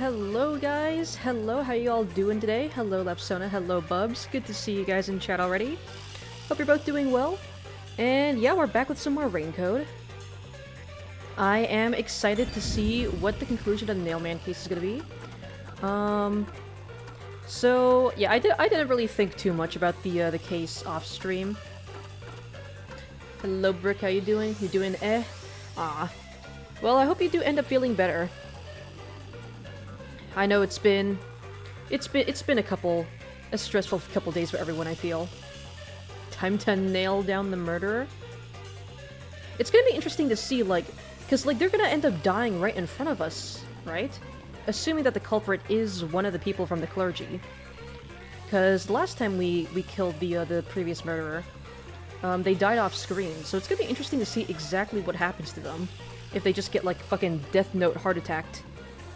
Hello guys, hello, how you all doing today? Hello Lapsona, hello Bubs, good to see you guys in chat already. Hope you're both doing well. And yeah, we're back with some more Rain Code. I am excited to see what the conclusion of the Nailman case is gonna be. So yeah, I didn't really think too much about the case off stream. Hello Brick, how you doing? You doing eh? Ah. Well, I hope you do end up feeling better. I know it's been a stressful couple days for everyone, I feel. Time to nail down the murderer. It's gonna be interesting to see, like, because, like, they're gonna end up dying right in front of us, right? Assuming that the culprit is one of the people from the clergy. Because last time we killed the previous murderer, they died off screen, so it's gonna be interesting to see exactly what happens to them. If they just get, like, fucking Death Note heart attacked.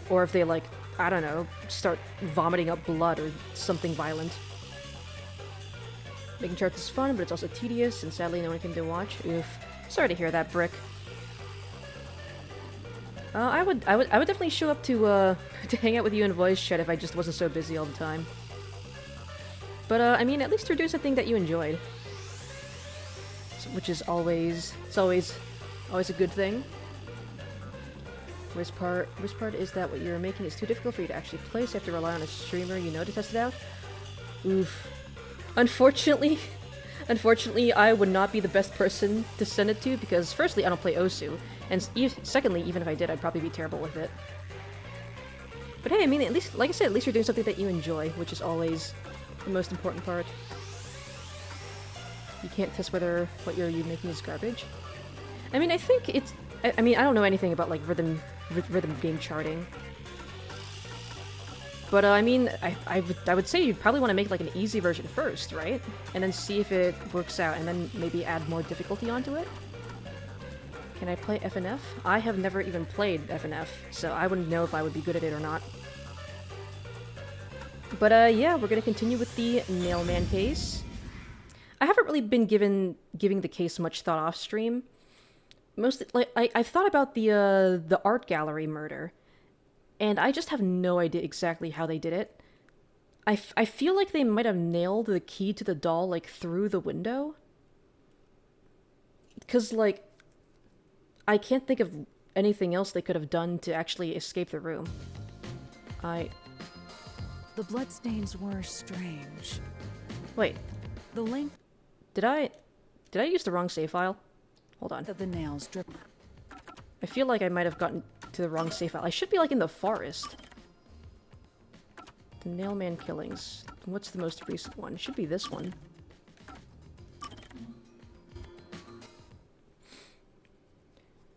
Or if they, like, I don't know, start vomiting up blood or something violent. Making charts is fun, but it's also tedious, and sadly no one can do watch. Oof. Sorry to hear that, Brick. I would definitely show up to hang out with you in voice chat if I just wasn't so busy all the time. But, I mean, at least you're doing something that you enjoyed. Which is always a good thing. Worst part is that what you're making is too difficult for you to actually play, so you have to rely on a streamer you know to test it out. Oof. Unfortunately, I would not be the best person to send it to, because firstly, I don't play Osu, and secondly, even if I did, I'd probably be terrible with it. But hey, I mean, at least, like I said, at least you're doing something that you enjoy, which is always the most important part. You can't test whether what you're making is garbage. I mean, I think it's... I mean, I don't know anything about, like, rhythm game charting. But, I mean, I would say you'd probably want to make, like, an easy version first, right? And then see if it works out, and then maybe add more difficulty onto it? Can I play FNF? I have never even played FNF, so I wouldn't know if I would be good at it or not. But, yeah, we're gonna continue with the Nailman case. I haven't really been giving the case much thought off stream. Mostly, like, I've thought about the art gallery murder, and I just have no idea exactly how they did it. I feel like they might have nailed the key to the doll, like, through the window. Because, like, I can't think of anything else they could have done to actually escape the room. The bloodstains were strange. Wait. The length... Did I use the wrong save file? Hold on. Of the nails drip. I feel like I might have gotten to the wrong save file. I should be, like, in the forest. The Nailman killings. What's the most recent one? It should be this one.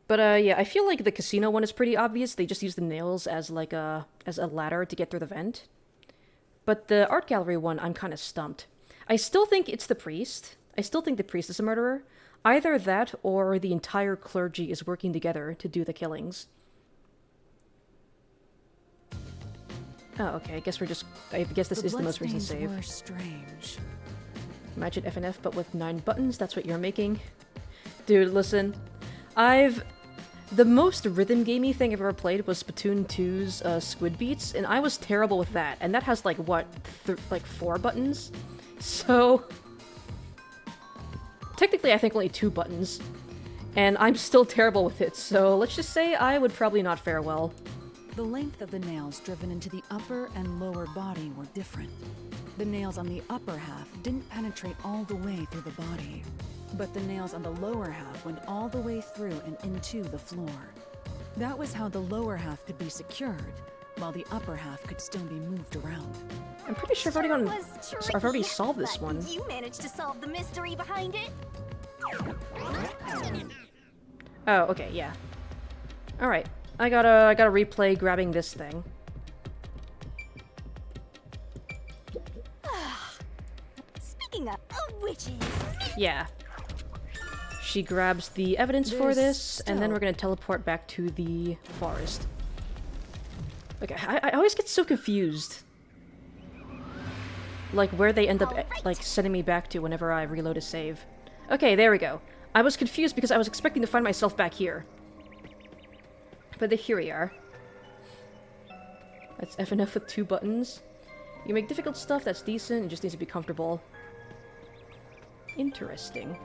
But, yeah, I feel like the casino one is pretty obvious. They just use the nails as, like, as a ladder to get through the vent. But the art gallery one, I'm kind of stumped. I still think it's the priest. I still think the priest is a murderer. Either that, or the entire clergy is working together to do the killings. Oh, okay, I guess this is the most recent save. Were strange. Imagine FNF, but with 9 buttons, that's what you're making. Dude, listen. The most rhythm gamey thing I've ever played was Splatoon 2's Squid Beats, and I was terrible with that. And that has, like, what, like 4 buttons? So... Technically, I think only 2 buttons. And I'm still terrible with it, so let's just say I would probably not fare well. The length of the nails driven into the upper and lower body were different. The nails on the upper half didn't penetrate all the way through the body, but the nails on the lower half went all the way through and into the floor. That was how the lower half could be secured, while the upper half could still be moved around. I'm pretty sure I've already solved this one. You managed to solve the mystery behind it? Oh, okay, yeah. Alright. I gotta replay grabbing this thing. Speaking of witches... Yeah. She grabs the evidence for this, and then we're gonna teleport back to the forest. Okay, I always get so confused. Like, where they end up, like, sending me back to whenever I reload a save. Okay, there we go. I was confused because I was expecting to find myself back here. But here we are. That's FNF with 2 buttons. You make difficult stuff that's decent, it just needs to be comfortable. Interesting.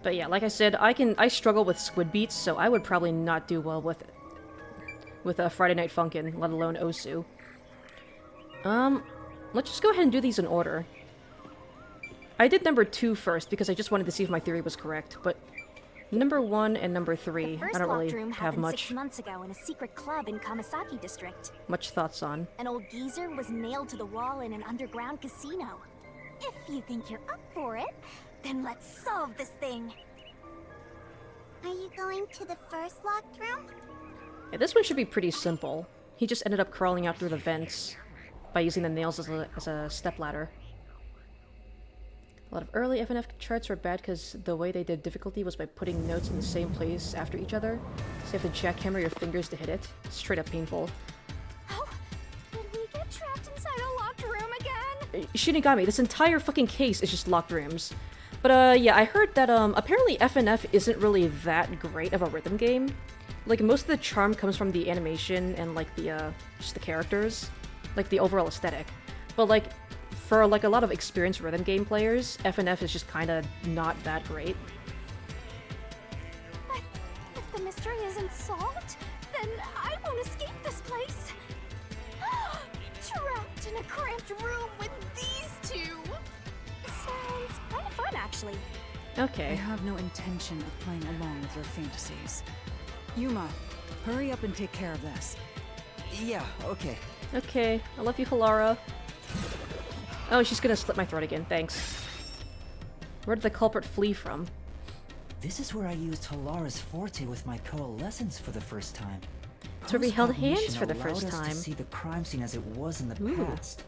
But yeah, like I said, I struggle with squid beats, so I would probably not do well with Friday Night Funkin', let alone Osu. Let's just go ahead and do these in order. I did number 2 first because I just wanted to see if my theory was correct, but number 1 and number 3, I don't really have much 6 months ago in a secret club in Kamasaki district. much thoughts on. An old geezer was nailed to the wall in an underground casino. If you think you're up for it, then let's solve this thing. Are you going to the first locked room? Yeah, this one should be pretty simple. He just ended up crawling out through the vents by using the nails as a stepladder. A lot of early FNF charts were bad because the way they did difficulty was by putting notes in the same place after each other. So you have to jackhammer your fingers to hit it. Straight up painful. Oh, did we get trapped inside a locked room again? Shinigami, this entire fucking case is just locked rooms. But yeah, I heard that apparently FNF isn't really that great of a rhythm game. Like, most of the charm comes from the animation and like the just the characters, like the overall aesthetic. But like, for like a lot of experienced rhythm game players, FNF is just kind of not that great. But if the mystery isn't solved, then I won't escape this place. Trapped in a cramped room with these two. Sounds kind of fun, actually. I Okay. have no intention of playing along with your fantasies. Yuma, hurry up and take care of this. Yeah, okay. Okay, I love you, Halara. Oh, she's gonna slit my throat again, thanks. Where did the culprit flee from? This is where I used Halara's forte with my coalescence for the first time. It's where we held Post-cognition hands for the allowed first us time. to see the crime scene as it was in the Ooh. past.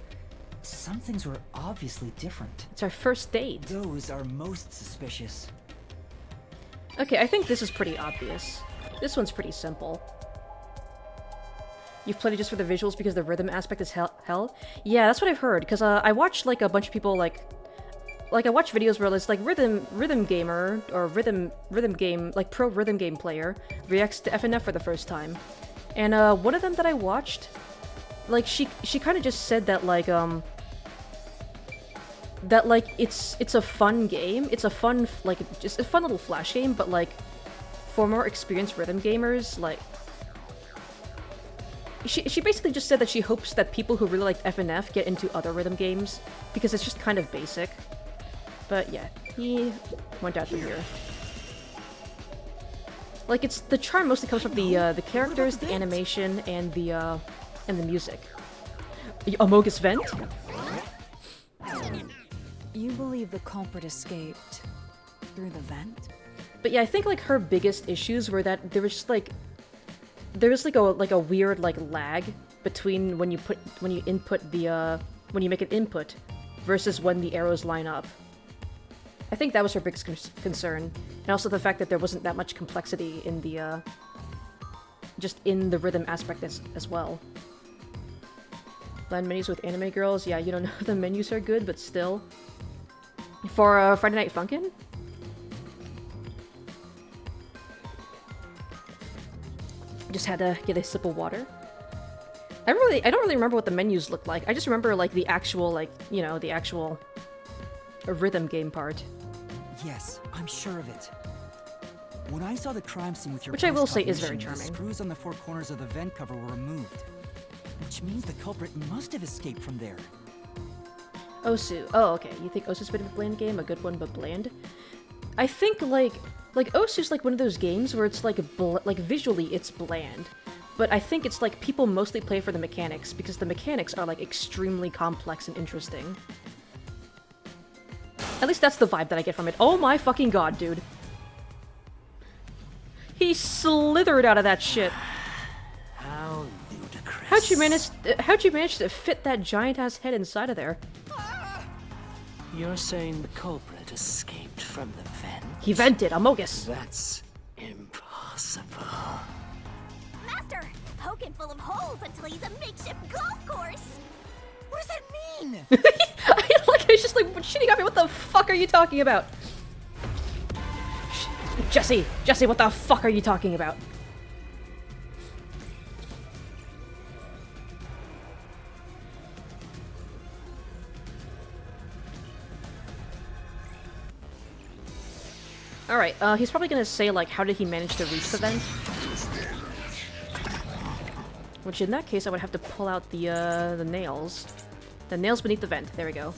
Some things were obviously different. It's our first date. Those are most suspicious. Okay, I think this is pretty obvious. This one's pretty simple. You've played it just for the visuals because the rhythm aspect is hell? Yeah, that's what I've heard, because I watched like a bunch of people like I watch videos where it's like rhythm gamer or rhythm game, like pro rhythm game player reacts to FNF for the first time. And one of them that I watched, like she kind of just said that like it's a fun game. It's a fun just a fun little flash game, but like for more experienced rhythm gamers, like she basically just said that she hopes that people who really like FNF get into other rhythm games because it's just kind of basic. But yeah, he went out through here. Like, it's the charm mostly comes from the characters, the animation, and the music. Amogus Vent? You believe the culprit escaped through the vent? But yeah, I think like her biggest issues were that there was just like a weird like lag between when you input the when you make an input versus when the arrows line up. I think that was her biggest concern, and also the fact that there wasn't that much complexity in the just in the rhythm aspect as well. Land menus with anime girls, yeah, you don't know if the menus are good, but still. For Friday Night Funkin'? Just had to get a sip of water. I don't really remember what the menus looked like. I just remember like the actual the actual rhythm game part. Yes, I'm sure of it. When I saw the crime scene with your Which I will say is very post-cognition, charming. The screws on the four corners of the vent cover were removed, which means the culprit must have escaped from there. Osu. Oh, okay. You think Osu's been a bland game? A good one, but bland? I think, like Osu's like one of those games where it's like visually it's bland. But I think it's like people mostly play for the mechanics, because the mechanics are like extremely complex and interesting. At least that's the vibe that I get from it. Oh my fucking god, dude. He slithered out of that shit. How ludicrous. How'd you manage to fit that giant-ass head inside of there? You're saying the culprit escaped from the vent? He vented, Amogus. That's impossible. Master, poking full of holes until he's a makeshift golf course. What does that mean? It's just like, Shinigami, what the fuck are you talking about? Jesse, what the fuck are you talking about? Alright, he's probably gonna say, like, how did he manage to reach the vent? Which, in that case, I would have to pull out the nails. The nails beneath the vent. There we go.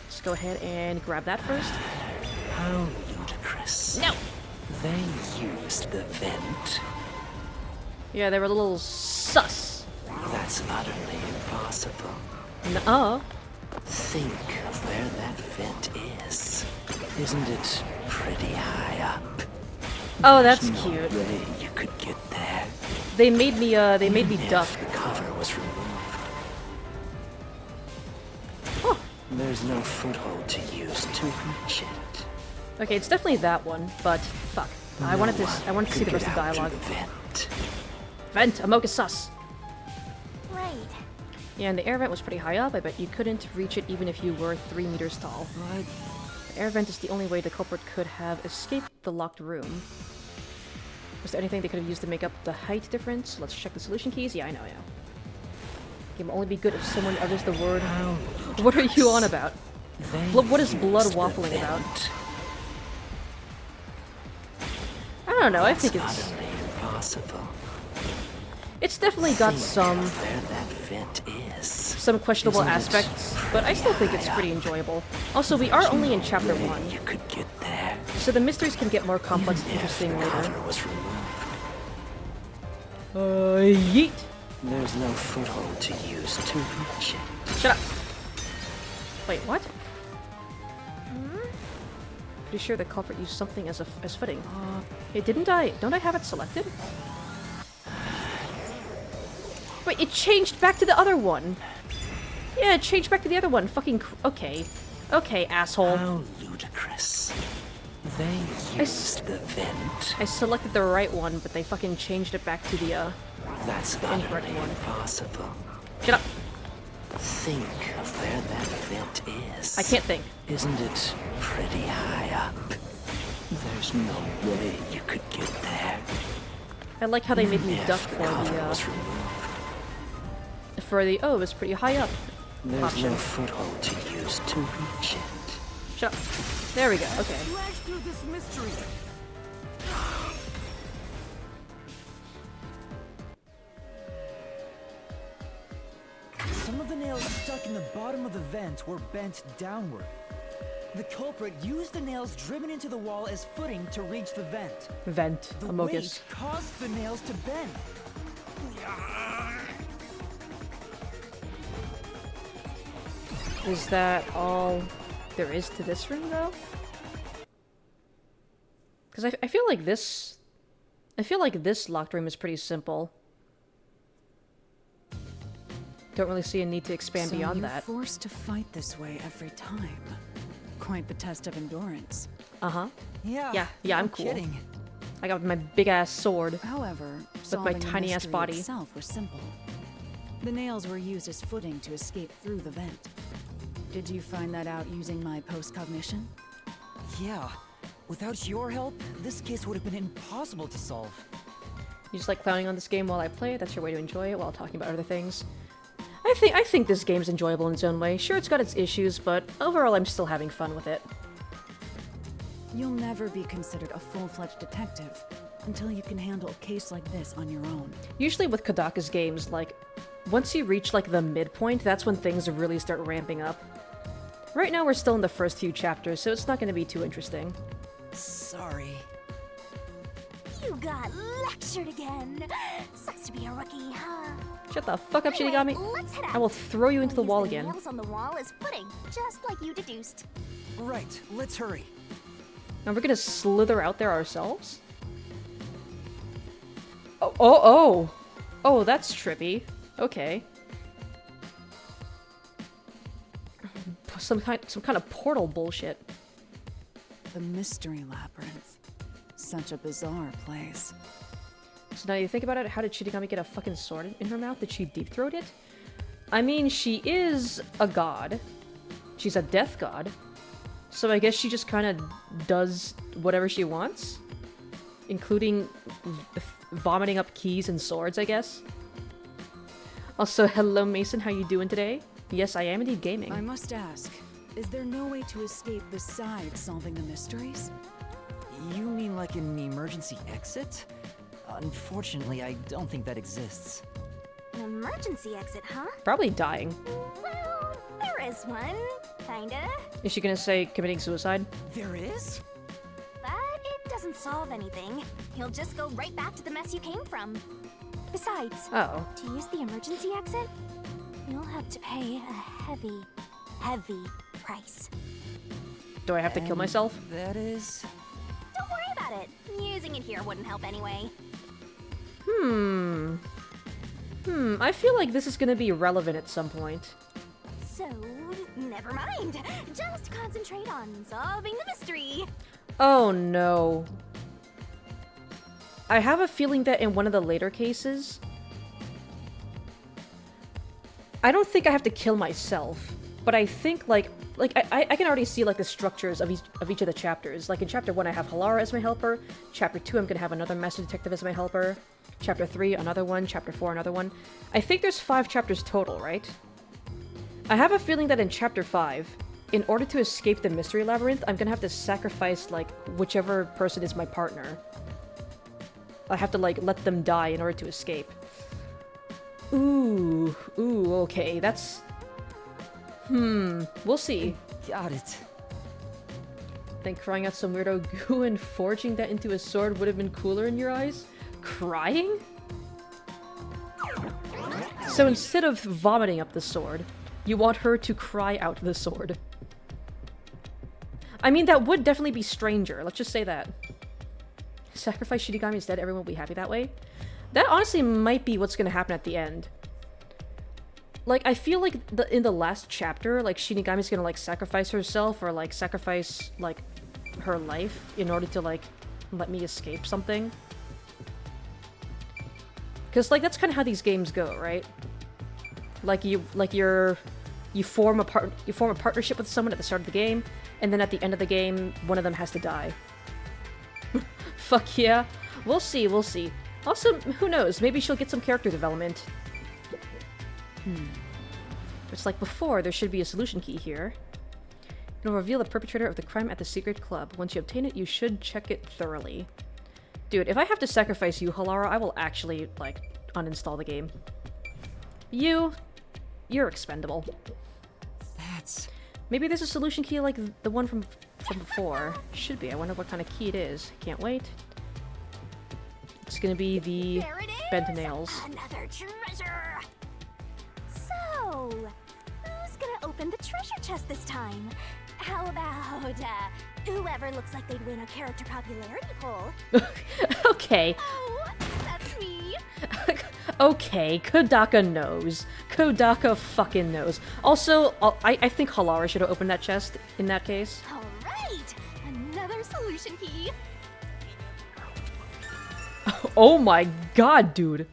Let's go ahead and grab that first. How ludicrous. No! They used the vent. Yeah, they were a little sus. That's utterly impossible. Nuh-uh. Think of where that vent is. Isn't it pretty high up? Oh, that's There's cute. no way you could get there. They made me duck. If the cover was removed. Huh. There's no foothold to use to reach it. Okay, it's definitely that one, but fuck. I wanted to see the rest of the dialogue. Vent. Vent, Amoka sus. Right. Yeah, and the air vent was pretty high up. I bet you couldn't reach it even if you were 3 meters tall. What? The air vent is the only way the culprit could have escaped the locked room. Was there anything they could have used to make up the height difference? Let's check the solution keys. Yeah, I know, yeah. Game will only be good if someone utters the word. What are you on about? What is blood waffling about? I don't know, I think it's... Utterly impossible. It's definitely got some Where that vent is. some questionable Isn't it aspects, but I still think it's pretty enjoyable. Also, we are only in chapter 1, You could get there. so the mysteries can get more complex and If interesting the later. cover was removed. Yeet! There's no foothold to use to reach it. Shut up! Wait, what? Pretty sure the culprit used something as footing. Hey, don't I have it selected? Wait, it changed back to the other one! Yeah, it changed back to the other one. Fucking okay. Okay, asshole. How ludicrous. They used the vent. I selected the right one, but they fucking changed it back to the That's incorrect utterly one. impossible. Shut up! Think of where that vent is. I can't think. Isn't it pretty high up? There's no way you could get there. I like how they made me If duck the cover was removed. oh, it was pretty high up. There's option. no foothold to use to reach it. Shut up. There we go, okay. Flash through this mystery. Some of the nails stuck in the bottom of the vent were bent downward. The culprit used the nails driven into the wall as footing to reach the vent. Vent, The Amogus. weight caused the nails to bend. Is that all there is to this room, though? Because I feel like this... I feel like this locked room is pretty simple. Don't really see a need to expand So beyond you're that. forced to fight this way every time. Quite the test of endurance. Uh-huh. Yeah, Yeah, I'm no cool. kidding. I got my big-ass sword. However, my solving the tiny-ass mystery body. itself was simple. The nails were used as footing to escape through the vent. Did you find that out using my post-cognition? Yeah. Without your help, this case would have been impossible to solve. You just like clowning on this game while I play it? That's your way to enjoy it while talking about other things? I think this game's enjoyable in its own way. Sure, it's got its issues, but overall I'm still having fun with it. You'll never be considered a full-fledged detective until you can handle a case like this on your own. Usually with Kodaka's games, like, once you reach, like, the midpoint, that's when things really start ramping up. Right now we're still in the first few chapters, so it's not going to be too interesting. Sorry. You got lectured again. Sucks to be a rookie, huh? Shut the fuck up, Anyway, Shinigami! let's head out. I will throw you into the We'll wall use again. nails on the wall as footing, just like you deduced. Right, let's hurry. And we're gonna slither out there ourselves? Oh, that's trippy. Okay. Some kind of portal bullshit. The Mystery Labyrinth. Such a bizarre place. So now you think about it, how did Shinigami get a fucking sword in her mouth? Did she deep throat it? I mean, she is a god. She's a death god. So I guess she just kind of does whatever she wants? Including vomiting up keys and swords, I guess? Also, hello Mason, how you doing today? Yes, I am indeed gaming. I must ask, Is there no way to escape besides solving the mysteries? You mean like an emergency exit? Unfortunately, I don't think that exists. An emergency exit, huh? Probably dying. Well, there is one. Kinda. Is she gonna say committing suicide? There is? But it doesn't solve anything. You'll just go right back to the mess you came from. Besides, Oh. to use the emergency exit, you'll have to pay a heavy, heavy price. Do I have to kill And myself? That is... Don't worry about it. Using it here wouldn't help anyway. I feel like this is gonna be relevant at some point. So, never mind. Just concentrate on solving the mystery. Oh no. I have a feeling that in one of the later cases, I don't think I have to kill myself, but I think I can already see like the structures of each of the chapters. Like in chapter 1 I have Halara as my helper, chapter 2 I'm gonna have another master detective as my helper, chapter 3 another one, chapter 4 another one. I think there's 5 chapters total, right? I have a feeling that in chapter 5, in order to escape the mystery labyrinth, I'm gonna have to sacrifice like whichever person is my partner. I have to like let them die in order to escape. Ooh, okay, that's... we'll see. Got it. Think crying out some weirdo goo and forging that into a sword would have been cooler in your eyes? Crying? So instead of vomiting up the sword, you want her to cry out the sword. I mean, that would definitely be stranger, let's just say that. Sacrifice Shinigami instead, everyone will be happy that way? That honestly might be what's gonna happen at the end. Like, I feel like in the last chapter, like, Shinigami's gonna, like, sacrifice herself or, like, sacrifice, like, her life in order to, like, let me escape something. Because, like, that's kind of how these games go, right? Like, you form a partnership with someone at the start of the game, and then at the end of the game, one of them has to die. Fuck yeah. We'll see, we'll see. Also, who knows? Maybe she'll get some character development. It's like before, there should be a solution key here. It'll reveal the perpetrator of the crime at the secret club. Once you obtain it, you should check it thoroughly. Dude, if I have to sacrifice you, Halara, I will actually, like, uninstall the game. You're expendable. That's... Maybe there's a solution key like the one from before. Should be. I wonder what kind of key it is. Can't wait. It's gonna be the There it is! bent nails. Another treasure! So, who's gonna open the treasure chest this time? How about, whoever looks like they'd win a character popularity poll? Okay. Oh, that's me! Okay, Kodaka knows. Kodaka fucking knows. Also, I think Halara should have opened that chest in that case. Alright! Another solution key! Oh my god, dude.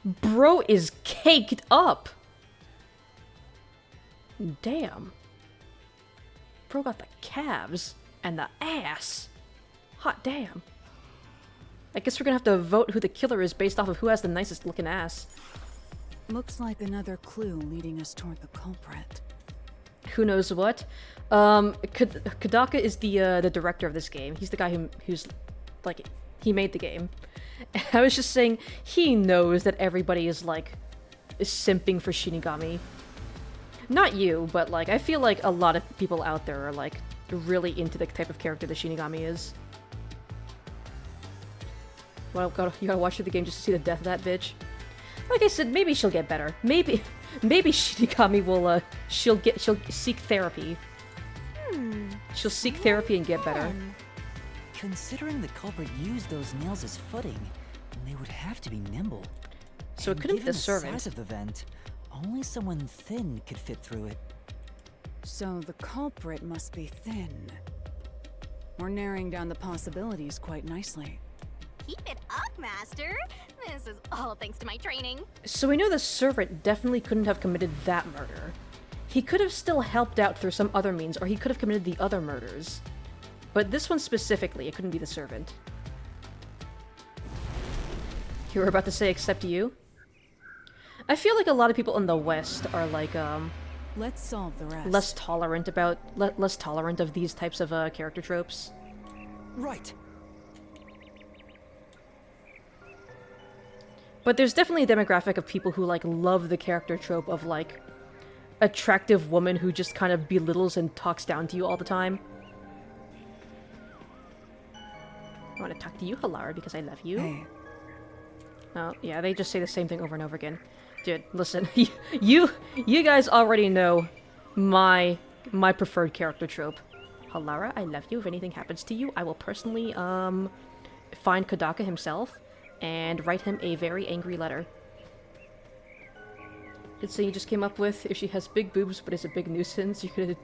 Bro is caked up. Damn. Bro got the calves and the ass. Hot damn. I guess we're gonna have to vote who the killer is based off of who has the nicest looking ass. Looks like another clue leading us toward the culprit. Who knows what? Kodaka is the director of this game. He's the guy who's like, he made the game. I was just saying, he knows that everybody is like simping for Shinigami. Not you, but like I feel like a lot of people out there are like really into the type of character that Shinigami is. Well, you gotta watch through the game just to see the death of that bitch. Like I said, maybe she'll get better. Maybe Shinigami will she'll seek therapy. She'll seek therapy and get better. Considering the culprit used those nails as footing, they would have to be nimble. So it And couldn't be given the servant. size of the vent, only someone thin could fit through it. So the culprit must be thin. We're narrowing down the possibilities quite nicely. Keep it up, Master! This is all thanks to my training. So we know the servant definitely couldn't have committed that murder. He could have still helped out through some other means, or he could have committed the other murders. But this one specifically, it couldn't be the servant. You were about to say, except you? I feel like a lot of people in the West are like, Let's solve the rest. less tolerant of these types of character tropes. Right. But there's definitely a demographic of people who, like, love the character trope of, like, attractive woman who just kind of belittles and talks down to you all the time. I want to talk to you, Halara, because I love you. Hey, Oh, yeah, they just say the same thing over and over again. Dude, listen, you guys already know my preferred character trope. Halara, I love you. If anything happens to you, I will personally, find Kodaka himself and write him a very angry letter. It's saying you just came up with, if she has big boobs but is a big nuisance, you'd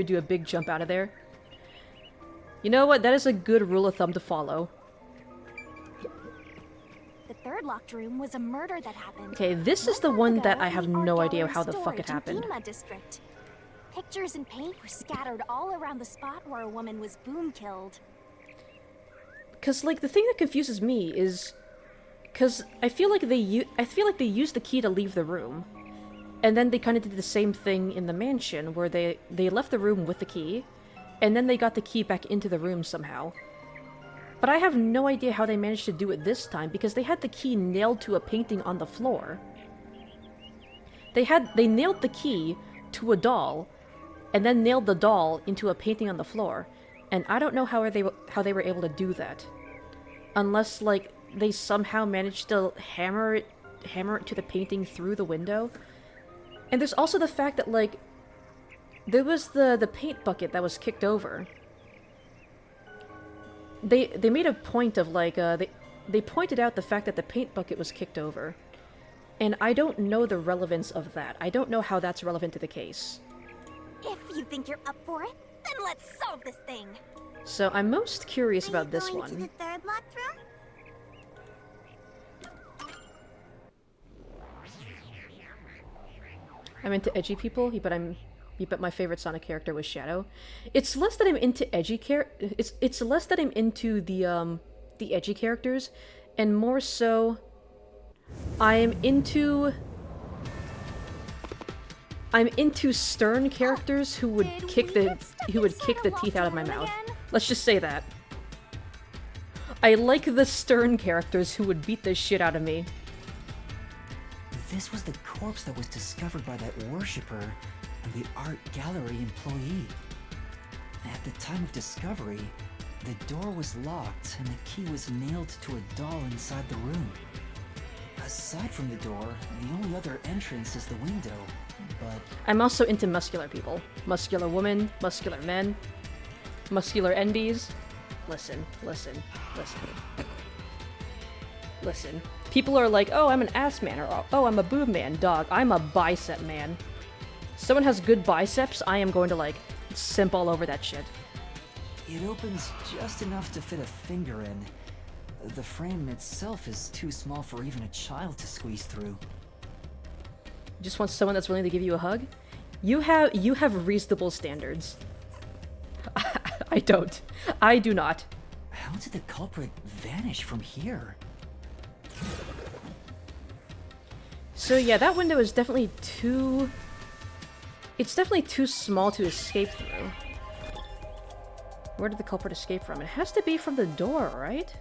do a big jump out of there. You know what? That is a good rule of thumb to follow. The third locked room was a murder that happened. Okay, this is the One one month that ago I have in the no art idea gallery how the fuck it storage in happened. Ginma district. Pictures and paint were scattered all around the spot where a woman was boom killed. Because, like, the thing that confuses me is... Because I feel like they used the key to leave the room. And then they kind of did the same thing in the mansion, where they left the room with the key, and then they got the key back into the room somehow. But I have no idea how they managed to do it this time, because they had the key nailed to a painting on the floor. They nailed the key to a doll, and then nailed the doll into a painting on the floor. And I don't know how they were able to do that. Unless, like, they somehow managed to hammer it to the painting through the window. And there's also the fact that, like, there was the paint bucket that was kicked over. They made a point of, like, they pointed out the fact that the paint bucket was kicked over. And I don't know the relevance of that. I don't know how that's relevant to the case. If you think you're up for it, then let's solve this thing. So I'm most curious Are about you this going to one. the third locked room? I'm into edgy people, but my favorite Sonic character was Shadow. It's less that I'm into it's less that I'm into the edgy characters, and more so I'm into stern characters who would Did kick we the get stuck inside a teeth out of my locked room mouth. again? Let's just say that. I like the stern characters who would beat the shit out of me. This was the corpse that was discovered by that worshipper and the art gallery employee. At the time of discovery, the door was locked and the key was nailed to a doll inside the room. Aside from the door, the only other entrance is the window, but I'm also into muscular people. Muscular women, muscular men, muscular NBs. Listen. People are like, oh, I'm an ass man, or oh, I'm a boob man. Dog, I'm a bicep man. Someone has good biceps, I am going to, like, simp all over that shit. it opens just enough to fit a finger in. The frame itself is too small for even a child to squeeze through. Just want someone that's willing to give you a hug? You have reasonable standards. I don't. I do not. How did the culprit vanish from here? So yeah, that window is definitely too... It's definitely too small to escape through. Where did the culprit escape from? It has to be from the door, right?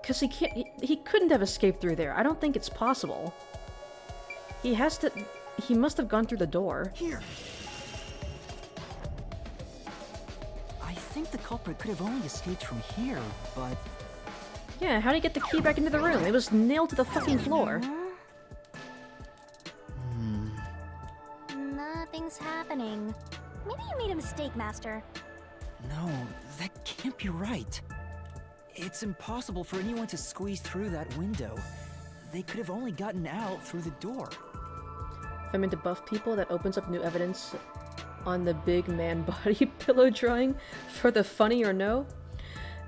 Because he couldn't have escaped through there. I don't think it's possible. He must have gone through the door. Here! I think the culprit could have only escaped from here, but... Yeah, how did he get the key back into the room? It was nailed to the fucking floor. Nothing's happening. Maybe you made a mistake, Master. No, that can't be right. It's impossible for anyone to squeeze through that window. They could have only gotten out through the door. If I'm into buff people, that opens up new evidence on the big man body pillow drawing for the funny or no.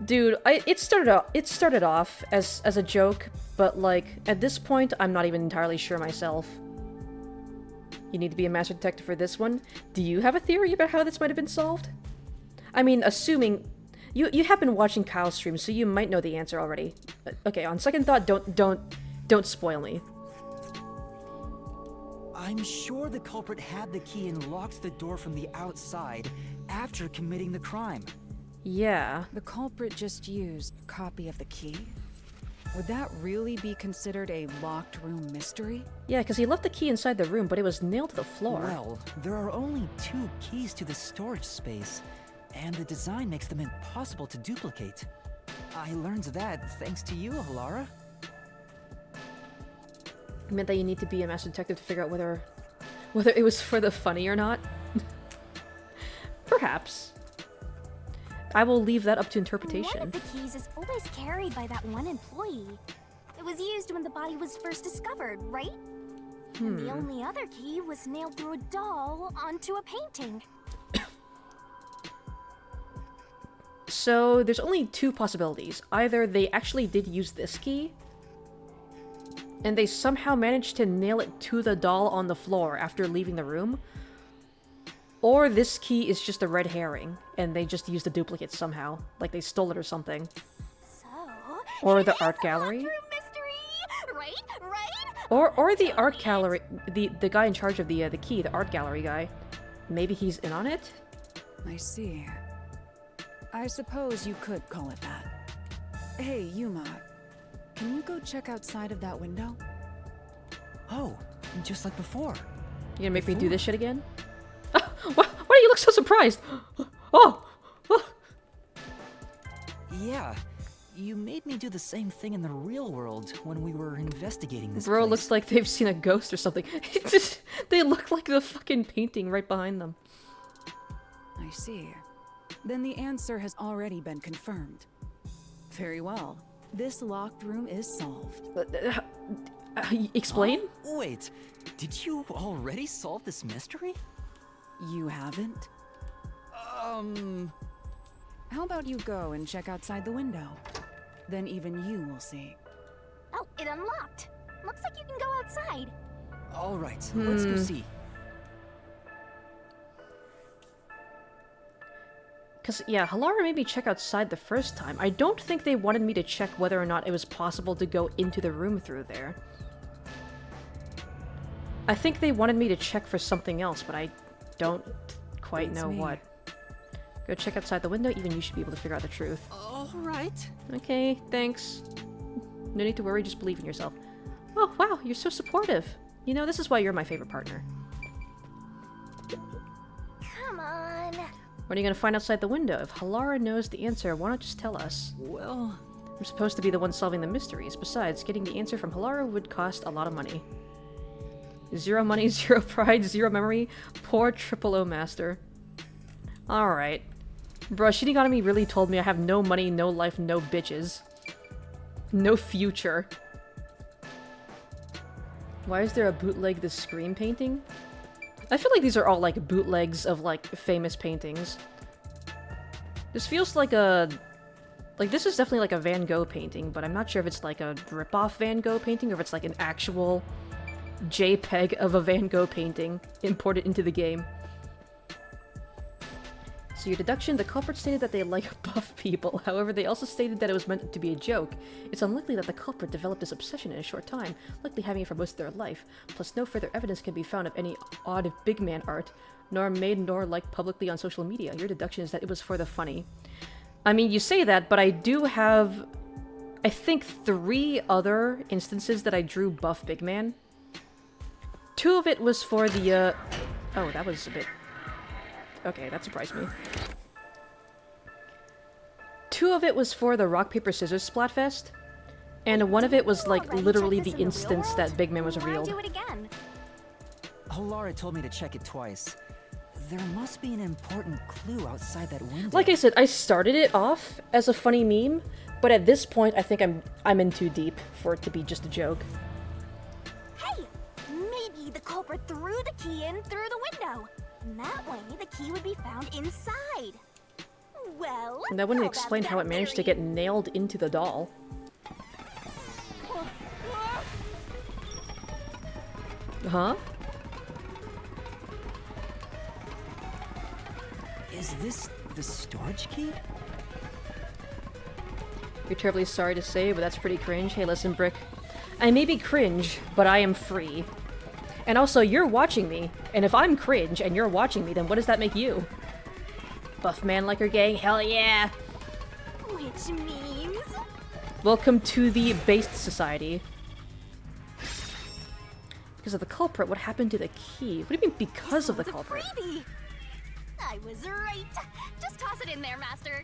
Dude, it started off as a joke, but like at this point I'm not even entirely sure myself. You need to be a master detective for this one. Do you have a theory about how this might have been solved? I mean, assuming you have been watching Kyle's stream, so you might know the answer already. Okay, on second thought, don't spoil me. I'm sure the culprit had the key and locked the door from the outside after committing the crime. Yeah. The culprit just used a copy of the key? Would that really be considered a locked room mystery? Yeah, because he left the key inside the room, but it was nailed to the floor. Well, there are only 2 keys to the storage space, and the design makes them impossible to duplicate. I learned that thanks to you, Halara. It meant that you need to be a master detective to figure out whether it was for the funny or not. Perhaps. I will leave that up to interpretation. One of the keys is always carried by that one employee. It was used when the body was first discovered, right? And the only other key was nailed through a doll onto a painting. So there's only 2 possibilities. Either they actually did use this key, and they somehow managed to nail it to the doll on the floor after leaving the room, or this key is just a red herring, and they just used a duplicate somehow, like they stole it or something. So, Or the it is art a gallery. locked room mystery, right? Or the art gallery, the guy in charge of the key, the art gallery guy. Maybe he's in on it? I see. I suppose you could call it that. Hey, Yuma. Can you go check outside of that window? Oh, just like before. You gonna make me do this shit again? Why do you look so surprised? Oh! Yeah, you made me do the same thing in the real world when we were investigating this Bro, place. looks like they've seen a ghost or something. They look like the fucking painting right behind them. I see. Then the answer has already been confirmed. Very well. This locked room is solved. Explain? Wait, did you already solve this mystery? You haven't? How about you go and check outside the window? Then even you will see. Oh, it unlocked. Looks like you can go outside. All right, let's go see. Because, yeah, Halara made me check outside the first time. I don't think they wanted me to check whether or not it was possible to go into the room through there. I think they wanted me to check for something else, but I don't quite Beats know me. what. Go check outside the window, even you should be able to figure out the truth. All right. Okay, thanks. No need to worry, just believe in yourself. Oh, wow, you're so supportive. You know, this is why you're my favorite partner. Come on. What are you gonna find outside the window? If Halara knows the answer, why not just tell us? Well, I'm supposed to be the one solving the mysteries. Besides, getting the answer from Halara would cost a lot of money. 0 money, 0 pride, 0 memory. Poor Triple O Master. Alright. Bro, Shinigami really told me I have no money, no life, no bitches. No future. Why is there a bootleg The Scream painting? I feel like these are all, like, bootlegs of, like, famous paintings. This feels like a... Like, this is definitely like a Van Gogh painting, but I'm not sure if it's like a rip-off Van Gogh painting or if it's like an actual JPEG of a Van Gogh painting imported into the game. So your deduction, the culprit stated that they like buff people. However, they also stated that it was meant to be a joke. It's unlikely that the culprit developed this obsession in a short time, likely having it for most of their life. Plus, no further evidence can be found of any odd big man art, nor made nor liked publicly on social media. Your deduction is that it was for the funny. I mean, you say that, but I do have, I think, 3 other instances that I drew buff big man. 2 of it was for the, oh, that was a bit... Okay, that surprised me. 2 of it was for the rock, paper, scissors Splatfest. And one of it was, like, Already literally checked the this in the real instance world? that Big Man was Why revealed. do it again? Halara told me to check it twice. There must be an important clue outside that window. Like I said, I started it off as a funny meme, but at this point, I think I'm in too deep for it to be just a joke. Hey, maybe the culprit threw the key in through the window. And that way, the key would be found inside. Well, And that wouldn't how about explain how that it managed to theory? get nailed into the doll. Huh? Is this the storage key? You're terribly sorry to say, but that's pretty cringe. Hey, listen, Brick. I may be cringe, but I am free. And also, you're watching me, and if I'm cringe and you're watching me, then what does that make you? Buff man like her gang? Hell yeah! Which means... Welcome to the Based Society. Because of the culprit, what happened to the key? What do you mean, because of the culprit? Freebie! I was right! Just toss it in there, Master!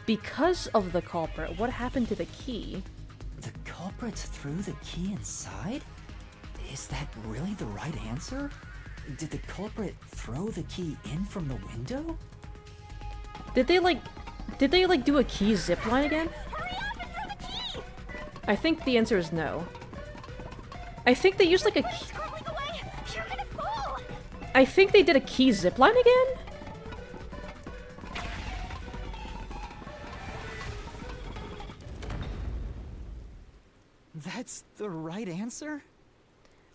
Because of the culprit, what happened to the key? The culprit threw the key inside? Is that really the right answer? Did the culprit throw the key in from the window? Did they do a key zipline again? Hurry up and throw the key! I think the answer is no. I think they used like a key... Scrambling away! You're gonna fall! I think they did a key zipline again? That's the right answer?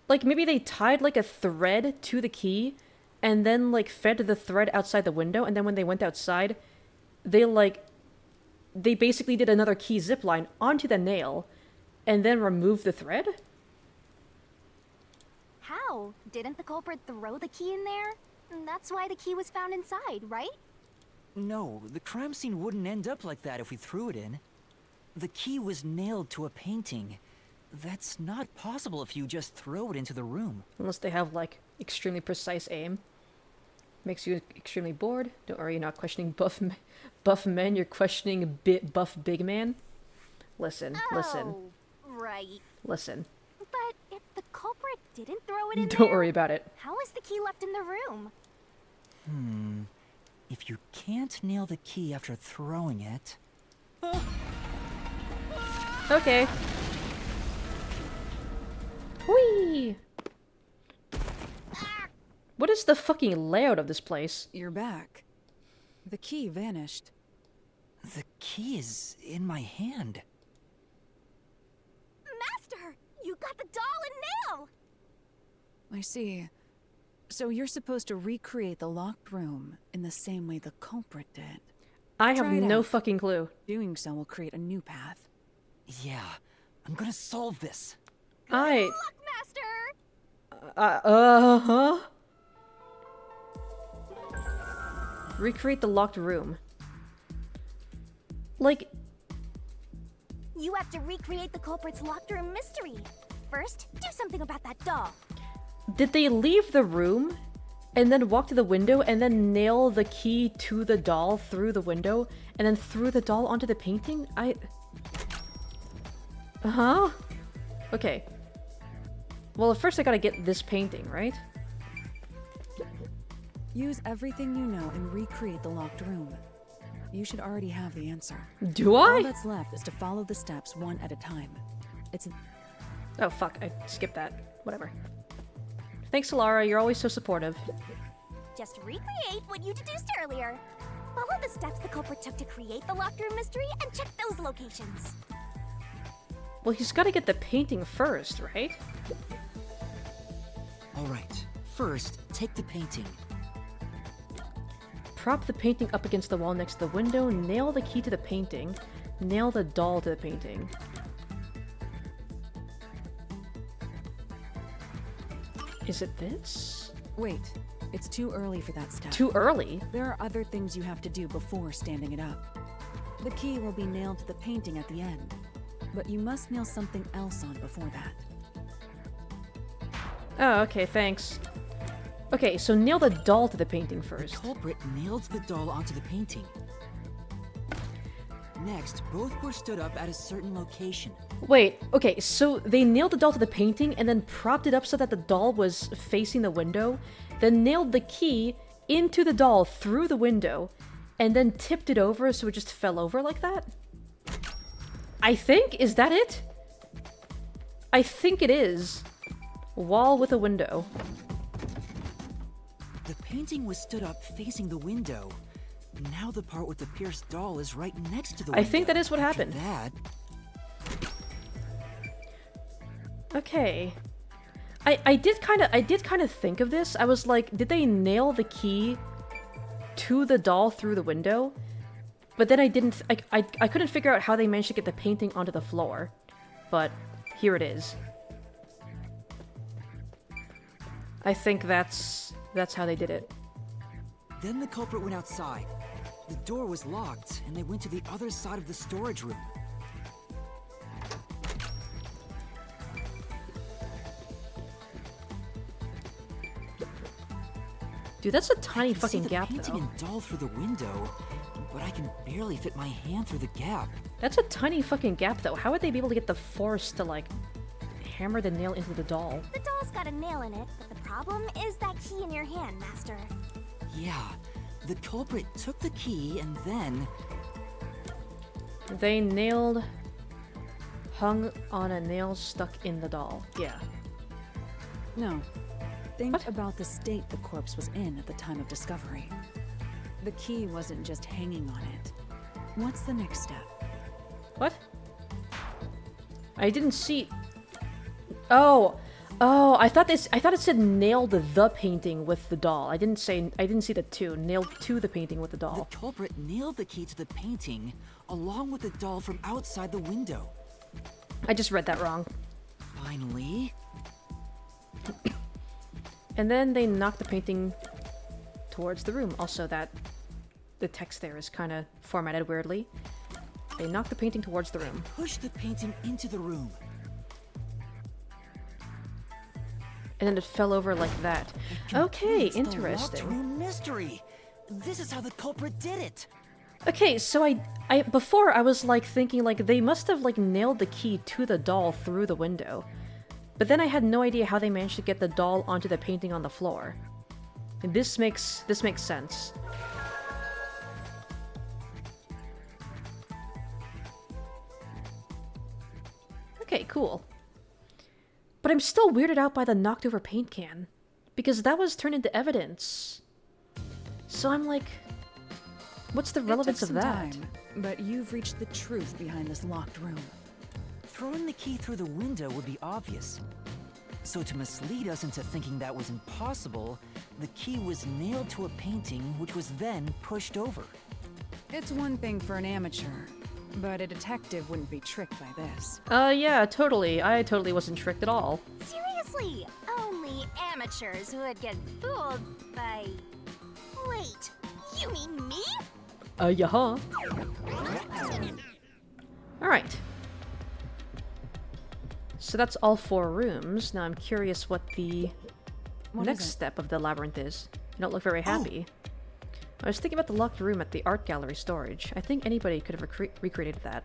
Like, maybe they tied, like, a thread to the key, and then, like, fed the thread outside the window, and then when they went outside, they basically did another key zipline onto the nail, and then removed the thread? How? Didn't the culprit throw the key in there? That's why the key was found inside, right? No, the crime scene wouldn't end up like that if we threw it in. The key was nailed to a painting. That's not possible if you just throw it into the room. Unless they have, like, extremely precise aim. Makes you extremely bored. Don't worry, you're not questioning buff men, you're questioning buff big man. Listen. Oh, right. Listen. But if the culprit didn't throw it in Don't there, worry about it. how is the key left in the room? If you can't nail the key after throwing it... Okay. Whee! What is the fucking layout of this place? You're back. The key vanished. The key is in my hand. Master! You got the doll and nail! I see. So you're supposed to recreate the locked room in the same way the culprit did. I have Try it no out. fucking clue. Doing so will create a new path. Yeah, I'm gonna solve this. Look, Master! Uh-huh. Recreate the locked room. Like, You have to recreate the culprit's locked room mystery. First, do something about that doll. did they leave the room and then walk to the window and then nail the key to the doll through the window and then threw the doll onto the painting? Uh-huh. Okay. Well, at first I gotta get this painting, right? Use everything you know and recreate the locked room. You should already have the answer. Do All I? that's left is to follow the steps one at a time. It's Oh, fuck. I skipped that. Whatever. Thanks, Solara. You're always so supportive. Just recreate what you deduced earlier. Follow the steps the culprit took to create the locked room mystery and check those locations. Well, he's gotta get the painting first, right? Alright, first, take the painting. Prop the painting up against the wall next to the window, nail the key to the painting, nail the doll to the painting. Is it this? Wait, it's too early for that step. Too early? There are other things you have to do before standing it up. The key will be nailed to the painting at the end, but you must nail something else on before that. Oh, okay, thanks. Okay, so nail the doll to the painting The first. culprit nailed the doll onto the painting. Next, both were stood up at a certain location. Wait, okay, so they nailed the doll to the painting and then propped it up so that the doll was facing the window, then nailed the key into the doll through the window, and then tipped it over so it just fell over like that? I think? Is that it? I think it is. Wall with a window. The painting was stood up facing the window. Now the part with the pierced doll is right next to the I window. think that is what After happened. that, Okay. I did kind of think of this. I was like, did they nail the key to the doll through the window? But then I didn't. I couldn't figure out how they managed to get the painting onto the floor. But here it is. I think that's how they did it. Then the culprit went outside. The door was locked, and they went to the other side of the storage room. Dude, that's a tiny I can fucking see the gap, painting though. and doll through the window, but I can barely fit my hand through the gap. That's a tiny fucking gap, though. How would they be able to get the force to, like, hammer the nail into the doll? The doll's got a nail in it, but the problem is that key in your hand, Master. Yeah, the culprit took the key and then... They hung on a nail stuck in the doll. Yeah. No. Think What? about the state the corpse was in at the time of discovery. The key wasn't just hanging on it. What's the next step? What? I didn't see... Oh! Oh, I thought it said nailed the painting with the doll. I didn't see the two. Nailed to the painting with the The doll. culprit nailed the key to the painting, along with the doll from outside the window. I just read that wrong. Finally... And then they knocked the painting towards the room. Also, the text there is kind of formatted weirdly. They knocked the painting towards the room. Push the painting into the room. And then it fell over like that. Okay, Completes the locked interesting. room mystery. This is how the culprit did it. Okay, so I before I was like thinking like they must have like nailed the key to the doll through the window. But then I had no idea how they managed to get the doll onto the painting on the floor. And this makes sense. Okay, cool. But I'm still weirded out by the knocked over paint can. Because that was turned into evidence. So I'm like, what's the relevance it took of some that? time, but you've reached the truth behind this locked room. Throwing the key through the window would be obvious. So to mislead us into thinking that was impossible, the key was nailed to a painting which was then pushed over. It's one thing for an amateur, but a detective wouldn't be tricked by this. Yeah, totally. I totally wasn't tricked at all. Seriously, only amateurs would get fooled by... Wait, you mean me? Yeah. Alright. So that's all 4 rooms. Now I'm curious what the What next is it? step of the labyrinth is. You don't look very happy. I was thinking about the locked room at the art gallery storage. I think anybody could have recreated that.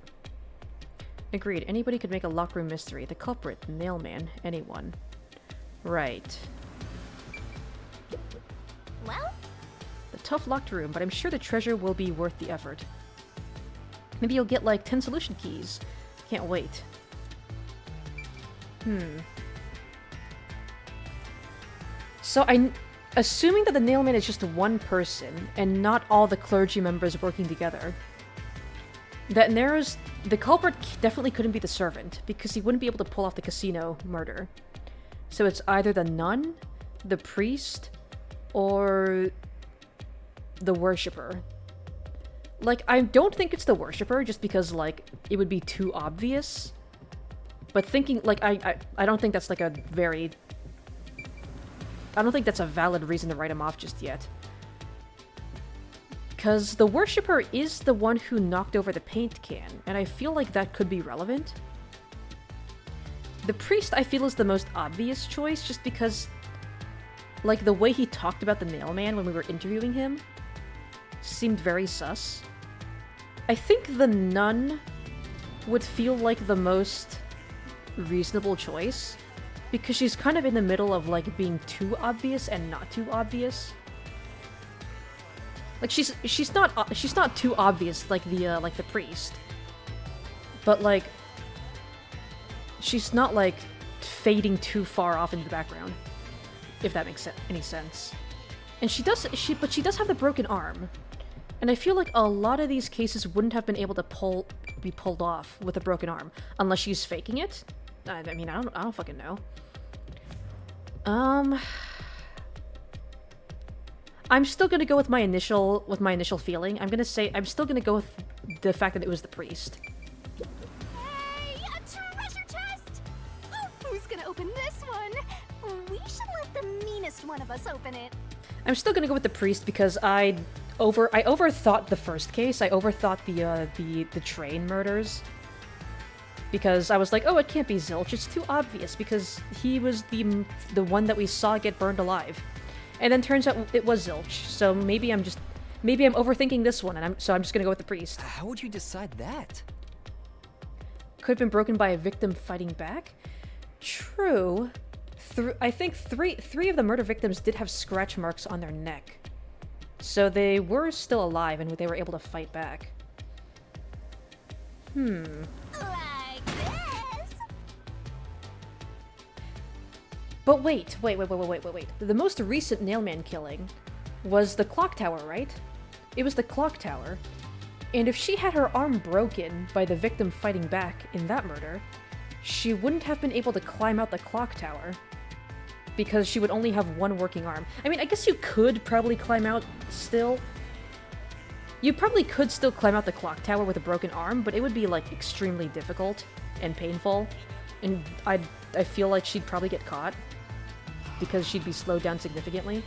Agreed. Anybody could make a locked room mystery. The culprit, the nailman, anyone. Right. Well, The tough locked room, but I'm sure the treasure will be worth the effort. Maybe you'll get like 10 solution keys. Can't wait. So assuming that the nailman is just one person and not all the clergy members working together, that narrows the culprit definitely couldn't be the servant because he wouldn't be able to pull off the casino murder. So it's either the nun, the priest, or the worshipper. Like, I don't think it's the worshipper just because, like, it would be too obvious. But thinking, like, I don't think that's, like, a very... I don't think that's a valid reason to write him off just yet. Because the worshipper is the one who knocked over the paint can, and I feel like that could be relevant. The priest, I feel, is the most obvious choice, just because, like, the way he talked about the nailman when we were interviewing him seemed very sus. I think the nun would feel like the most reasonable choice, because she's kind of in the middle of, like, being too obvious and not too obvious. Like, she's not too obvious like the priest. But, like, she's not, like, fading too far off into the background, if that makes any sense. And she does have the broken arm. And I feel like a lot of these cases wouldn't have been able to be pulled off with a broken arm unless she's faking it. I mean, I don't fucking know. I'm still gonna go with my initial feeling. I'm still gonna go with the fact that it was the priest. hey, a treasure chest! Who's gonna open this one? We should let the meanest smartest one of us open it. I'm still gonna go with the priest because I overthought the first case. I overthought the train murders. Because I was like, oh, it can't be Zilch. It's too obvious because he was the one that we saw get burned alive. And then turns out it was Zilch. So maybe I'm overthinking this one, and I'm just gonna go with the priest. How would you decide that? Could have been broken by a victim fighting back. True. I think three of the murder victims did have scratch marks on their neck. So they were still alive and they were able to fight back. Like this. But wait. The most recent Nailman killing was the clock tower, right? It was the clock tower. And if she had her arm broken by the victim fighting back in that murder, she wouldn't have been able to climb out the clock tower. Because she would only have one working arm. I mean, I guess you could probably climb out still. You probably could still climb out the clock tower with a broken arm, but it would be, like, extremely difficult and painful. And I feel like she'd probably get caught. Because she'd be slowed down significantly.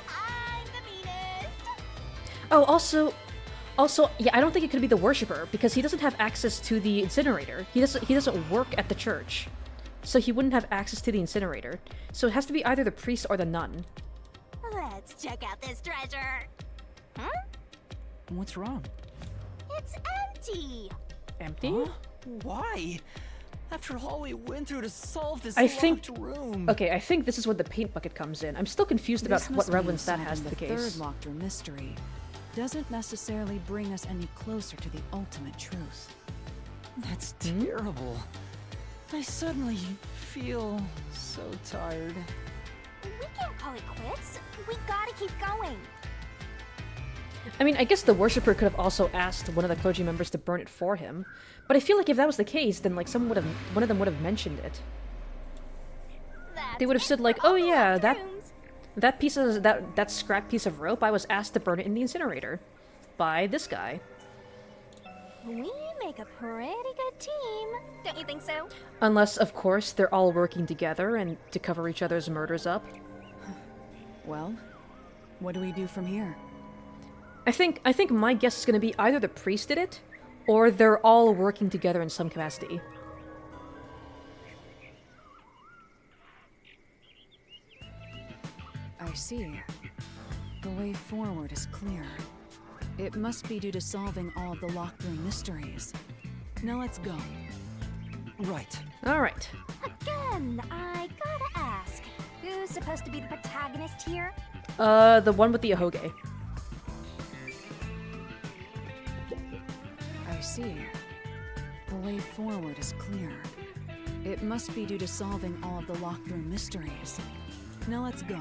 I'm the meanest. Oh, also, yeah, I don't think it could be the worshipper, because he doesn't have access to the incinerator. He doesn't work at the church. So he wouldn't have access to the incinerator. So it has to be either the priest or the nun. Let's check out this treasure. Huh? What's wrong? It's empty. Empty? Huh? Why? After all we went through to solve this I think- locked room. Okay, I think this is where the paint bucket comes in. I'm still confused about This what must mean relevance that has to solving the the case. third locked room mystery doesn't necessarily bring us any closer to the ultimate truth. That's terrible. I suddenly feel so tired. We can't call it quits. We gotta keep going. I mean, I guess the worshipper could have also asked one of the clergy members to burn it for him. But I feel like if that was the case, then like one of them would have mentioned it. That's They would have it said for like, all oh the yeah, locked that rooms. that piece of that scrap piece of rope, I was asked to burn it in the incinerator by this guy. We make a pretty good team. Don't you think so? Unless, of course, they're all working together and to cover each other's murders up. Well, what do we do from here? I think my guess is going to be either the priest did it, or they're all working together in some capacity. I see. The way forward is clear. It must be due to solving all of the locked room mysteries. Now let's go. Right. All right. Again, I gotta ask. Who's supposed to be the protagonist here? The one with the ahoge. I see. The way forward is clear. It must be due to solving all of the locked room mysteries. Now let's go.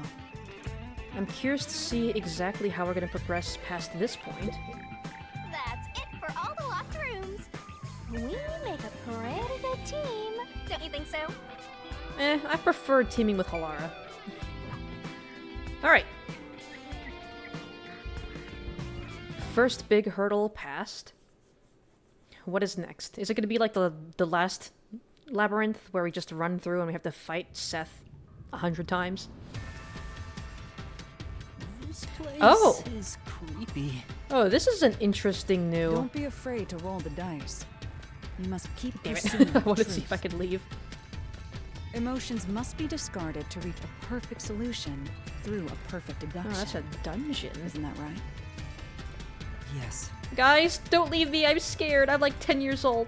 I'm curious to see exactly how we're going to progress past this point. That's it for all the locked rooms. We make a pretty good team. Don't you think so? I prefer teaming with Halara. Alright. First big hurdle passed. What is next? Is it going to be like the last labyrinth where we just run through and we have to fight Seth 100 times? This place Oh. is creepy. Oh, this is an interesting new... Don't be afraid to roll the dice. You must keep Damn pursuing it. the I want to truth. see if I can leave. Emotions must be discarded to reach a perfect solution through a perfect Oh, deduction. that's a dungeon. Isn't that right? Yes. Guys, don't leave me. I'm scared. I'm like 10 years old.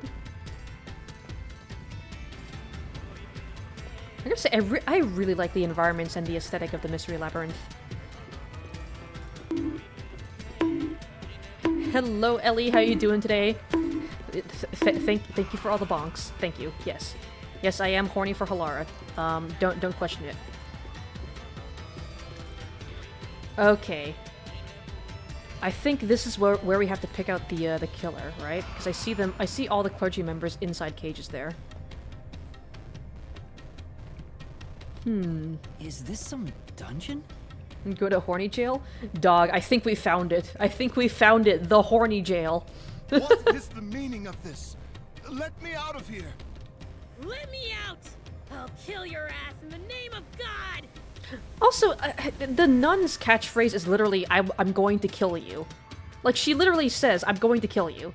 I gotta say, I really like the environments and the aesthetic of the Mystery Labyrinth. Hello, Ellie. How you doing today? Thank you for all the bonks. Thank you. Yes. Yes, I am horny for Halara. Don't question it. Okay. I think this is where we have to pick out the killer, right? Because I see all the clergy members inside cages there. Is this some dungeon? Go to horny jail? Dog, I think we found it. I think we found it. The horny jail. What is the meaning of this? Let me out of here. Let me out! I'll kill your ass in the name of God! Also, the nun's catchphrase is literally, I'm going to kill you. Like, she literally says, I'm going to kill you.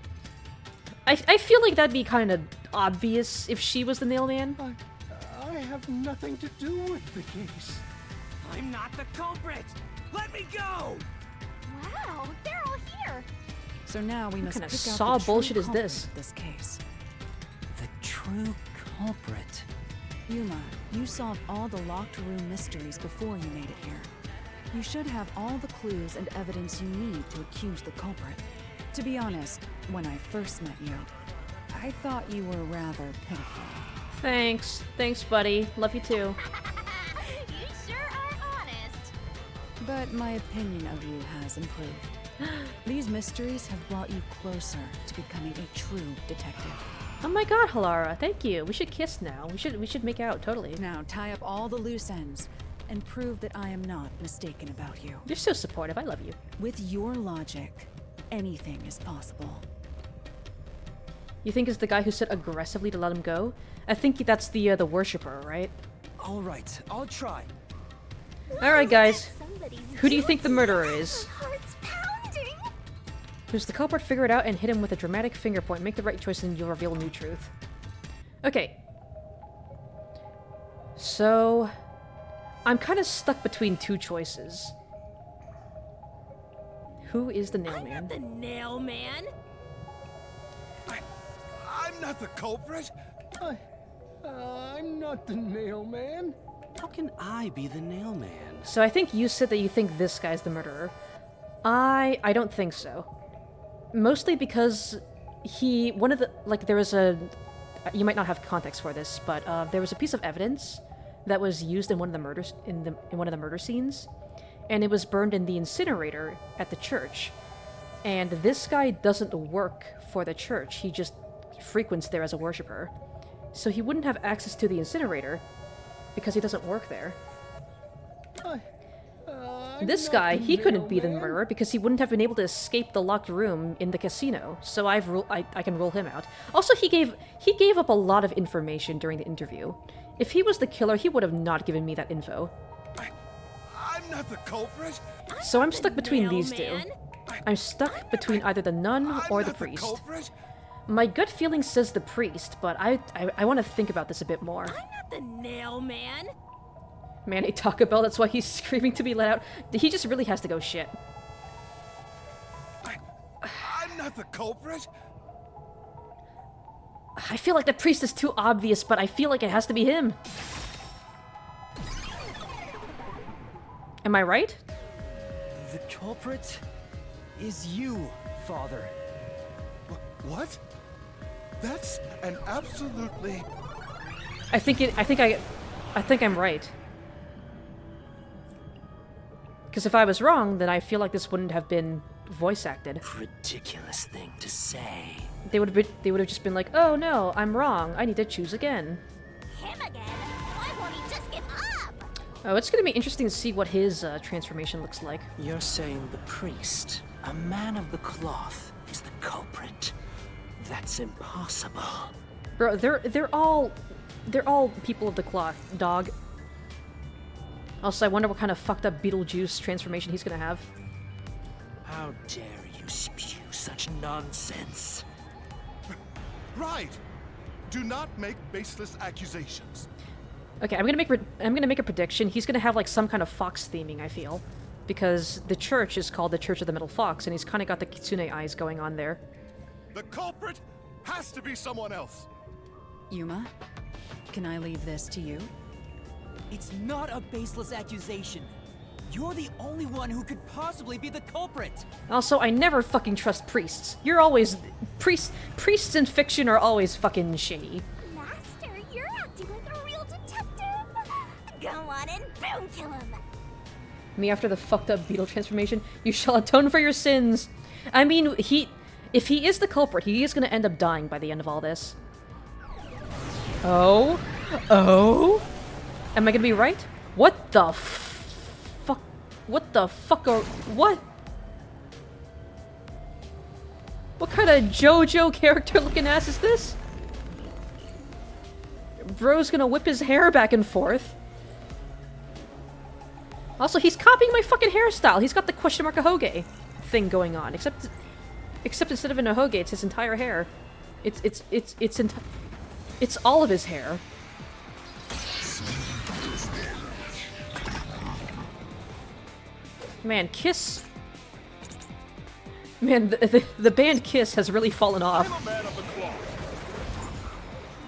I feel like that'd be kind of obvious if she was the nail man. I have nothing to do with the case. I'm not the culprit! Let me go! Wow, they're all here. So now we must kind of pick out saw the true bullshit is culprit this? of this case. The true culprit. Yuma, you solved all the locked room mysteries before you made it here. You should have all the clues and evidence you need to accuse the culprit. To be honest, when I first met you, I thought you were rather pitiful. Thanks. Thanks, buddy. Love you too. You sure are honest. But my opinion of you has improved. These mysteries have brought you closer to becoming a true detective. Oh my god, Halara, thank you. We should kiss now. We should make out, totally. Now tie up all the loose ends and prove that I am not mistaken about you. You're so supportive. I love you. With your logic, anything is possible. You think it's the guy who said aggressively to let him go? I think that's the worshipper, right? All right, I'll try. All right, guys. Somebody's Who do you think the guilty. murderer is? My heart's pounding. Who's the culprit? Figure it out and hit him with a dramatic finger point. Make the right choice and you'll reveal new truth. Okay. So, I'm kind of stuck between two choices. Who is the nail I'm man? not the nail man! I'm not the culprit. I'm not the nail man. How can I be the nail man? So I think you said that you think this guy's the murderer. I don't think so. Mostly because there was a, you might not have context for this, but there was a piece of evidence that was used in one of the murders in one of the murder scenes, and it was burned in the incinerator at the church. And this guy doesn't work for the church. He just frequents there as a worshiper. So he wouldn't have access to the incinerator because he doesn't work there. This guy, he couldn't be the murderer because he wouldn't have been able to escape the locked room in the casino. So I can rule him out. Also, he gave up a lot of information during the interview. If he was the killer, he would have not given me that info. I'm not the culprit. So I'm stuck between Nail these two. man? I'm stuck between either the nun or the priest. Culprit. My gut feeling says the priest, but I want to think about this a bit more. I'm not the nail man! Manny Taco Bell, that's why he's screaming to be let out. He just really has to go shit. I'm not the culprit. I feel like the priest is too obvious, but I feel like it has to be him. Am I right? The culprit is you, Father. What? That's an absolutely... I think I'm right. Because if I was wrong, then I feel like this wouldn't have been voice acted. Ridiculous thing to say. They would have just been like, "Oh no, I'm wrong. I need to choose again." Him again? Why won't he just give up? Oh, it's gonna be interesting to see what his transformation looks like. You're saying the priest, a man of the cloth, is the culprit? That's impossible. Bro, they're all people of the cloth, dog. Also, I wonder what kind of fucked up Beetlejuice transformation he's gonna have. How dare you spew such nonsense? Right. Do not make baseless accusations. Okay, I'm gonna make a prediction. He's gonna have like some kind of fox theming. I feel, because the church is called the Church of the Middle Fox, and he's kind of got the kitsune eyes going on there. The culprit has to be someone else. Yuma, can I leave this to you? It's not a baseless accusation. You're the only one who could possibly be the culprit. Also, I never fucking trust priests. You're always priests in fiction are always fucking shady. Master, you're acting like a real detective. Go on and boom kill him. Me after the fucked up beetle transformation, you shall atone for your sins. I mean, if he is the culprit, he is gonna end up dying by the end of all this. Oh? Am I gonna be right? What the fuck? What the fuck are... What? What kind of JoJo character looking ass is this? Bro's gonna whip his hair back and forth. Also, he's copying my fucking hairstyle. He's got the question mark ahoge thing going on, except instead of an ahoge, it's his entire hair. It's all of his hair. Man, Kiss. Man, the band Kiss has really fallen off.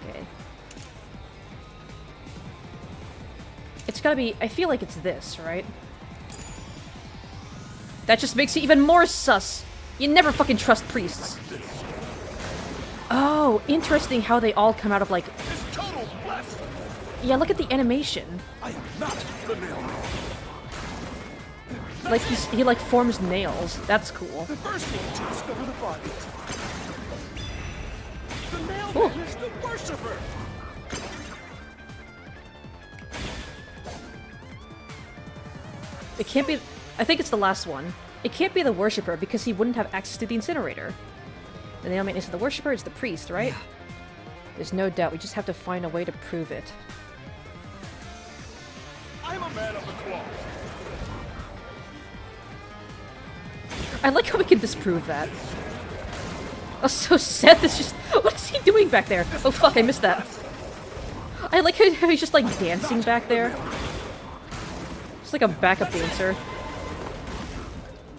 Okay. It's gotta be. I feel like it's this, right? That just makes it even more sus. You never fucking trust priests. Oh, interesting how they all come out of like. Yeah, look at the animation. I am not the nail. Like he like forms nails. That's cool. The first one to discover the body. The nail Cool. man is the worshipper. It can't be. I think it's the last one. It can't be the worshipper because he wouldn't have access to the incinerator. The nail man isn't the worshipper, it's the priest, right? There's no doubt. We just have to find a way to prove it. I'm a man of the cloth. I like how we can disprove that. Oh, so Seth is just... What is he doing back there? Oh fuck, I missed that. I like how he's just like dancing back there. It's like a backup dancer.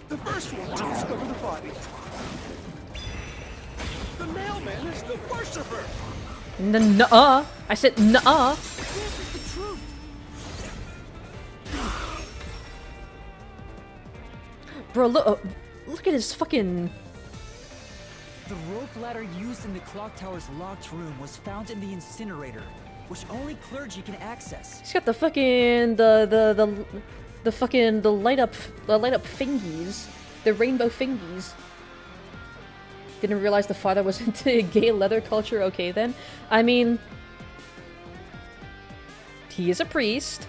The first one to discover the body. The nail man is the worshipper. Nuh-uh. I said nuh-uh. Bro, look at his fucking... The rope ladder used in the clock tower's locked room was found in the incinerator, which only clergy can access. He's got the fucking the light up fingies, the rainbow fingies. Didn't realize the father was into gay leather culture. Okay then, I mean, he is a priest.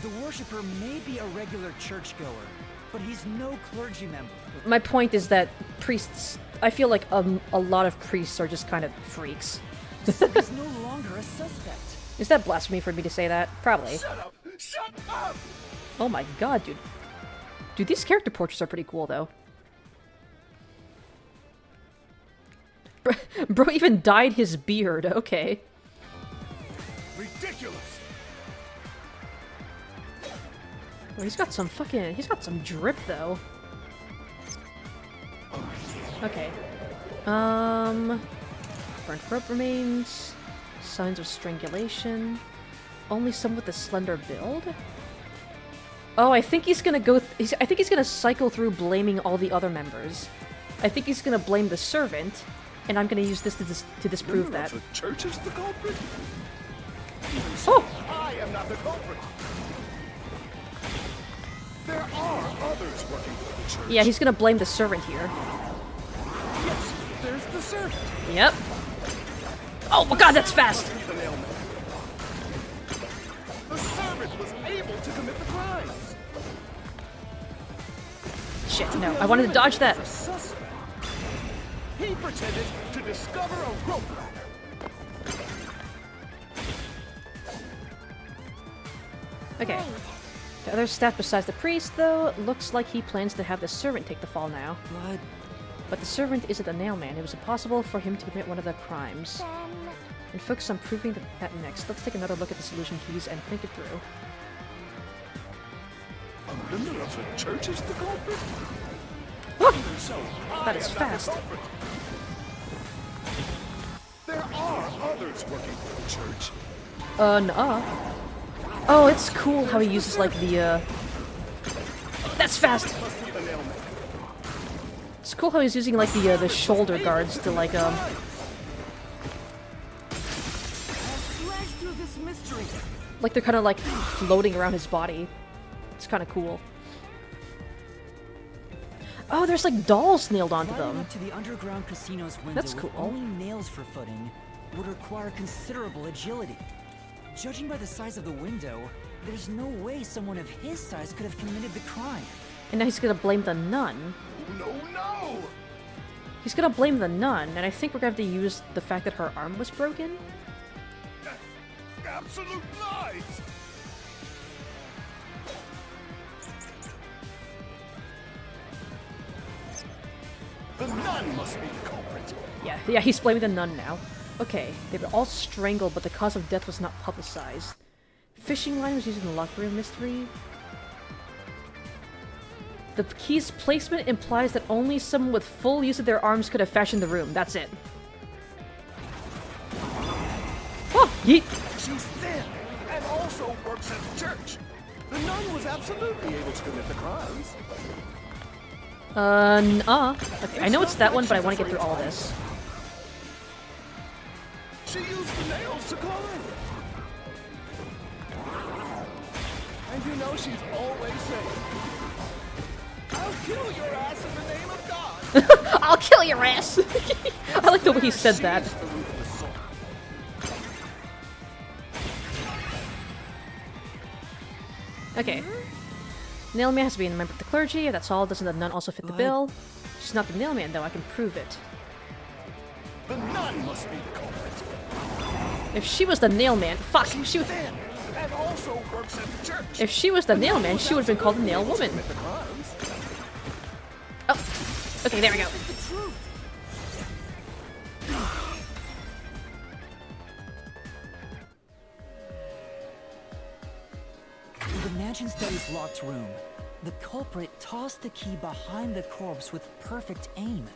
The worshipper may be a regular churchgoer, but he's no clergy member. My point is that priests. I feel like a lot of priests are just kind of freaks. So he's no longer a suspect. Is that blasphemy for me to say that? Probably. Shut up! Shut up! Oh my god, dude. Dude, these character portraits are pretty cool, though. Bro even dyed his beard. Okay. Ridiculous! Well, he's got some drip, though. Okay. Burnt rope remains. Signs of strangulation. Only some with a slender build? Oh, I think he's gonna go... I think he's gonna cycle through blaming all the other members. I think he's gonna blame the servant, and I'm gonna use this to disprove that. The church is the culprit? Oh! I am not the culprit! There are others working for the church. Yeah, he's gonna blame the servant here. Yes, there's the servant. Yep. Oh my god, that's fast! The nailman. The servant was able to commit the crimes. Shit, no. I wanted to dodge that. The suspect. He pretended to discover a rope ladder. Okay. The other staff besides the priest, though, looks like he plans to have the servant take the fall now. But the servant isn't a nailman. It was impossible for him to commit one of the crimes. Then And focus on proving that next. Let's take another look at the solution keys and think it through. A member of the church is the culprit? Ah! So, That is fast. There are others working for the church. Nuh-uh. Oh, it's cool how he uses, like, the, That's fast! Must be the nailman. It's cool how he's using, like, the shoulder guards to, like, Sledge through this mystery. like they're kind of, like, floating around his body. It's kind of cool. Oh, there's, like, dolls nailed onto Climbing them. up to the underground casino's window That's with cool. only nails for footing would require considerable agility. Judging by the size of the window, there's no way someone of his size could have committed the crime. And now he's gonna blame the nun. No! He's gonna blame the nun, and I think we're gonna have to use the fact that her arm was broken. absolute lies! The nun must be the culprit. Yeah, he's blaming the nun now. Okay, they were all strangled, but the cause of death was not publicized. Fishing line was used in the locker room mystery. The key's placement implies that only someone with full use of their arms could have fashioned the room. That's it. Oh, yeet! She's thin and also works at the church. The nun was absolutely able to commit the crimes. Okay, I know it's that one, but I want to get through all this. She used the nails to climb. And you know she's always saying, I'll kill your ass in the name of God. I'll kill your ass! I like the way he said that. She's the ruthless soul. Okay. Nailman has to be a member of the clergy, that's all. Doesn't the nun also fit the bill? She's not the nailman, though, I can prove it. The nun must be the culprit. If she was the nailman, fuck! She was, Thin and also works at the church. if she was the nailman, she would have been called the nail woman. Commit the crimes. Oh, okay, there we go. In the Mansion Study's locked room, the culprit tossed the key behind the corpse with perfect aim.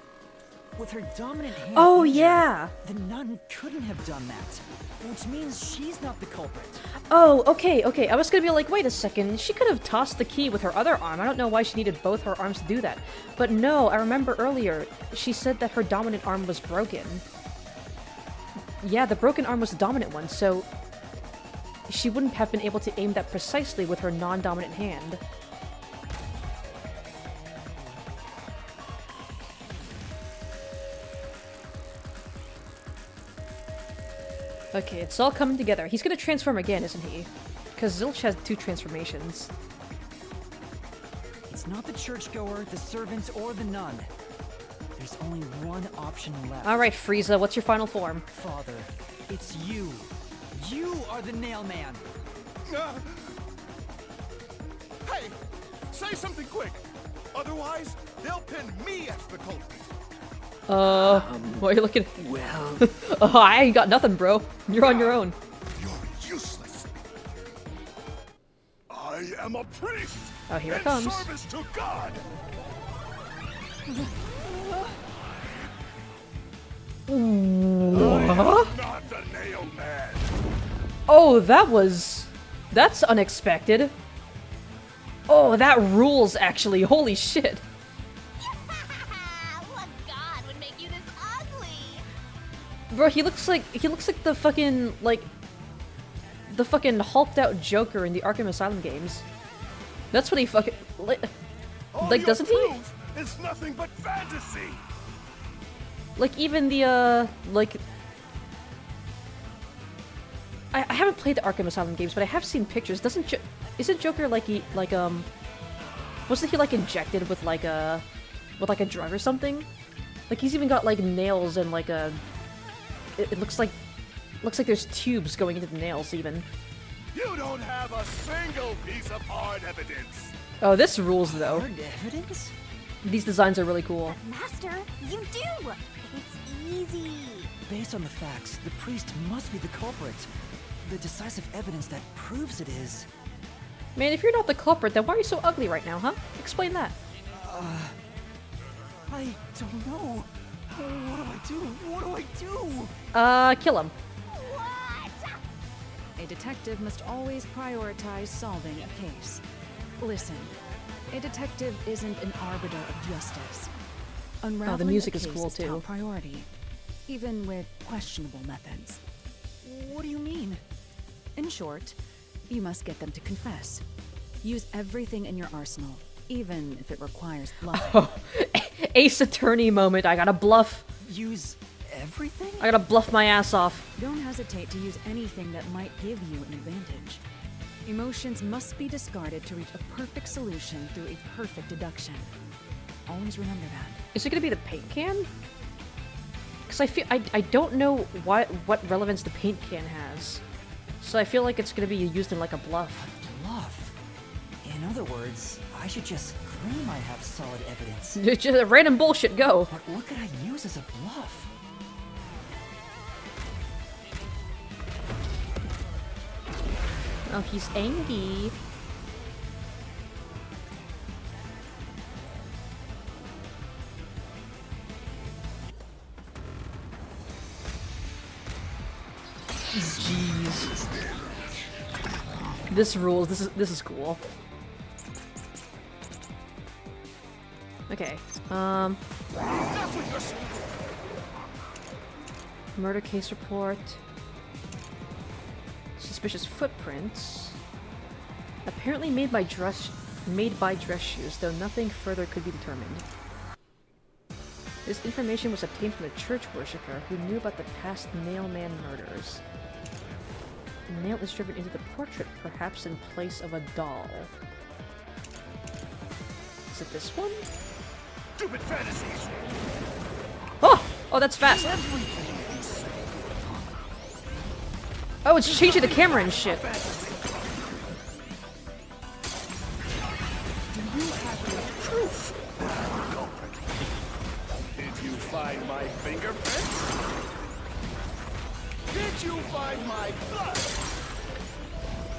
With her dominant hand Oh, injured, yeah. the nun couldn't have done that, which means she's not the culprit. Oh, okay. I was gonna be like, wait a second, she could have tossed the key with her other arm. I don't know why she needed both her arms to do that. But no, I remember earlier, she said that her dominant arm was broken. Yeah, the broken arm was the dominant one, so she wouldn't have been able to aim that precisely with her non-dominant hand. Okay, it's all coming together. He's gonna transform again, isn't he? Because Zilch has 2 transformations. It's not the churchgoer, the servant, or the nun. There's only one option left. Alright, Frieza, what's your final form? Father, it's you. You are the nailman. Hey, say something quick. Otherwise, they'll pin me as the culprit. Why are you looking? Well, Oh, I ain't got nothing, bro. You're on your own. You're useless. I am a priest. Oh, here it in comes. service to God. I am not the nail man. Oh, that's unexpected. Oh, that rules, actually. Holy shit. What god would make you this ugly? Bro, he looks like the fucking, like, the fucking hulked out Joker in the Arkham Asylum games. That's what he fucking, like All your doesn't he? proof is nothing but fantasy. Like, even the, like... I haven't played the Arkham Asylum games, but I have seen pictures. Isn't Joker, like, wasn't he, like, injected with, like, a drug or something? Like, he's even got, like, nails and, like, it looks like there's tubes going into the nails, even. You don't have a single piece of hard evidence. Oh, this rules, though. Hard evidence? These designs are really cool. Master, you do! It's easy. Based on the facts, the priest must be the culprit. The decisive evidence that proves it is... Man, if you're not the culprit, then why are you so ugly right now, huh? Explain that. I don't know. What do I do? Kill him. What? A detective must always prioritize solving a case. Listen, a detective isn't an arbiter of justice. Unraveling music a is case cool, too. top priority, even with questionable methods. What do you mean? In short, you must get them to confess. Use everything in your arsenal, even if it requires bluffing. Oh, Ace Attorney moment. I gotta bluff. Use everything? I gotta bluff my ass off. Don't hesitate to use anything that might give you an advantage. Emotions must be discarded to reach a perfect solution through a perfect deduction. Always remember that. Is it gonna be the paint can? Because I don't know what relevance the paint can has. So I feel like it's gonna be used in like a bluff. Bluff? In other words, I should just claim I have solid evidence. Just random bullshit, go! But what could I use as a bluff? Oh, he's angry. Jeez. This rules. This is cool. Okay. Murder case report. Suspicious footprints. Apparently made by dress shoes, though nothing further could be determined. This information was obtained from a church worshipper who knew about the past Nailman murders. The nail is driven into the portrait, perhaps in place of a doll. Is it this one? Stupid fantasies! Oh! Oh, that's fast! Oh, it's changing the camera and shit. Do you have any proof? Culprit. Did you find my fingerprints? Did you find my blood?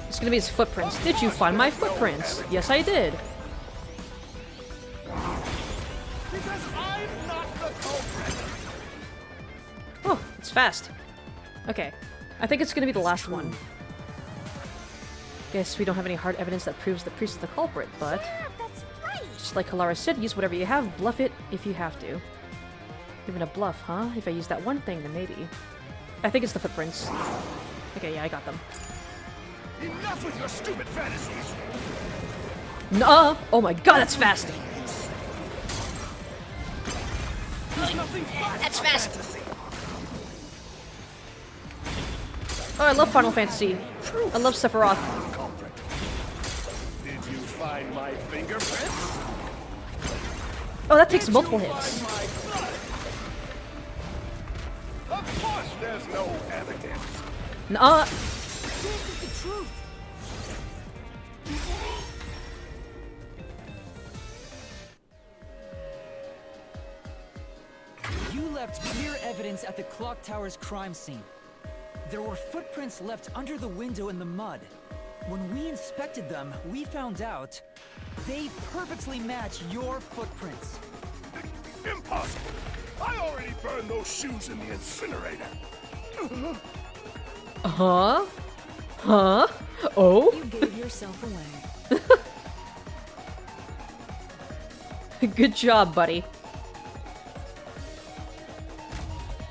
It's gonna be his footprints. Did you find my footprints? Yes, I did. Because I'm not the culprit. Oh, it's fast. Okay. I think it's gonna be the last one. Guess we don't have any hard evidence that proves the priest is the culprit, but... Yeah, that's right. just like Kalara said, use whatever you have, bluff it if you have to. Even a bluff, huh? If I use that one thing, then maybe. I think it's the footprints. Okay, yeah, I got them. Enough with your stupid fantasies. Nuh-uh! Oh my god, that's fast! There's nothing but That's fast! fantasy. Oh, I love Final Fantasy. I love Sephiroth. Culprit. Did you find my fingerprints? Oh, that takes Did multiple you hits. find my blood? Of course there's no evidence. Nuh-uh! This is the truth. You left clear evidence at the clock tower's crime scene. There were footprints left under the window in the mud. When we inspected them, we found out they perfectly match your footprints. Impossible. I already burned those shoes in the incinerator. Huh? Huh? Oh? You gave yourself away. Good job, buddy.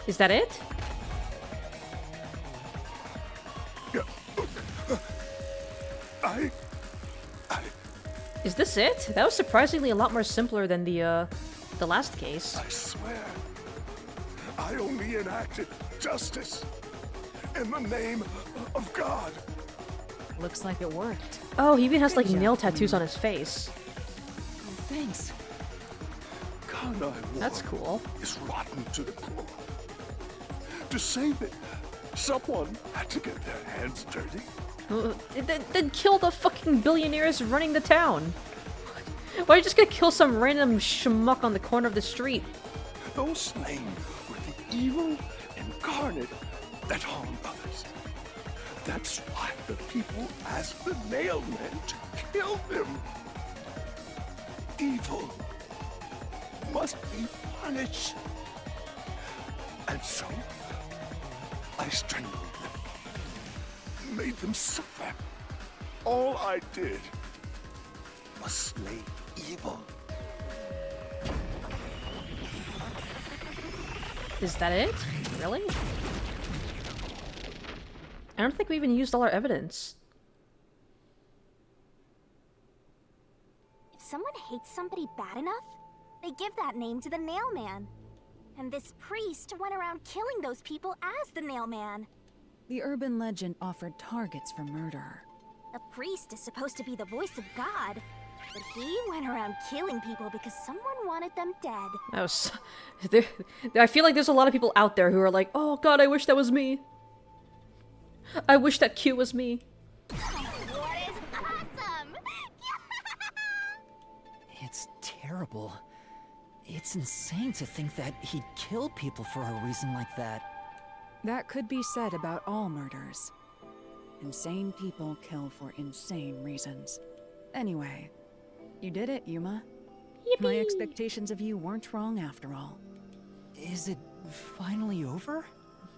Is that it? I Is this it? That was surprisingly a lot more simpler than the last case. swear, I only enacted justice in the name of God. Looks like it worked. Oh, he even has like nail tattoos on his face. Thanks. God, I That's cool. is rotten to the core. To save it, someone had to get their hands dirty. Then kill the fucking billionaires running the town. Why are you just gonna kill some random schmuck on the corner of the street? Those slain were the evil incarnate that harmed others. That's why the people asked the nailmen to kill them. Evil must be punished. And so, I strangled them, made them suffer. All I did was slay evil. Is that it? Really? I don't think we even used all our evidence. If someone hates somebody bad enough, they give that name to the Nailman. And this priest went around killing those people as the Nailman. The urban legend offered targets for murder. A priest is supposed to be the voice of God, but he went around killing people because someone wanted them dead. That was... I feel like there's a lot of people out there who are like, oh god, I wish that was me. I wish that Q was me. What is awesome? It's terrible. It's insane to think that he'd kill people for a reason like that. That could be said about all murders. Insane people kill for insane reasons. Anyway, you did it, Yuma. My expectations of you weren't wrong after all. Is it finally over?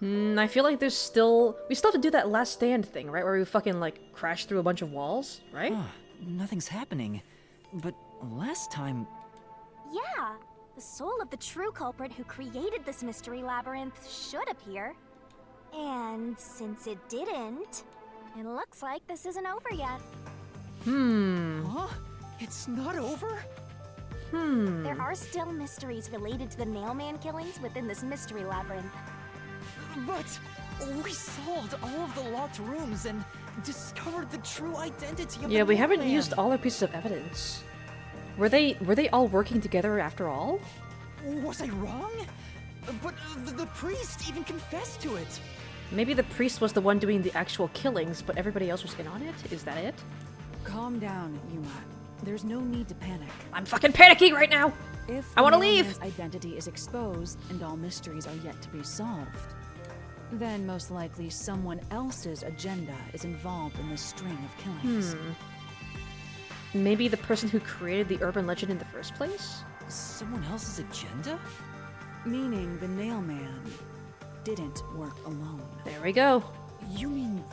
I feel like we still have to do that last stand thing, right? Where we fucking, like, crash through a bunch of walls, right? Huh, nothing's happening. But last time... Yeah, the soul of the true culprit who created this mystery labyrinth should appear. And since it didn't, it looks like this isn't over yet. Huh? It's not over? There are still mysteries related to the Nailman killings within this mystery labyrinth. But we solved all of the locked rooms and discovered the true identity of Yeah, the we haven't Nailman. used all our pieces of evidence. Were they all working together after all? Was I wrong? But the priest even confessed to it. Maybe the priest was the one doing the actual killings, but everybody else was in on it? Is that it? Calm down, Yuma. There's no need to panic. I'm fucking panicking right now! If I wanna Nailman's leave! identity is exposed and all mysteries are yet to be solved, then most likely someone else's agenda is involved in this string of killings. Maybe the person who created the urban legend in the first place? Someone else's agenda? Meaning the Nailman didn't work alone. There we go. You mean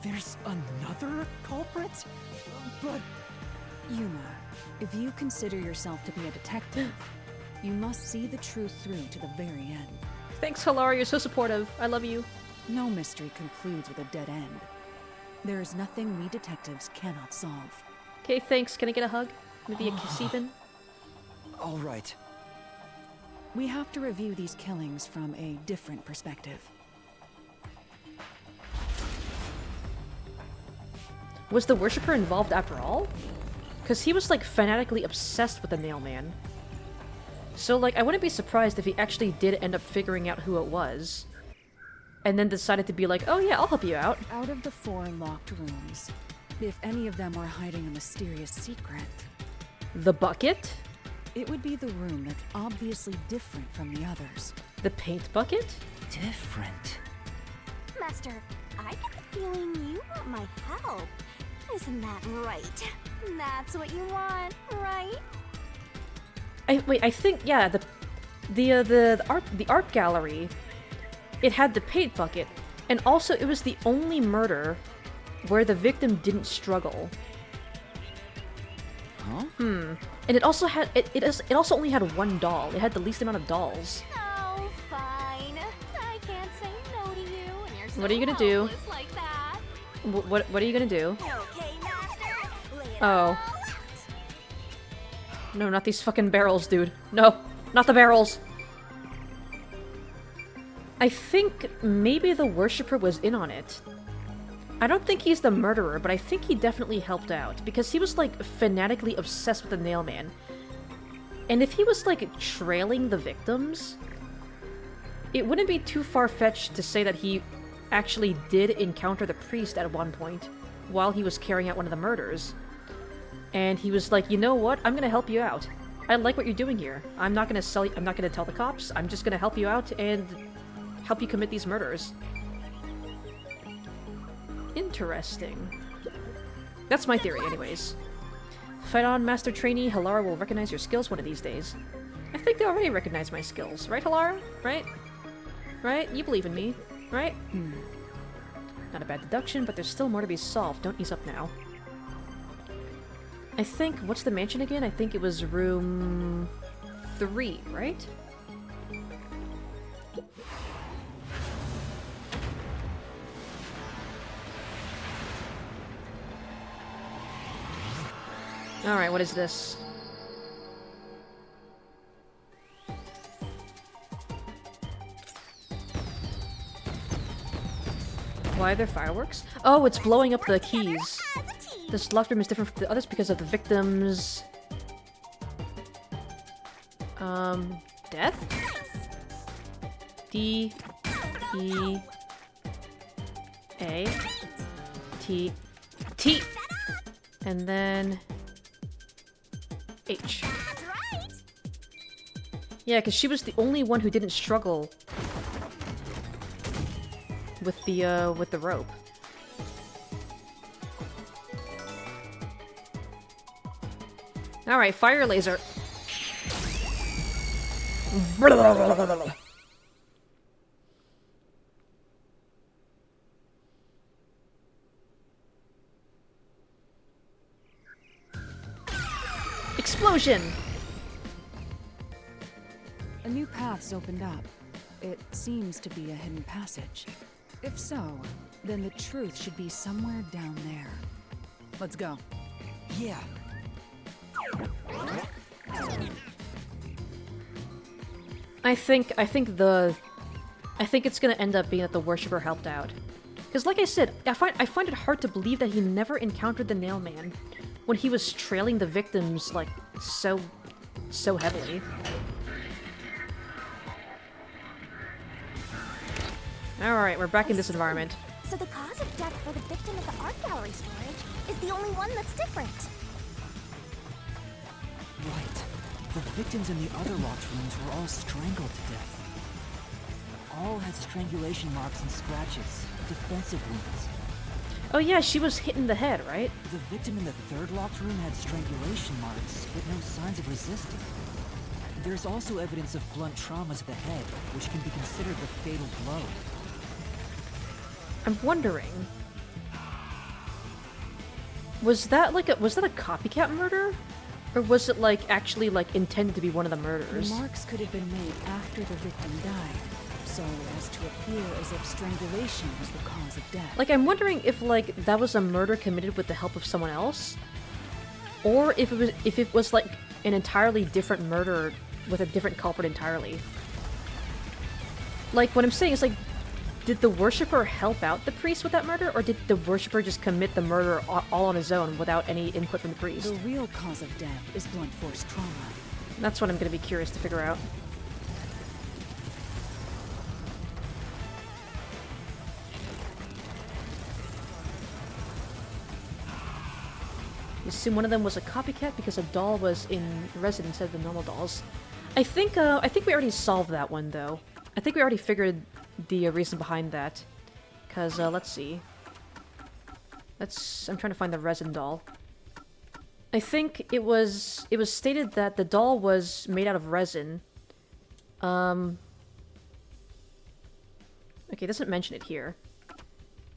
there's another culprit? But Yuma, if you consider yourself to be a detective, you must see the truth through to the very end. Thanks, Halara, you're so supportive. I love you. No mystery concludes with a dead end. There is nothing we detectives cannot solve. Okay, thanks. Can I get a hug? Maybe a kiss even? all right. We have to review these killings from a different perspective. Was the worshipper involved after all? Because he was, like, fanatically obsessed with the Nailman. So, like, I wouldn't be surprised if he actually did end up figuring out who it was. And then decided to be like, oh yeah, I'll help you out. Out of the 4 locked rooms, if any of them were hiding a mysterious secret, The bucket? it would be the room that's obviously different from the others. The paint bucket? Different. Master, I get the feeling you want my help. Isn't that right? That's what you want, right? Wait, I think, yeah, the art gallery, it had the paint bucket, and also it was the only murder where the victim didn't struggle. Huh? And it also had it also only had one doll. It had the least amount of dolls. Oh, fine. I can't say no to you, and you're so What are you gonna do? helpless like that. What are you gonna do? Okay, Master. Lay it Oh. all out. No, not these fucking barrels, dude. No, not the barrels. I think maybe the worshipper was in on it. I don't think he's the murderer, but I think he definitely helped out, because he was, like, fanatically obsessed with the Nailman. And if he was, like, trailing the victims, it wouldn't be too far-fetched to say that he actually did encounter the priest at one point while he was carrying out one of the murders. And he was like, you know what? I'm gonna help you out. I like what you're doing here. I'm not gonna tell the cops. I'm just gonna help you out and help you commit these murders. Interesting. That's my theory, anyways. Fight on, Master Trainee. Halara will recognize your skills one of these days. I think they already recognize my skills. Right, Halara? Right? Right? You believe in me, right? Not a bad deduction, but there's still more to be solved. Don't ease up now. I think... What's the mansion again? I think it was room 3, right? Alright, what is this? Why are there fireworks? Oh, it's blowing up the keys. This locked room is different from the others because of the victim's... death? D... E... A, T, T, and then H. That's right! Yeah, because she was the only one who didn't struggle with the rope. Alright, fire laser. Explosion! A new path's opened up. It seems to be a hidden passage. If so, then the truth should be somewhere down there. Let's go. Yeah. I think it's gonna end up being that the Worshipper helped out. Because like I said, I find it hard to believe that he never encountered the Nail Man when he was trailing the victims, like, so heavily. Alright, we're back in this environment. So the cause of death for the victim of the art gallery storage is the only one that's different. Right. The victims in the other locked rooms were all strangled to death. All had strangulation marks and scratches, defensive wounds. Oh yeah, she was hit in the head, right? The victim in the third locked room had strangulation marks, but no signs of resisting. There's also evidence of blunt trauma to the head, which can be considered the fatal blow. I'm wondering, was that a copycat murder? Or was it, like, actually, like, intended to be one of the murders? The marks could have been made after the victim died, so as to appear as if strangulation was the cause of death. Like, I'm wondering if, like, that was a murder committed with the help of someone else? Or if it was, like, an entirely different murder with a different culprit entirely. Like, what I'm saying is, like, did the Worshipper help out the priest with that murder, or did the Worshipper just commit the murder all on his own without any input from the priest? The real cause of death is blunt force trauma. That's what I'm gonna be curious to figure out. You assume one of them was a copycat because a doll was in resin instead of the normal dolls. I think we already solved that one, though. I think we already figured the reason behind that. Because, let's see. I'm trying to find the resin doll. I think it was stated that the doll was made out of resin. Okay, it doesn't mention it here.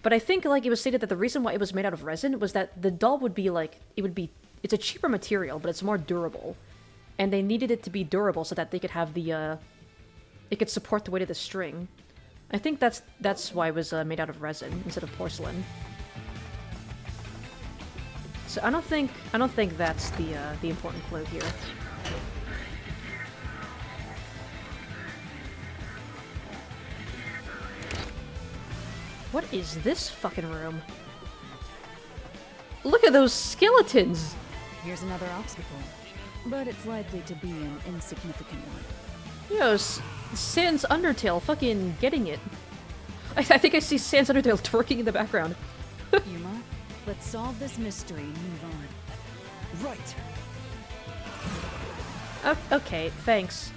But I think, like, it was stated that the reason why it was made out of resin was that the doll would be, like, it's a cheaper material, but it's more durable. And they needed it to be durable so that they could have it could support the weight of the string. I think that's why it was made out of resin instead of porcelain. So I don't think that's the important clue here. What is this fucking room? Look at those skeletons! Here's another obstacle, but it's likely to be an insignificant one. Yo, Sans Undertale fucking getting it. I think I see Sans Undertale twerking in the background. Yuma, let's solve this mystery and move on. Right. Okay, thanks.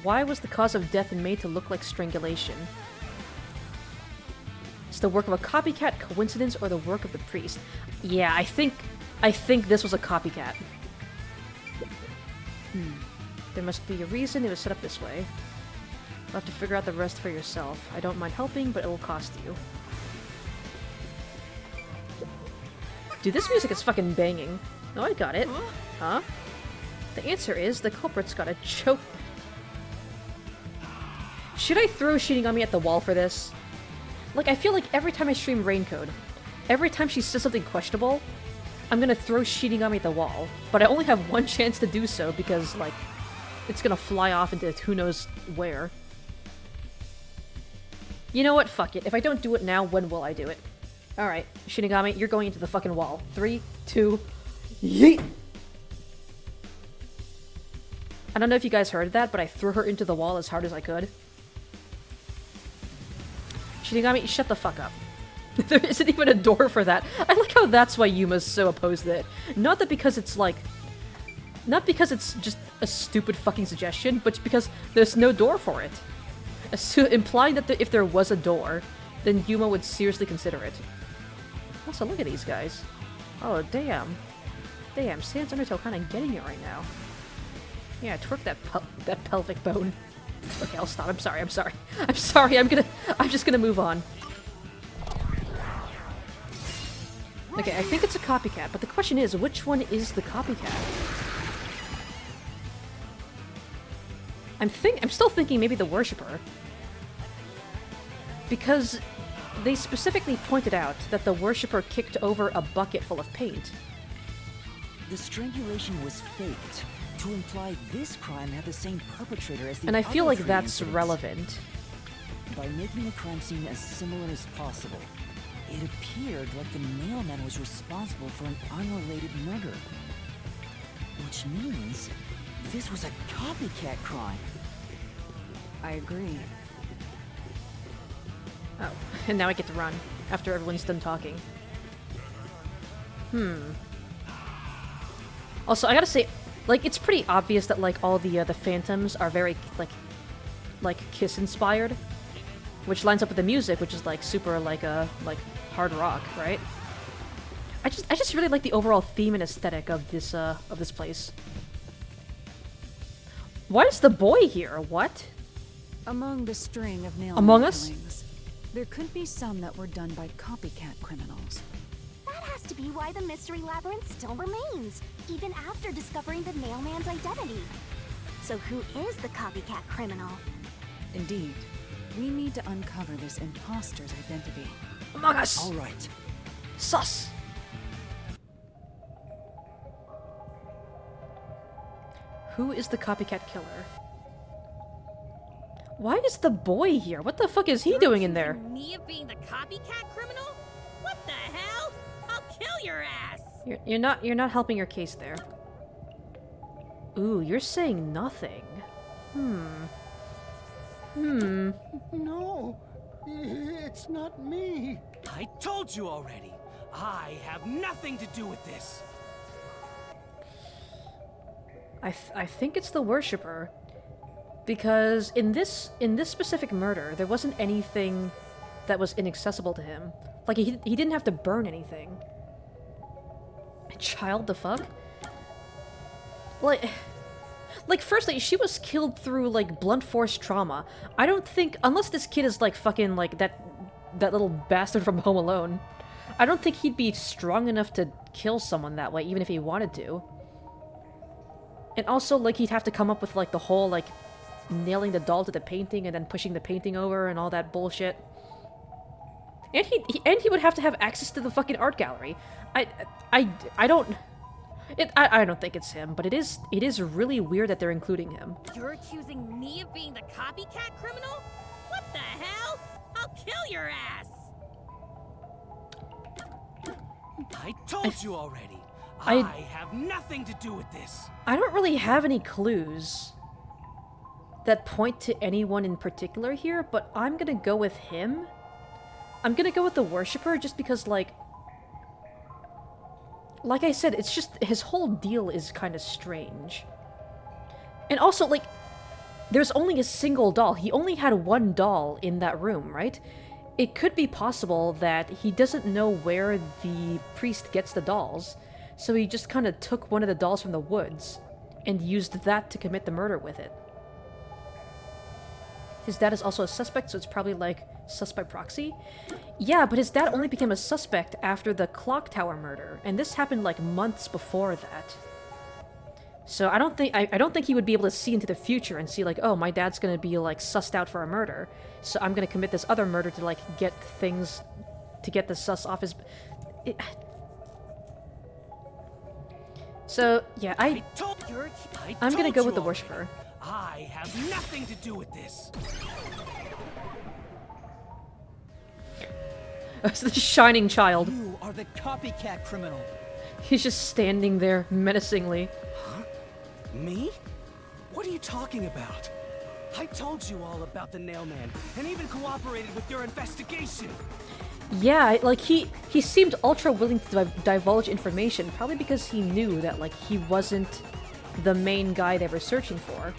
Why was the cause of death made to look like strangulation? It's the work of a copycat, coincidence, or the work of the priest? Yeah, I think this was a copycat. There must be a reason it was set up this way. You'll have to figure out the rest for yourself. I don't mind helping, but it will cost you. Dude, this music is fucking banging. Oh, I got it. Huh? The answer is the culprit's got a choke. Should I throw Shinigami at the wall for this? Like, I feel like every time I stream Raincode, every time she says something questionable, I'm gonna throw Shinigami at the wall. But I only have one chance to do so because, like, it's gonna fly off into who knows where. You know what? Fuck it. If I don't do it now, when will I do it? Alright, Shinigami, you're going into the fucking wall. 3, 2, yeet! I don't know if you guys heard that, but I threw her into the wall as hard as I could. Shinigami, shut the fuck up. There isn't even a door for that. I like how that's why Yuma's so opposed to it. Not that because it's like... Not because it's just a stupid fucking suggestion, but because there's no door for it. Implying that if there was a door, then Yuma would seriously consider it. Also, look at these guys. Oh, damn. Damn, Sans Undertale kind of getting it right now. Yeah, twerk that pelvic bone. Okay, I'll stop. I'm sorry. I'm sorry. I'm just gonna move on. Okay, I think it's a copycat, but the question is, which one is the copycat? I'm still thinking maybe the Worshipper. Because they specifically pointed out that the Worshipper kicked over a bucket full of paint. The strangulation was faked to imply this crime had the same perpetrator as the And I feel other like three that's incidents. relevant. By making the crime scene as similar as possible, it appeared like the mailman was responsible for an unrelated murder. Which means this was a copycat crime. I agree. Oh, and now I get to run after everyone's done talking. Also, I gotta say, like, it's pretty obvious that like all the phantoms are very like Kiss inspired, which lines up with the music, which is like super like hard rock, right? I just really like the overall theme and aesthetic of this place. Why is the boy here? What? Among the string of nail Among Us? killings, there could be some that were done by copycat criminals. That has to be why the mystery labyrinth still remains, even after discovering the mailman's identity. So who is the copycat criminal? Indeed, we need to uncover this imposter's identity. Among Us! All right. Sus! Who is the copycat killer? Why is the boy here? What the fuck is he doing in there? Me of being the copycat criminal? What the hell? I'll kill your ass! You're not helping your case there. Ooh, you're saying nothing. No, it's not me. I told you already. I have nothing to do with this. I think it's the Worshipper. Because in this specific murder, there wasn't anything that was inaccessible to him. Like, he didn't have to burn anything. Child, the fuck? Like, firstly, she was killed through, like, blunt force trauma. I don't think, unless this kid is, like, fucking, like, that little bastard from Home Alone, I don't think he'd be strong enough to kill someone that way, even if he wanted to. And also, like, he'd have to come up with, like, the whole, like, nailing the doll to the painting and then pushing the painting over and all that bullshit. And he would have to have access to the fucking art gallery. I don't think it's him, but it is really weird that they're including him. You're accusing me of being the copycat criminal? What the hell? I'll kill your ass! I told you already. I have nothing to do with this. I don't really have any clues that point to anyone in particular here, but I'm gonna go with him. I'm gonna go with the Worshipper just because, like I said, it's just his whole deal is kind of strange. And also, like, there's only a single doll. He only had one doll in that room, right? It could be possible that he doesn't know where the priest gets the dolls, so he just kind of took one of the dolls from the woods and used that to commit the murder with it. His dad is also a suspect, so it's probably like suspect proxy. Yeah, but his dad only became a suspect after the clock tower murder, and this happened like months before that. So I don't think he would be able to see into the future and see like, oh, my dad's gonna be like sussed out for a murder, so I'm gonna commit this other murder to like get things, to get the sus off his. So yeah, I'm gonna go with the Worshipper. I have nothing to do with this. It's the shining child. You are the copycat criminal. He's just standing there menacingly. Me? What are you talking about? I told you all about the Nailman, and even cooperated with your investigation. Yeah, like he seemed ultra willing to divulge information, probably because he knew that like he wasn't the main guy they were searching for.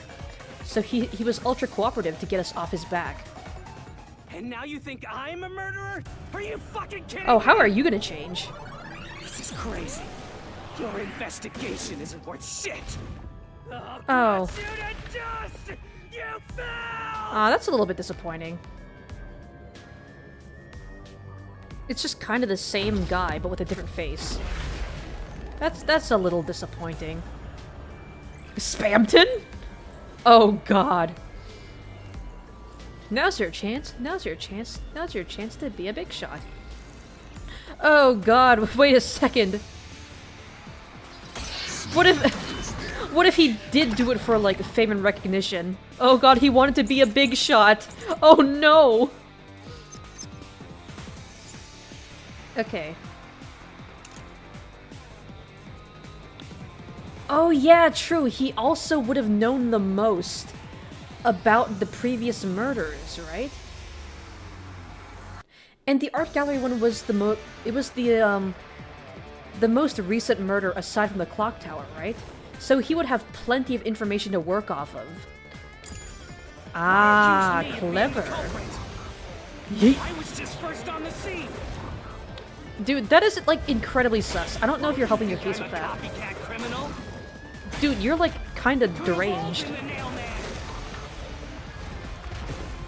So he was ultra cooperative to get us off his back. And now you think I'm a murderer? Are you fucking kidding Oh, how me? are you gonna change? This is crazy. Your investigation isn't worth shit. Oh. You to dust! You fell! Aw, that's a little bit disappointing. It's just kind of the same guy, but with a different face. That's a little disappointing. Spamton? Oh god. Now's your chance. Now's your chance. Now's your chance to be a big shot. Oh god, wait a second. What if he did do it for like fame and recognition? Oh god, he wanted to be a big shot. Oh no. Okay. Oh yeah, true. He also would have known the most about the previous murders, right? And the art gallery one was the most recent murder aside from the clock tower, right? So he would have plenty of information to work off of. Ah, clever. I was just first on the scene. Dude, that is like incredibly sus. I don't know if you're helping your case with that. Copycat criminal. Dude, you're like kind of deranged. The Nailman.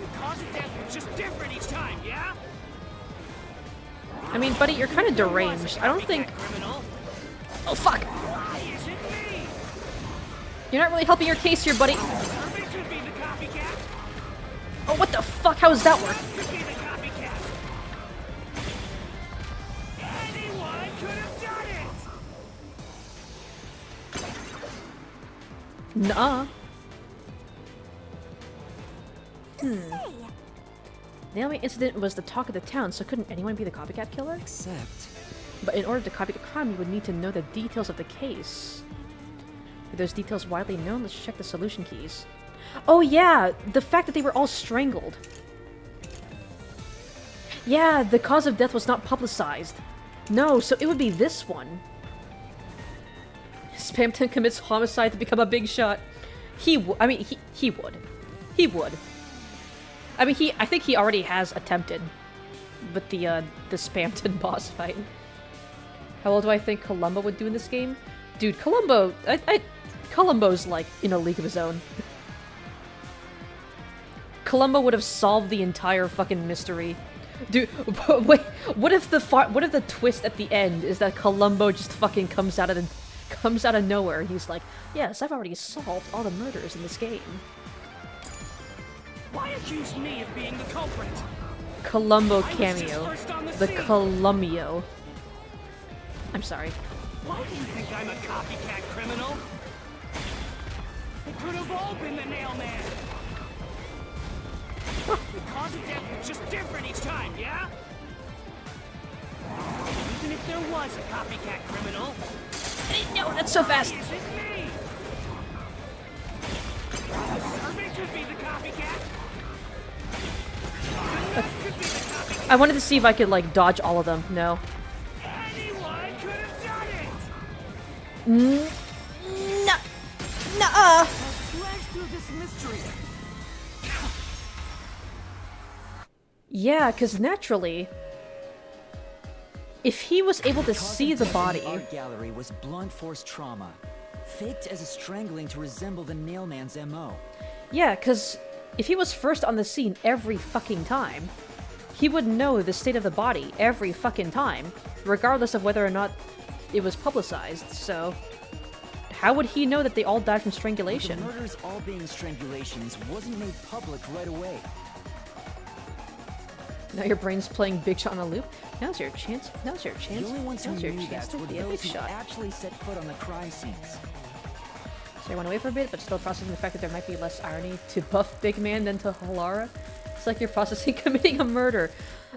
The cause of death was just different each time, yeah? I mean, buddy, you're kind of deranged. I don't think... Oh, fuck! Why is it me? You're not really helping your case here, buddy. Survey could be the copycat. Oh, what the fuck? How does that work? Could be the copycat. Anyone could have done it. Nuh-uh. Say, The Nailman incident was the talk of the town, so couldn't anyone be the copycat killer? Except... But in order to copy the crime, you would need to know the details of the case. With those details widely known, let's check the solution keys. Oh yeah, the fact that they were all strangled. Yeah, the cause of death was not publicized. No, so it would be this one. Spamton commits homicide to become a big shot. He would. I mean, he would. He would. I mean, I think he already has attempted with the Spamton boss fight. How well do I think Columbo would do in this game? Dude, Columbo... Columbo's, like, in a league of his own. Columbo would have solved the entire fucking mystery. Dude, wait, what if the twist at the end is that Columbo just fucking comes out of nowhere and he's like, yes, I've already solved all the murders in this game. Why accuse me of being the culprit? Columbo I was just cameo. first on The scene. Columio. I'm sorry. Why do you think I'm a copycat criminal? It could have all been the Nailman. The cause of death was just different each time, yeah? Even if there was a copycat criminal, No, that's so fast. why is it me? The servant could be the copycat. Could be the copycat. I wanted to see if I could, like, dodge all of them. No. Anyone could have done it. Nuh-uh. Slash through this mystery. Yeah, because naturally, if he was able to Cause see of the death in body... The art gallery was blunt force trauma, faked as a strangling to resemble the Nailman's MO. Yeah, because if he was first on the scene every fucking time, he would know the state of the body every fucking time, regardless of whether or not it was publicized, so... How would he know that they all died from strangulation? The murders all being strangulations wasn't made public right away. Now your brain's playing Big Shot on a loop? Now's your chance. Now's your chance. The only ones who Now's your knew chance that to were be a big those who shot. actually set foot on the crime scenes. So I went away for a bit, but still processing the fact that there might be less irony to buff Big Man than to Halara. It's like you're processing committing a murder.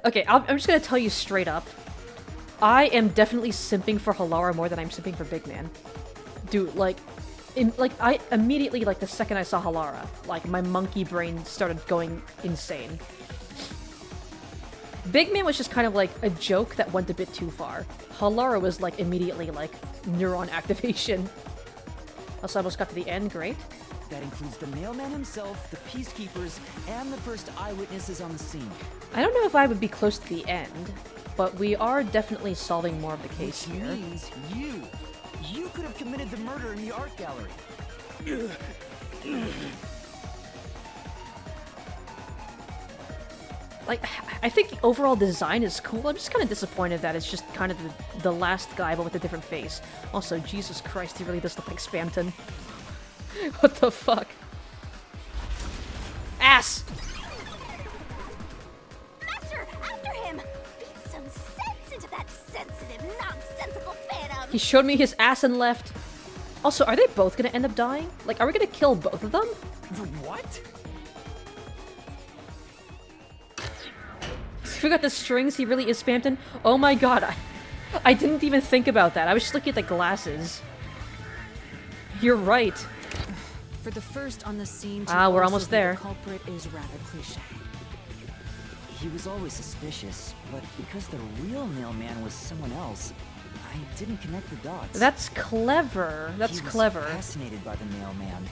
Okay, I'm just gonna tell you straight up. I am definitely simping for Halara more than I'm simping for Big Man. Dude, like, I immediately, like, the second I saw Halara, like, my monkey brain started going insane. Big Man was just kind of like a joke that went a bit too far. Halara was, like, immediately, like, neuron activation. Also, I almost got to the end, great. That includes the mailman himself, the peacekeepers, and the first eyewitnesses on the scene. I don't know if I would be close to the end, but we are definitely solving more of the case Which here. means you could have committed the murder in the art gallery. Like, I think the overall design is cool. I'm just kind of disappointed that it's just kind of the last guy, but with a different face. Also, Jesus Christ, he really does look like Spamton. What the fuck? Ass! Master, after him! Beat some sense into that sensitive, nonsensical phantom! He showed me his ass and left. Also, are they both gonna end up dying? Like, are we gonna kill both of them? The what? We got the strings, he really is Spamton. Oh my god, I didn't even think about that. I was just looking at the glasses. You're right. For the first on the scene to We're also almost be there. The culprit is rather cliche. He was always suspicious, but because the real mailman was someone else, I didn't connect the dots. That's clever. That's He was clever. fascinated by the mailman,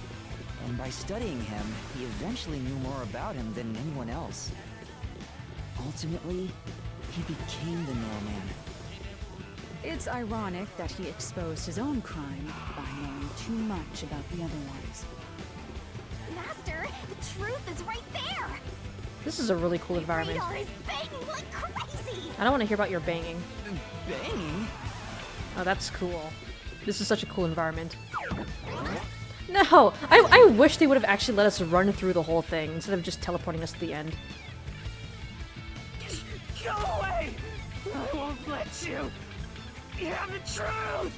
and by studying him, he eventually knew more about him than anyone else. Ultimately, he became the mailman. It's ironic that he exposed his own crime by knowing too much about the other ones. Master, the truth is right there! This is a really cool environment. Radar is banging like crazy! I don't want to hear about your banging. Banging? Oh, that's cool. This is such a cool environment. No! I wish they would have actually let us run through the whole thing instead of just teleporting us to the end. Go away! I won't let you! You have the truth!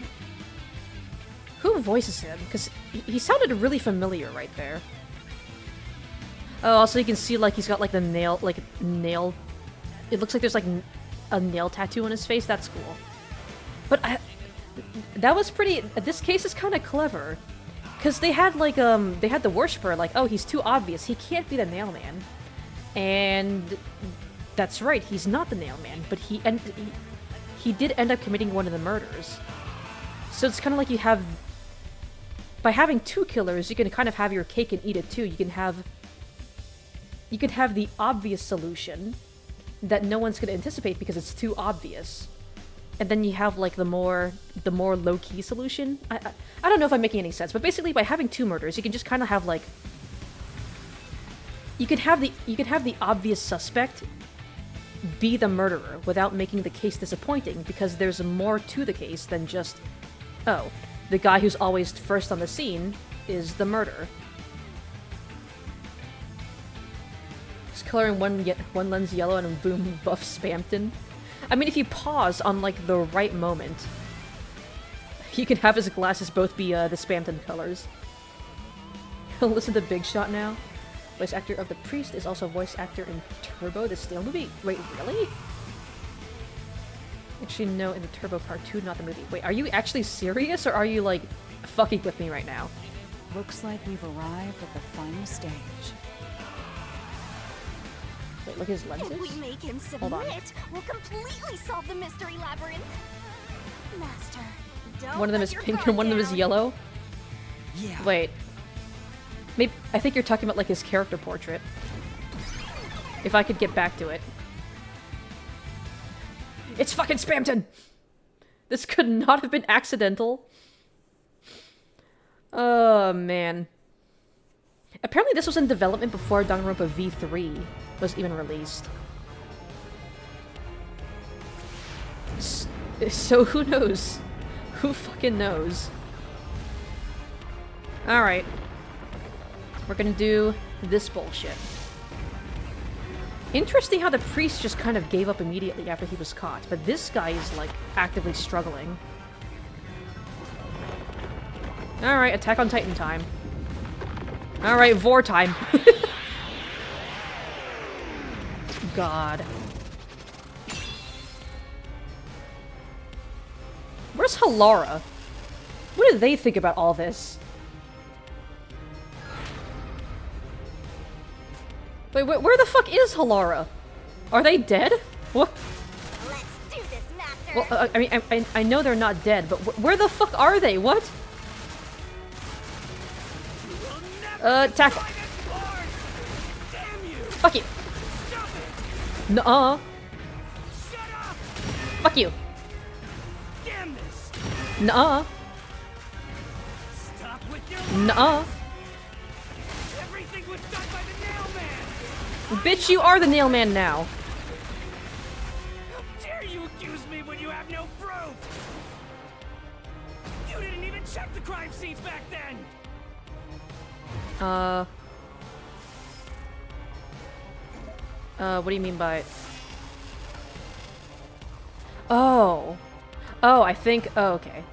Who voices him? Because he sounded really familiar right there. Oh, also you can see, like, he's got, like, the nail... It looks like there's, like, a nail tattoo on his face. That's cool. But that was pretty... This case is kind of clever. Because they had, like, they had the worshiper, like, oh, he's too obvious. He can't be the nailman. And... That's right, he's not the nailman, but he did end up committing one of the murders. So it's kind of like you have... By having two killers, you can kind of have your cake and eat it too. You can have the obvious solution that no one's going to anticipate because it's too obvious. And then you have, like, the more low-key solution. I don't know if I'm making any sense, but basically by having two murders, you can just kind of have, like... You could have the obvious suspect be the murderer without making the case disappointing, because there's more to the case than just, oh, the guy who's always first on the scene is the murderer. Just coloring one lens yellow and boom, buff Spamton. I mean, if you pause on, like, the right moment, you can have his glasses both be the Spamton colors. Listen to Big Shot now. Voice actor of the Priest is also voice actor in Turbo, the Steel movie. Wait, really? Actually, no, in the Turbo cartoon, not the movie. Wait, are you actually serious, or are you, like, fucking with me right now? Looks like we've arrived at the final stage. Wait, look at his lenses. If we make him Hold on. submit, we'll completely solve the mystery labyrinth. Master, don't One of them let is your pink guard and one of them is down. yellow. Yeah. Wait. Maybe I think you're talking about, like, his character portrait. If I could get back to it. It's fucking Spamton! This could not have been accidental. Oh, man. Apparently this was in development before Danganronpa V3 was even released. So who knows? Who fucking knows? Alright. We're gonna do this bullshit. Interesting how the priest just kind of gave up immediately after he was caught, but this guy is, like, actively struggling. Alright, Attack on Titan time. Alright, Vor time. God. Where's Halara? What do they think about all this? Wait, where the fuck is Halara? Are they dead? What? Let's do this, Master. Well, I mean, I know they're not dead, but where the fuck are they? What? Tackle. Fuck you. Nuh-uh. Fuck you. Damn this! Nuh-uh. Stop with your Nuh-uh. Everything was done by the nail man! Bitch, you are the nail man now. How dare you accuse me when you have no proof? You didn't even check the crime scenes back then! What do you mean by... Oh. Oh, I think... Oh, okay.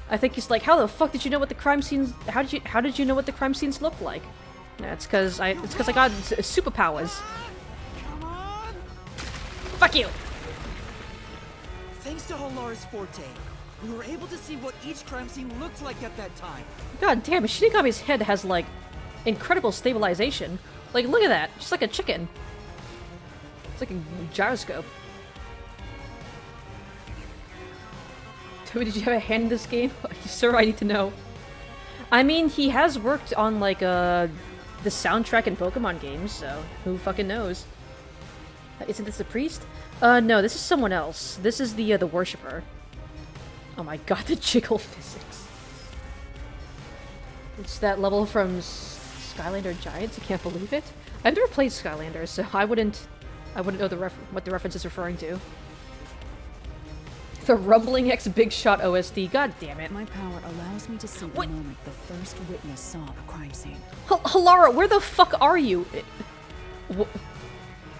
I think he's like, how the fuck did you know what the crime scenes... How did you know what the crime scenes look like? No, it's cause I got superpowers. Come on! Fuck you! Thanks to Halara's forte, we were able to see what each crime scene looked like at that time. God damn, Shinigami's head has, like, incredible stabilization. Like, look at that. Just like a chicken. It's like a gyroscope. Toby, did you have a hand in this game? Sir, I need to know. I mean, he has worked on, like, the soundtrack in Pokemon games, so who fucking knows? Isn't this the priest? No, this is someone else. This is the worshipper. Oh my god, the jiggle physics. It's that level from Skylander Giants, I can't believe it. I've never played Skylander, so I wouldn't know what the reference is referring to. The Rumbling X Big Shot OST, god damn it. My power allows me to see the moment the first witness saw the crime scene. Halara, where the fuck are you?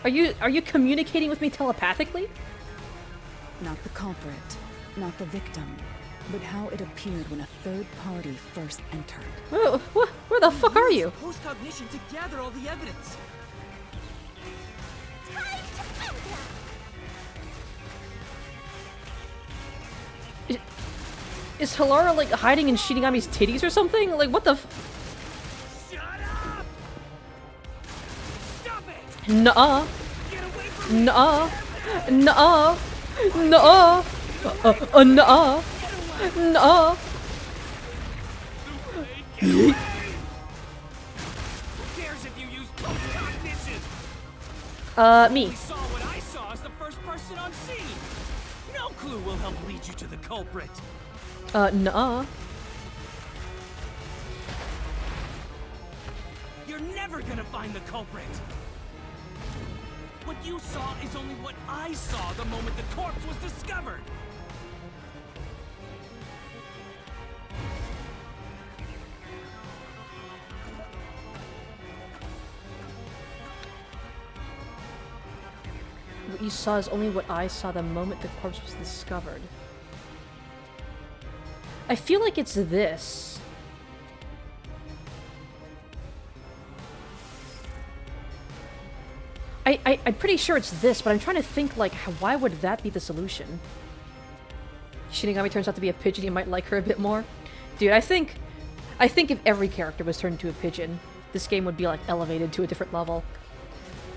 Are you communicating with me telepathically? Not the culprit, not the victim, but how it appeared when a third party first entered. Where the fuck are you? Post-cognition to gather all the evidence. Is Halara, like, hiding in Shinigami's titties or something? Like, what the Shut up! Stop it! Nuh-uh. Get away from me! Nuh-uh. Nuh-uh. Nuh-uh. Nuh-uh. Nuh-uh. Who cares if you use post-cognition? Me. We saw what I saw as the first person on scene. No clue will help lead you to the culprit. Nuh-uh. You're never gonna find the culprit. What you saw is only what I saw the moment the corpse was discovered. What you saw is only what I saw the moment the corpse was discovered. I feel like it's this. I'm pretty sure it's this, but I'm trying to think, like, why would that be the solution? Shinigami turns out to be a pigeon, you might like her a bit more. Dude, I think if every character was turned into a pigeon, this game would be, like, elevated to a different level.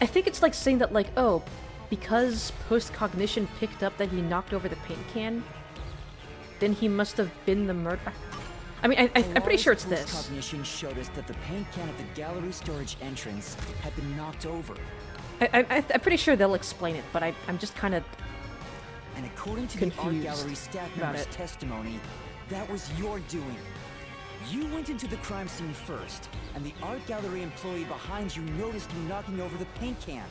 I think it's like saying that, like, oh, because post-cognition picked up that he knocked over the paint can, then he must have been the murderer. I mean, I'm pretty sure it's this. Post-cognition showed us that the paint can at the gallery storage entrance had been knocked over. I'm pretty sure they'll explain it, but I'm just kind of And according to confused the art gallery staff about member's it. testimony, that was your doing. You went into the crime scene first, and the art gallery employee behind you noticed you knocking over the paint can.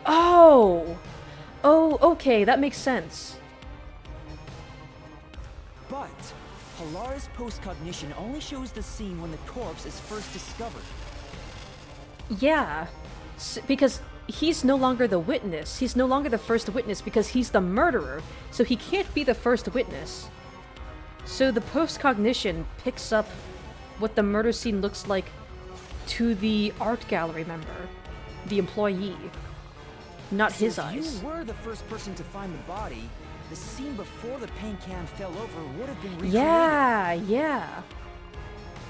Oh! Oh, okay, that makes sense. But Halara's post-cognition only shows the scene when the corpse is first discovered. Yeah. Because he's no longer the witness. He's no longer the first witness because he's the murderer. So he can't be the first witness. So the post-cognition picks up what the murder scene looks like to the art gallery member, the employee, not his if eyes. you were the first person to find the body, the scene before the paint can fell over would have been recreated. Yeah.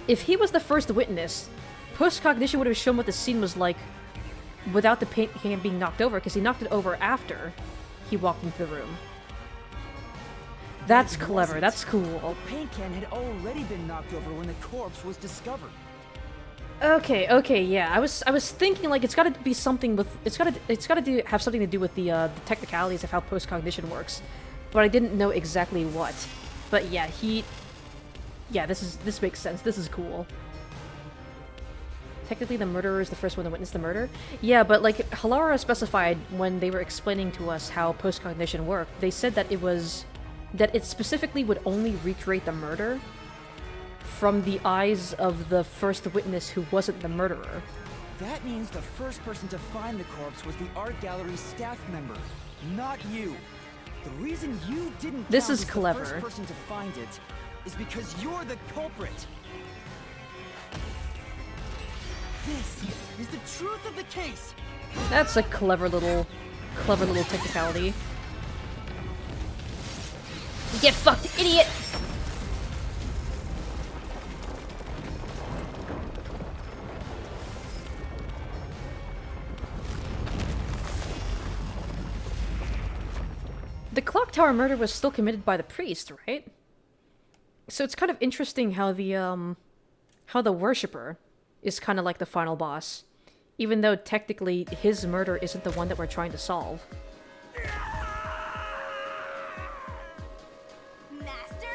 If he was the first witness, post-cognition would have shown what the scene was like without the paint can being knocked over, because he knocked it over after he walked into the room. That's clever. That's cool. The paint can had already been knocked over when the corpse was discovered. Okay, yeah. I was thinking like it's got to be something with it's got to have something to do with the technicalities of how postcognition works, but I didn't know exactly what. But yeah, this makes sense. This is cool. Technically, the murderer is the first one to witness the murder. Yeah, but like Halara specified when they were explaining to us how postcognition worked, they said that it specifically would only recreate the murder from the eyes of the first witness who wasn't the murderer. That means the first person to find the corpse was the art gallery staff member, not you. The reason you didn't This count is as clever. the first person to find it is because you're the culprit. This is the truth of the case. That's a clever little technicality. Get fucked, idiot! The clock tower murder was still committed by the priest, right? So it's kind of interesting how the worshipper is kind of like the final boss, even though technically his murder isn't the one that we're trying to solve. Master,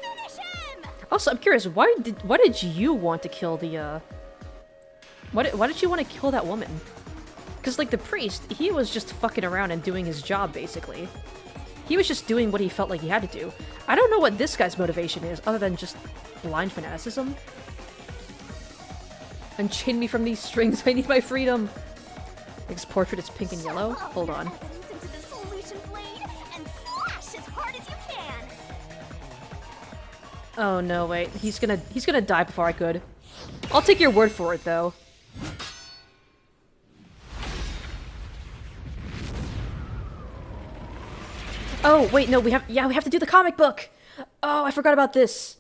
finish him! Also, I'm curious, why did you want to kill the why did you want to kill that woman? Because like the priest, he was just fucking around and doing his job basically. He was just doing what he felt like he had to do. I don't know what this guy's motivation is, other than just blind fanaticism. Unchain me from these strings, I need my freedom! His portrait is pink and yellow? Hold on. Into the solution blade and slash as hard as you can. Oh no, wait. He's gonna die before I could. I'll take your word for it, though. Oh, wait, no, we have to do the comic book! Oh, I forgot about this.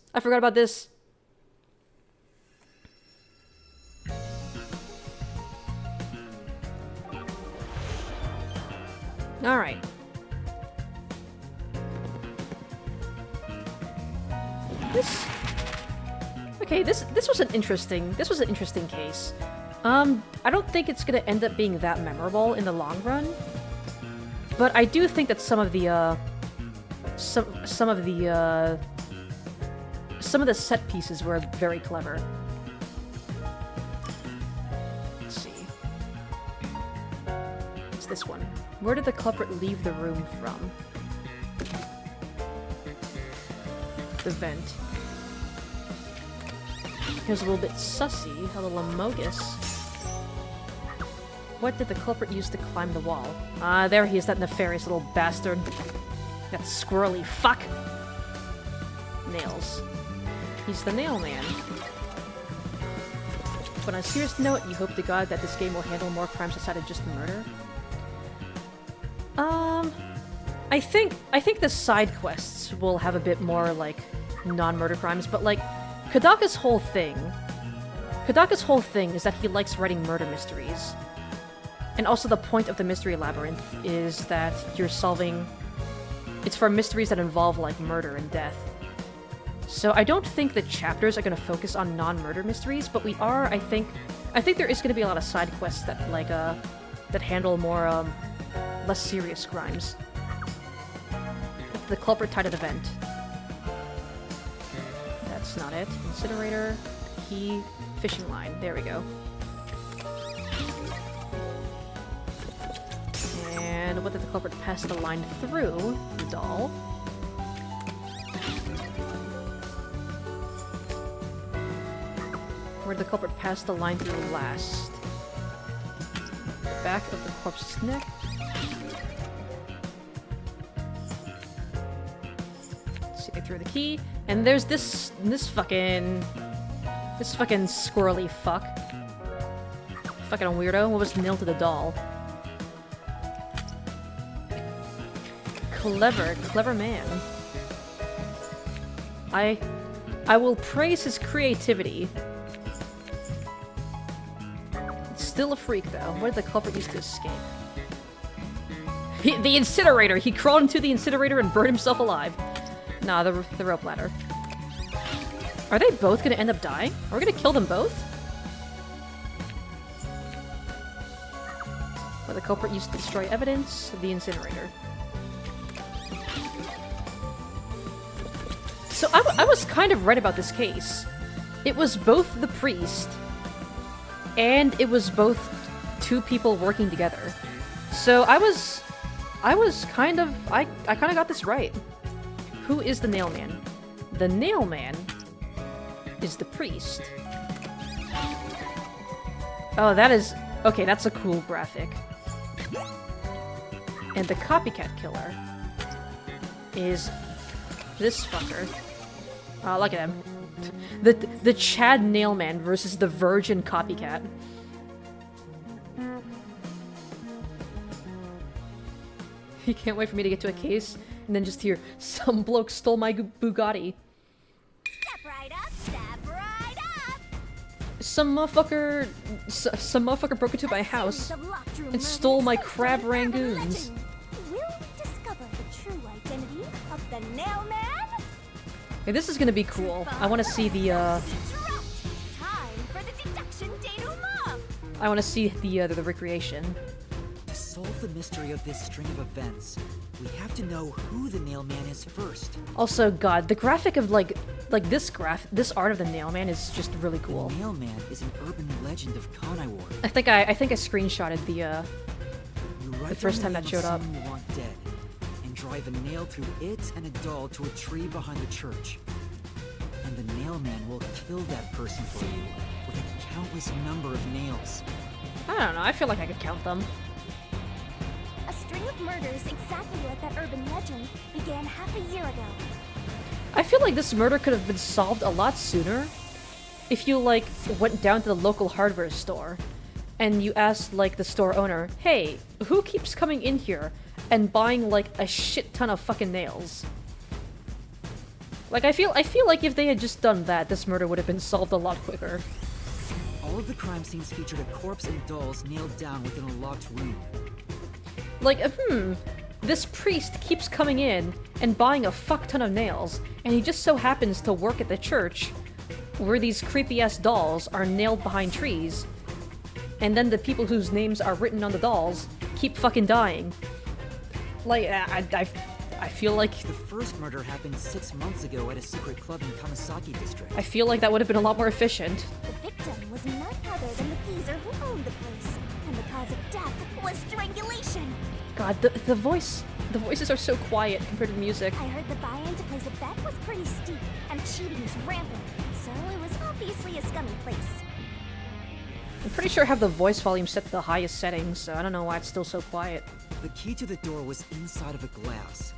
Alright. This was an interesting case. I don't think it's gonna end up being that memorable in the long run. But I do think that some of the set pieces were very clever. Let's see. It's this one. Where did the culprit leave the room from? The vent. Here's a little bit sussy, a little amogus. What did the culprit use to climb the wall? Ah, there he is, that nefarious little bastard. That squirrely fuck! Nails. He's the nail man. But on a serious note, you hope to God that this game will handle more crimes outside of just murder? I think the side quests will have a bit more, like, non-murder crimes, but, like, Kodaka's whole thing is that he likes writing murder mysteries. And also the point of the Mystery Labyrinth is that you're solving... It's for mysteries that involve, like, murder and death. So I don't think the chapters are going to focus on non-murder mysteries, but we are, I think there is going to be a lot of side quests that, like, that handle more, less serious crimes. The culprit tied to the vent. That's not it. Incinerator, key, fishing line. There we go. And what did the culprit pass the line through? The doll. Where did the culprit pass the line through last? The back of the corpse's neck. See, they threw the key. And there's this fucking squirrely fuck. Fucking weirdo. What was nailed to the doll? Clever man. I will praise his creativity. Let's Still a freak, though. Where did the culprit use to escape? The incinerator! He crawled into the incinerator and burned himself alive. Nah, the rope ladder. Are they both gonna end up dying? Are we gonna kill them both? Where the culprit used to destroy evidence? The incinerator. So I was kind of right about this case. It was both the priest, and it was both two people working together. So I kind of got this right. Who is the Nailman? The Nailman is the priest. Oh, that is... Okay, that's a cool graphic. And the copycat killer is this fucker. Oh, look at him. The Chad Nailman versus the virgin copycat. You can't wait for me to get to a case and then just hear, some bloke stole my Bugatti. Step right up, step right up. Some motherfucker broke into my house and stole my crab rangoons. Will we discover the true identity of the Nailman? Hey, this is gonna be cool. I want to see the Time for the deduction denouement. I want to see the recreation. To solve the mystery of this string of events, we have to know who the Nailman is first. Also, God, the graphic of like this art of the Nailman is just really cool. The Nailman is an urban legend of Conaiwar. I think I screenshotted the first time that showed up. You want dead, and drive a nail through it and a doll to a tree behind the church. And the Nailman will kill that person for you with a countless number of nails. I don't know, I feel like I could count them. A string of murders exactly like that urban legend began half a year ago. I feel like this murder could have been solved a lot sooner if you, like, went down to the local hardware store and you asked, like, the store owner, hey, who keeps coming in here and buying, like, a shit ton of fucking nails? Like, I feel like if they had just done that, this murder would have been solved a lot quicker. All of the crime scenes featured a corpse and dolls nailed down within a locked room. Like, this priest keeps coming in and buying a fuck ton of nails, and he just so happens to work at the church where these creepy-ass dolls are nailed behind trees, and then the people whose names are written on the dolls keep fucking dying. Like, I feel like... The first murder happened 6 months ago at a secret club in Kamasaki district. I feel like that would have been a lot more efficient. The victim was none other than the geezer who owned the place, and the cause of death was strangulation. God, the voices are so quiet compared to the music. I heard the buy-in to place a bet was pretty steep, and cheating was rampant, so it was obviously a scummy place. I'm pretty sure I have the voice volume set to the highest settings, so I don't know why it's still so quiet. The key to the door was inside of a glass.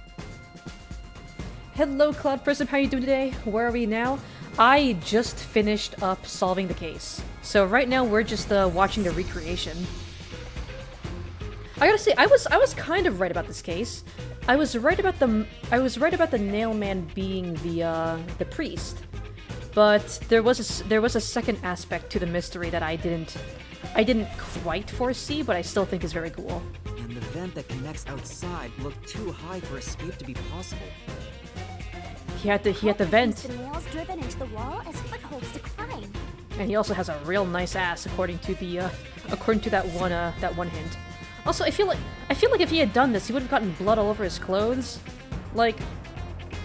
Hello, Cloud Prism, how you doing today? Where are we now? I just finished up solving the case. So right now we're just watching the recreation. I gotta say, I was kind of right about this case. I was right about the Nailman being the priest. But there was a second aspect to the mystery that I didn't quite foresee, but I still think is very cool. And the vent that connects outside looked too high for escape to be possible. He had to vent. The nails driven into the wall as footholds to crime. And he also has a real nice ass, according to that one hint. Also, I feel like if he had done this, he would have gotten blood all over his clothes. Like,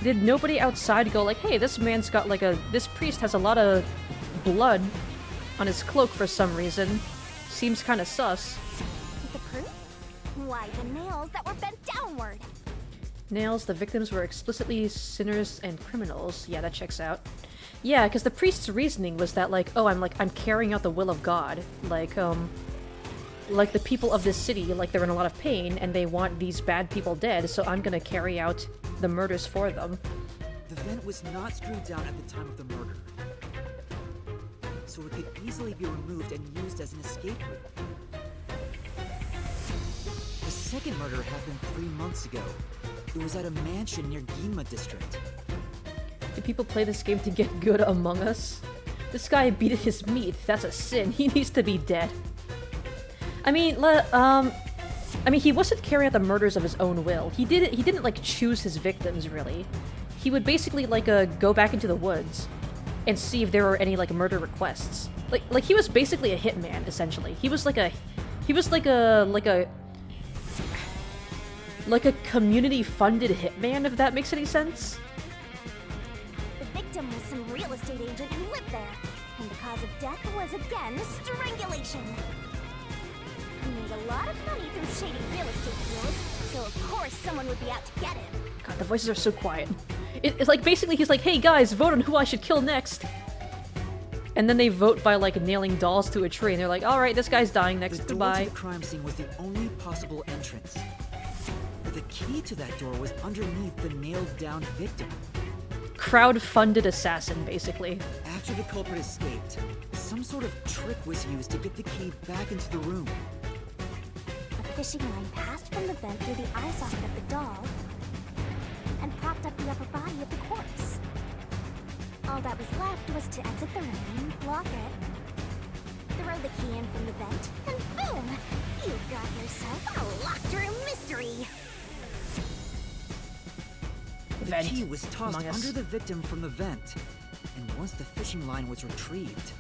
did nobody outside go like, hey, this man's got like this priest has a lot of blood on his cloak for some reason. Seems kind of sus. The proof? Why, the nails that were bent downward. Nails, the victims were explicitly sinners and criminals. Yeah, that checks out. Yeah, because the priest's reasoning was that like, oh, I'm carrying out the will of God. Like the people of this city, like they're in a lot of pain and they want these bad people dead, so I'm gonna carry out the murders for them. The vent was not screwed down at the time of the murder, so it could easily be removed and used as an escape route. The second murder happened 3 months ago. It was at a mansion near Ginma district. Do people play this game to get good Among Us? This guy beat his meat. That's a sin. He needs to be dead. I mean, he wasn't carrying out the murders of his own will. He didn't like choose his victims really. He would basically like go back into the woods and see if there were any like murder requests. Like he was basically a hitman essentially. He was like a community-funded hitman, if that makes any sense. The victim was some real estate agent who lived there, and the cause of death was again strangulation. He made a lot of money through shady real estate deals, so of course someone would be out to get him. God, the voices are so quiet. It's like basically he's like, hey guys, vote on who I should kill next. And then they vote by like nailing dolls to a tree, and they're like, all right, this guy's dying next. The door Goodbye. to the crime scene was the only possible entrance. But the key to that door was underneath the nailed-down victim. Crowd-funded assassin, basically. After the culprit escaped, some sort of trick was used to get the key back into the room. A fishing line passed from the vent through the eye socket of the doll and propped up the upper body of the corpse. All that was left was to exit the room, lock it, throw the key in from the vent, and boom! You've got yourself a locked room mystery! The key was tossed under the victim from the vent, and once the fishing line was retrieved,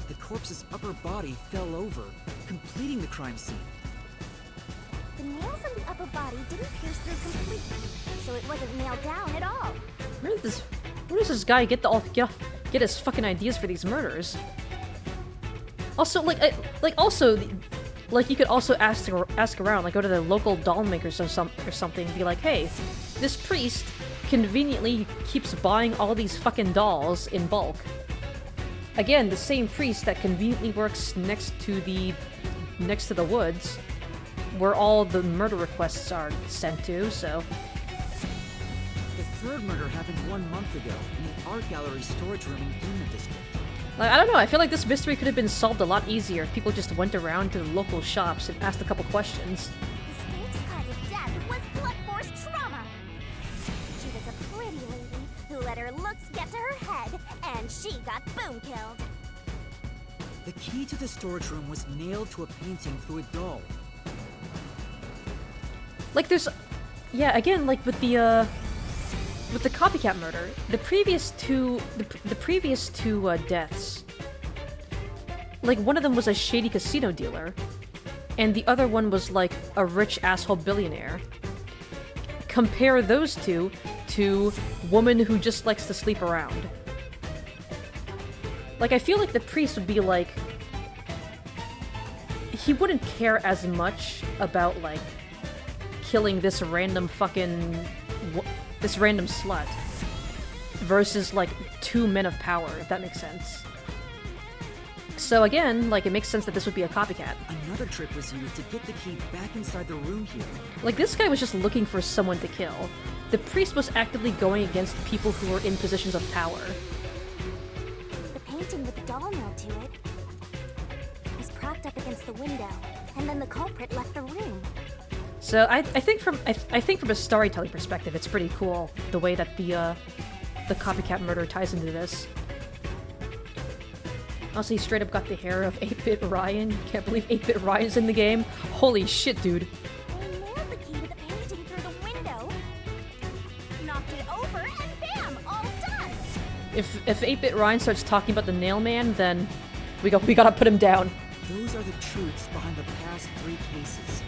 the corpse's upper body fell over, completing the crime scene. The nails on the upper body didn't pierce through completely, so it wasn't nailed down at all. Where does this guy get get his fucking ideas for these murders? Also, you could also ask around, like go to the local doll makers or something, and be like, hey, this priest conveniently keeps buying all these fucking dolls in bulk. Again, the same priest that conveniently works next to the woods, where all the murder requests are sent to. So. The third murder happened 1 month ago in the art gallery storage room in Demon District. Like, I don't know, I feel like this mystery could have been solved a lot easier if people just went around to the local shops and asked a couple questions. The snake's cause of death was blunt force trauma. She was a pretty lady who let her looks get to her head, and she got boom killed. The key to the storage room was nailed to a painting through a doll. Like, there's... Yeah, again, like, with the copycat murder, the previous two deaths, like, one of them was a shady casino dealer, and the other one was, like, a rich asshole billionaire. Compare those two to woman who just likes to sleep around. Like, I feel like the priest would be, like... He wouldn't care as much about, like, killing this random fucking... this random slut versus, like, two men of power, if that makes sense. So again, like, it makes sense that this would be a copycat. Another trick was used to get the key back inside the room here. Like, this guy was just looking for someone to kill. The priest was actively going against people who were in positions of power. The painting with the doll nailed to it was propped up against the window, and then the culprit left the room. So I think from a storytelling perspective, it's pretty cool the way that the copycat murder ties into this. Also, he straight up got the hair of 8-Bit Ryan. Can't believe 8-Bit Ryan's in the game. Holy shit, dude. They nailed the key to the painting through the window, knocked it over, and bam, all done. If 8-Bit Ryan starts talking about the Nail Man, then we gotta put him down. Those are the truths behind the past 3 cases.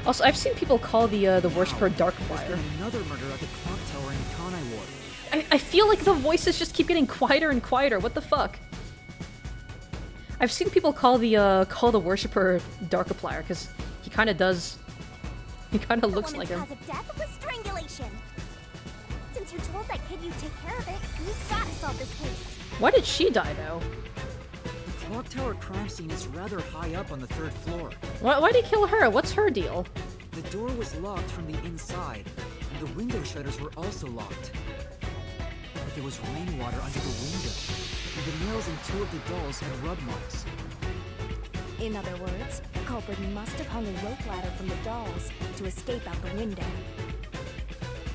Also, I've seen people call the worshiper Darkfire. There's been another murder at the clock tower in Kanai Ward. I feel like the voices just keep getting quieter and quieter. What the fuck? I've seen people call the worshiper Darkiplier because he kind of does. He kind of looks like him. The woman's cause of death was strangulation. Since you told that kid you'd take care of it, you've got to solve this case. Why did she die though? The clock tower crime scene is rather high up on the 3rd floor. Why'd he kill her? What's her deal? The door was locked from the inside, and the window shutters were also locked. But there was rainwater under the window, and the nails in 2 of the dolls had rub marks. In other words, the culprit must have hung a rope ladder from the dolls to escape out the window.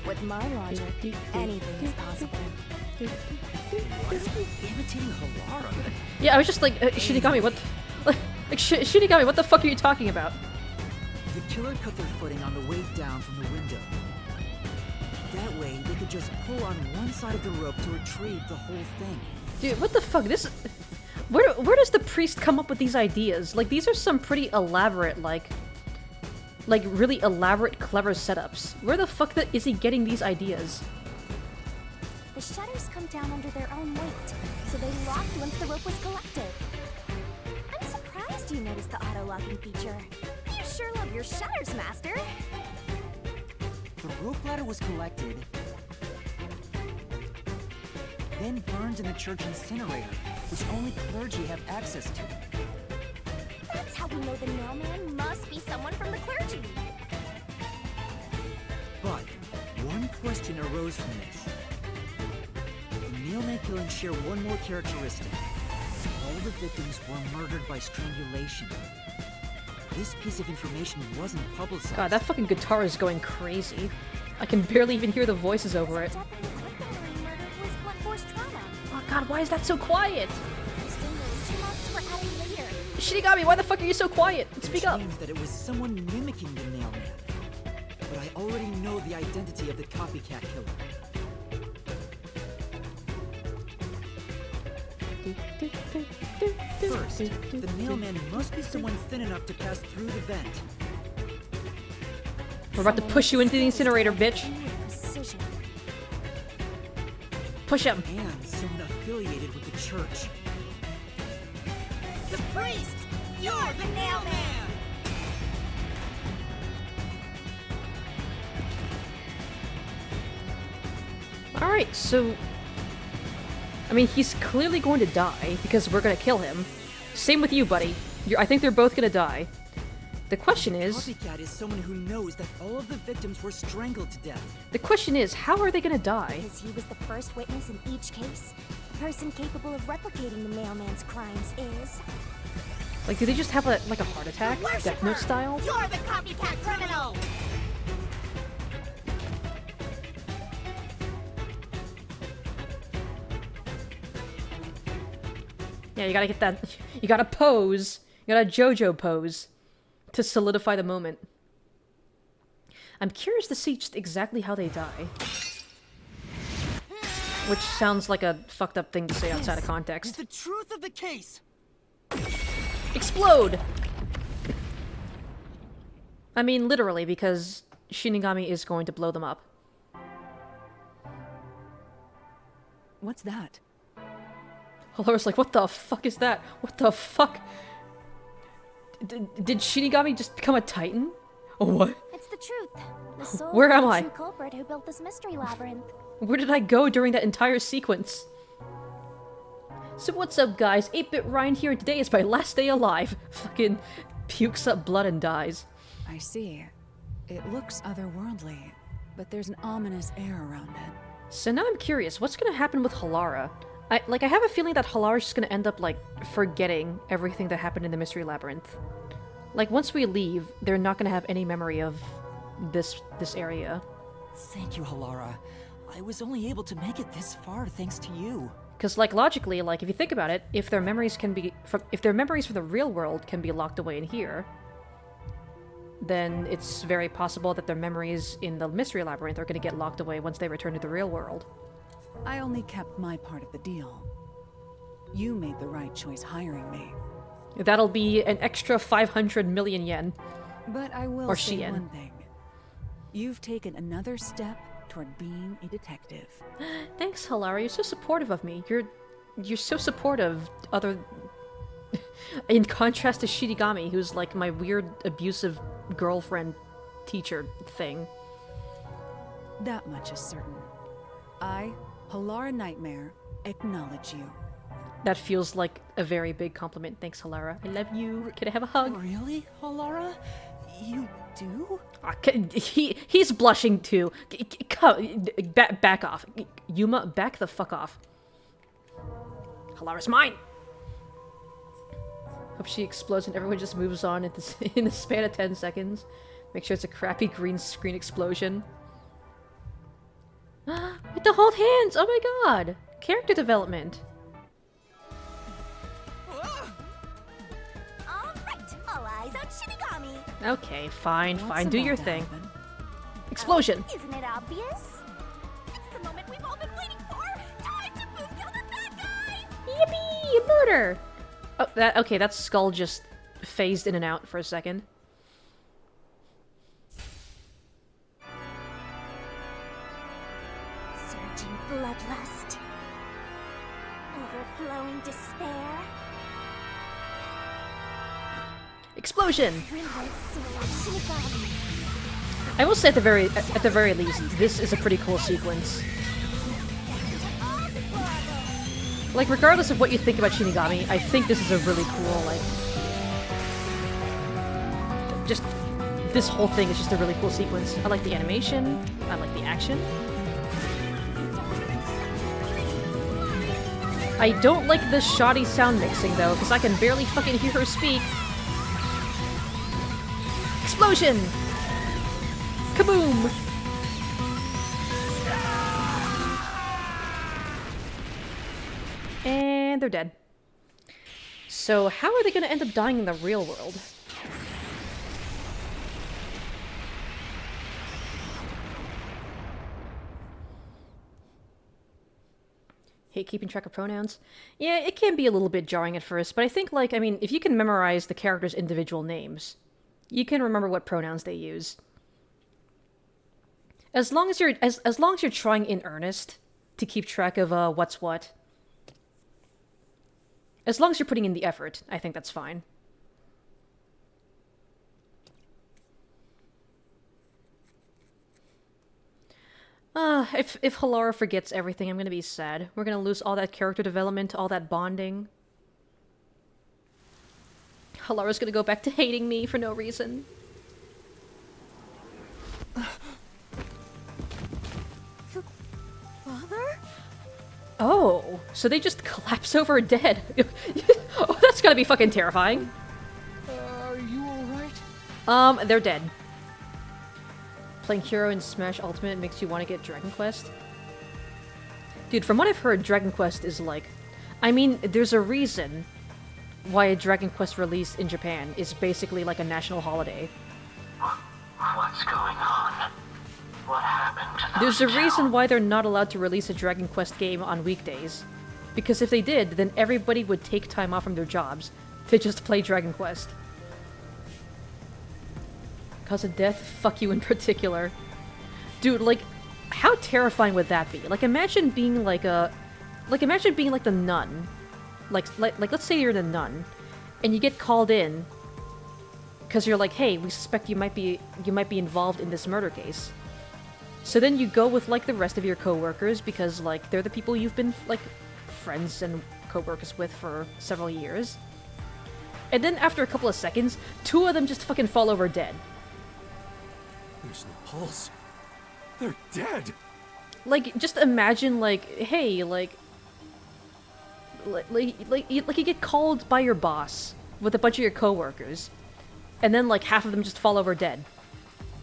With my logic, anything is possible. Why are you imitating Halara? Yeah, I was just like, Shinigami, what? Like, Shinigami, what the fuck are you talking about? The killer cut their footing on the way down from the window. That way, they could just pull on one side of the rope to retrieve the whole thing. Dude, what the fuck? This... Where does the priest come up with these ideas? Like, these are some pretty elaborate, like really elaborate, clever setups. Where the fuck is he getting these ideas? The shutters come down under their own weight, so they locked once the rope was collected. I'm surprised you noticed the auto-locking feature. You sure love your shutters, Master. The rope ladder was collected, then burned in the church incinerator, which only clergy have access to. That's how we know the mailman must be someone from the clergy. But one question arose from this. The mailman killings share one more characteristic. All the victims were murdered by strangulation. This piece of information wasn't publicized. God, that fucking guitar is going crazy. I can barely even hear the voices over it. Oh god, why is that so quiet? Shinigami, why the fuck are you so quiet? Speak up. Which means that it was someone mimicking the nailman. But I already know the identity of the copycat killer. First, the mailman must be someone thin enough to pass through the vent. We're about to push you into the incinerator, bitch. Push him. And someone affiliated with the church. The priest! You're the nailman! Alright, so... I mean, he's clearly going to die, because we're gonna kill him. Same with you, buddy. I think they're both gonna die. The question is... Copycat is someone who knows that all of the victims were strangled to death. The question is, how are they gonna die? Because he was the first witness in each case. The person capable of replicating the mailman's crimes is... Like, do they just have a heart attack? Death Note style? You're the copycat criminal! Yeah, you gotta get that... You gotta pose. You gotta JoJo pose. To solidify the moment. I'm curious to see just exactly how they die. Which sounds like a fucked up thing to say outside of context. The truth of the case! Explode! I mean, literally, because Shinigami is going to blow them up. What's that? Hallora's like, what the fuck is that? What the fuck? Did Shinigami just become a titan? Or what? It's the truth. The soul Where am of the I? true culprit who built this mystery labyrinth. Where did I go during that entire sequence? So what's up, guys? 8-Bit Ryan here, and today is my last day alive. Fucking pukes up blood and dies. I see. It looks otherworldly, but there's an ominous air around it. So now I'm curious, what's gonna happen with Hallara? I have a feeling that Halara's just gonna end up, like, forgetting everything that happened in the Mystery Labyrinth. Like, once we leave, they're not gonna have any memory of this area. Thank you, Hallara. I was only able to make it this far thanks to you. Because, like, logically, like, if you think about it, if their memories from the real world can be locked away in here, then it's very possible that their memories in the Mystery Labyrinth are gonna get locked away once they return to the real world. I only kept my part of the deal. You made the right choice hiring me. That'll be an extra 500 million yen. But I will Or say Shien. one thing. You've taken another step toward being a detective. Thanks, Hallara. You're so supportive of me. You're so supportive. In contrast to Shinigami, who's like my weird, abusive girlfriend teacher thing. That much is certain. I, Hallara Nightmare, acknowledge you. That feels like a very big compliment. Thanks, Hallara. I love you. Can I have a hug? Really, Hallara? You do? He's blushing too. Back off. Yuma, back the fuck off. Halara's mine! Hope she explodes and everyone just moves on in the span of 10 seconds. Make sure it's a crappy green screen explosion. With the hold hands! Oh my god! Character development. Okay, fine, What's fine. Do about your to thing. happen? Explosion! Isn't it obvious? It's the moment we've all been waiting for! Time to boom kill the bad guy! Yippee! Murder! Oh, okay, that skull just phased in and out for a second. Surging bloodlust. Overflowing despair. Explosion! Remnant soul of Shinigami. I will say at the very least, this is a pretty cool sequence. Like, regardless of what you think about Shinigami, I think this is a really cool, like... Just... This whole thing is just a really cool sequence. I like the animation, I like the action. I don't like the shoddy sound mixing, though, because I can barely fucking hear her speak. Explosion! Kaboom! And they're dead. So how are they going to end up dying in the real world? Hate keeping track of pronouns. Yeah, it can be a little bit jarring at first, but I think, like, I mean, if you can memorize the characters' individual names, you can remember what pronouns they use. As long as you're as long as you're trying in earnest to keep track of what's what. As long as you're putting in the effort, I think that's fine. If Halara forgets everything, I'm gonna be sad. We're gonna lose all that character development, all that bonding. Halara's gonna go back to hating me for no reason. Father? Oh, so they just collapse over dead. Oh, that's gotta be fucking terrifying. Are you alright? They're dead. Playing Hero in Smash Ultimate makes you want to get Dragon Quest? Dude, from what I've heard, Dragon Quest is like... I mean, there's a reason why a Dragon Quest release in Japan is basically like a national holiday. What's going on? What happened to those There's a two? reason why they're not allowed to release a Dragon Quest game on weekdays. Because if they did, then everybody would take time off from their jobs to just play Dragon Quest. Cause of death, fuck you in particular. Dude, like, how terrifying would that be? Like, imagine being like a... Like, imagine being like the nun. Like let's say you're the nun, and you get called in because you're like, hey, we suspect you might be involved in this murder case. So then you go with, like, the rest of your coworkers because, like, they're the people you've been, like, friends and coworkers with for several years. And then after a couple of seconds, two of them just fucking fall over dead. There's no pulse. They're dead. Like, just imagine, like, hey, like you get called by your boss with a bunch of your coworkers, and then, like, half of them just fall over dead.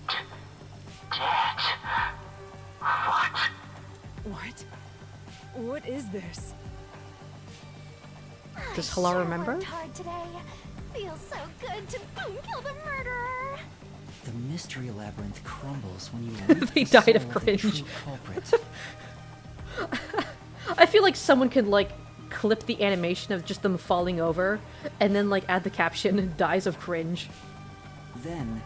Dead? What? What? What is this? Does Halara remember? Worked hard today. Feels so good to boom kill the murderer. The mystery labyrinth crumbles when you leave They the died of soul the cringe. true culprit. I feel like someone could, like, clip the animation of just them falling over, and then, like, add the caption, dies of cringe. Then,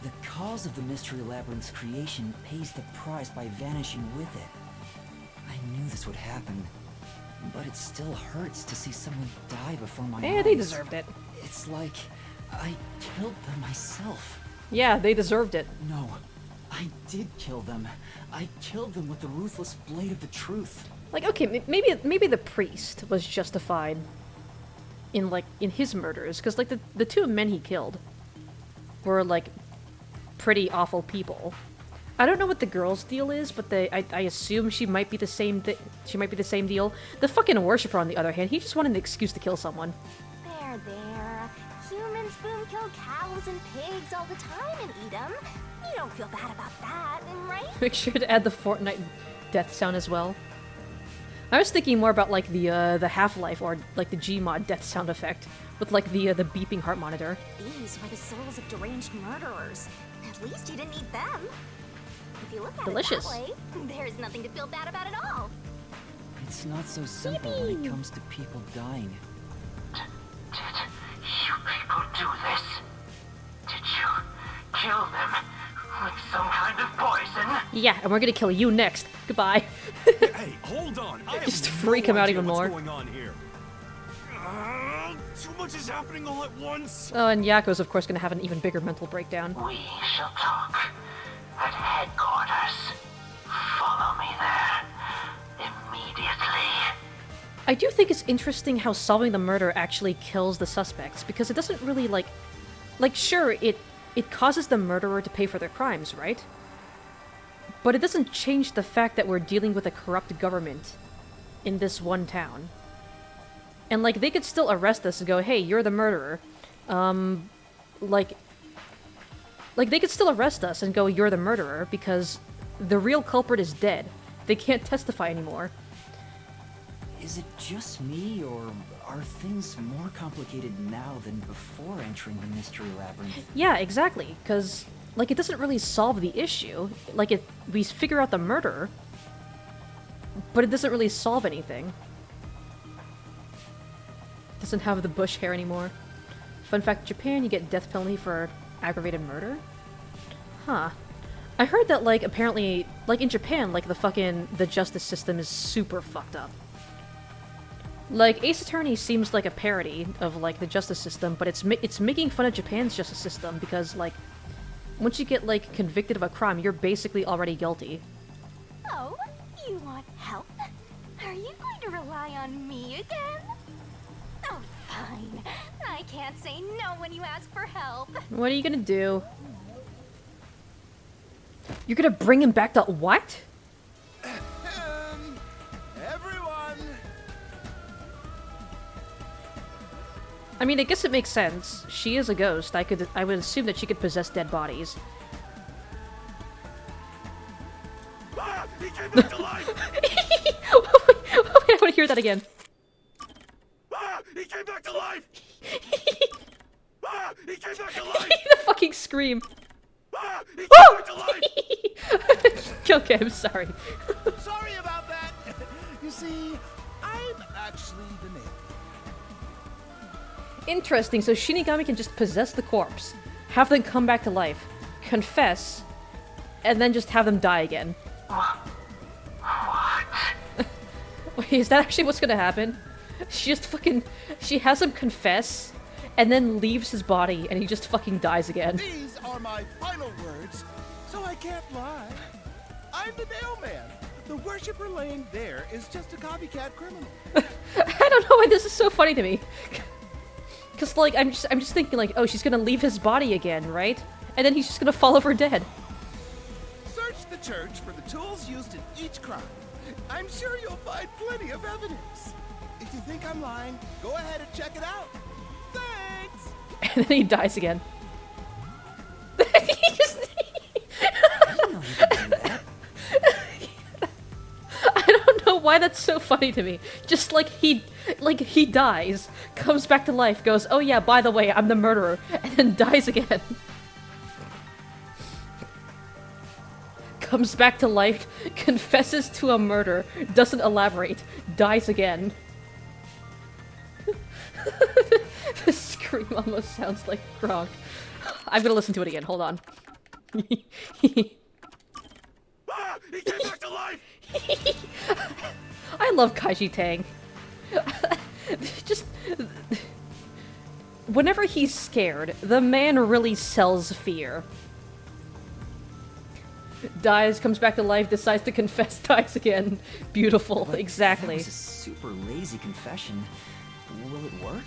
the cause of the mystery labyrinth's creation pays the price by vanishing with it. I knew this would happen, but it still hurts to see someone die before my eyes. Eh, they deserved it. It's like I killed them myself. Yeah, they deserved it. No, I did kill them. I killed them with the ruthless blade of the truth. Like, okay, maybe the priest was justified in his murders, because, like, the two men he killed were, like, pretty awful people. I don't know what the girl's deal is, but I assume she might be the same she might be the same deal. The fucking worshipper, on the other hand, he just wanted an excuse to kill someone. There. Humans boom kill cows and pigs all the time and eat them. You don't feel bad about that, right? Make sure to add the Fortnite death sound as well. I was thinking more about like the Half-Life or like the Gmod death sound effect with like the beeping heart monitor. These were the souls of deranged murderers. At least you didn't eat them. If you look at Delicious. it that way, there's nothing to feel bad about at all. It's not so simple when it comes to people dying. Did you people do this? Did you kill them with some kind of poison? Yeah, and we're gonna kill you next. Goodbye. Hey, hold on. I have Just no freak him out idea even what's more. going on here. Too much is happening all at once. Oh, and Yako's of course gonna have an even bigger mental breakdown. We shall talk at headquarters. Follow me there immediately. I do think it's interesting how solving the murder actually kills the suspects, because it doesn't really like sure, it causes the murderer to pay for their crimes, right? But it doesn't change the fact that we're dealing with a corrupt government in this one town. And like they could still arrest us and go, "Hey, you're the murderer." Like they could still arrest us and go, "You're the murderer," because the real culprit is dead. They can't testify anymore. Is it just me, or are things more complicated now than before entering the Mystery Labyrinth? Yeah, exactly, because, like, it doesn't really solve the issue. Like, we figure out the murderer, but it doesn't really solve anything. Doesn't have the bush hair anymore. Fun fact, in Japan, you get death penalty for aggravated murder? Huh. I heard that, like, apparently, like, in Japan, like, the justice system is super fucked up. Like, Ace Attorney seems like a parody of, like, the justice system, but it's making fun of Japan's justice system because, like, once you get, like, convicted of a crime, you're basically already guilty. Oh, you want help? Are you going to rely on me again? Oh, fine. I can't say no when you ask for help. What are you gonna do? You're gonna bring him back to what? Everyone. I mean, I guess it makes sense. She is a ghost. I would assume that she could possess dead bodies. Ah, he came back to life. Wait, I want to hear that again. Ah, he came back to life. Ah, he came back to life. The fucking scream. Ah, he came back to life. Okay, I'm sorry. Sorry about that. You see, I'm actually the nail. Interesting, so Shinigami can just possess the corpse, have them come back to life, confess, and then just have them die again. What? Wait, is that actually what's gonna happen? She has him confess, and then leaves his body, and he just fucking dies again. These are my final words, so I can't lie. I'm the nail man. The worshipper laying there is just a copycat criminal. I don't know why this is so funny to me. Cause like I'm just thinking like, oh, she's gonna leave his body again, right? And then he's just gonna fall over dead. Search the church for the tools used in each crime. I'm sure you'll find plenty of evidence. If you think I'm lying, go ahead and check it out. Thanks! And then he dies again. He just... I don't know why that's so funny to me. Just like he dies, comes back to life, goes, oh yeah, by the way, I'm the murderer, and then dies again. Comes back to life, confesses to a murder, doesn't elaborate, dies again. The scream almost sounds like Gronk. I'm gonna listen to it again, hold on. Ah, he came back to life! I love Kaiji Tang. Just... Whenever he's scared, the man really sells fear. Dies, comes back to life, decides to confess, dies again. Beautiful, But exactly. That was a super lazy confession. Will it work?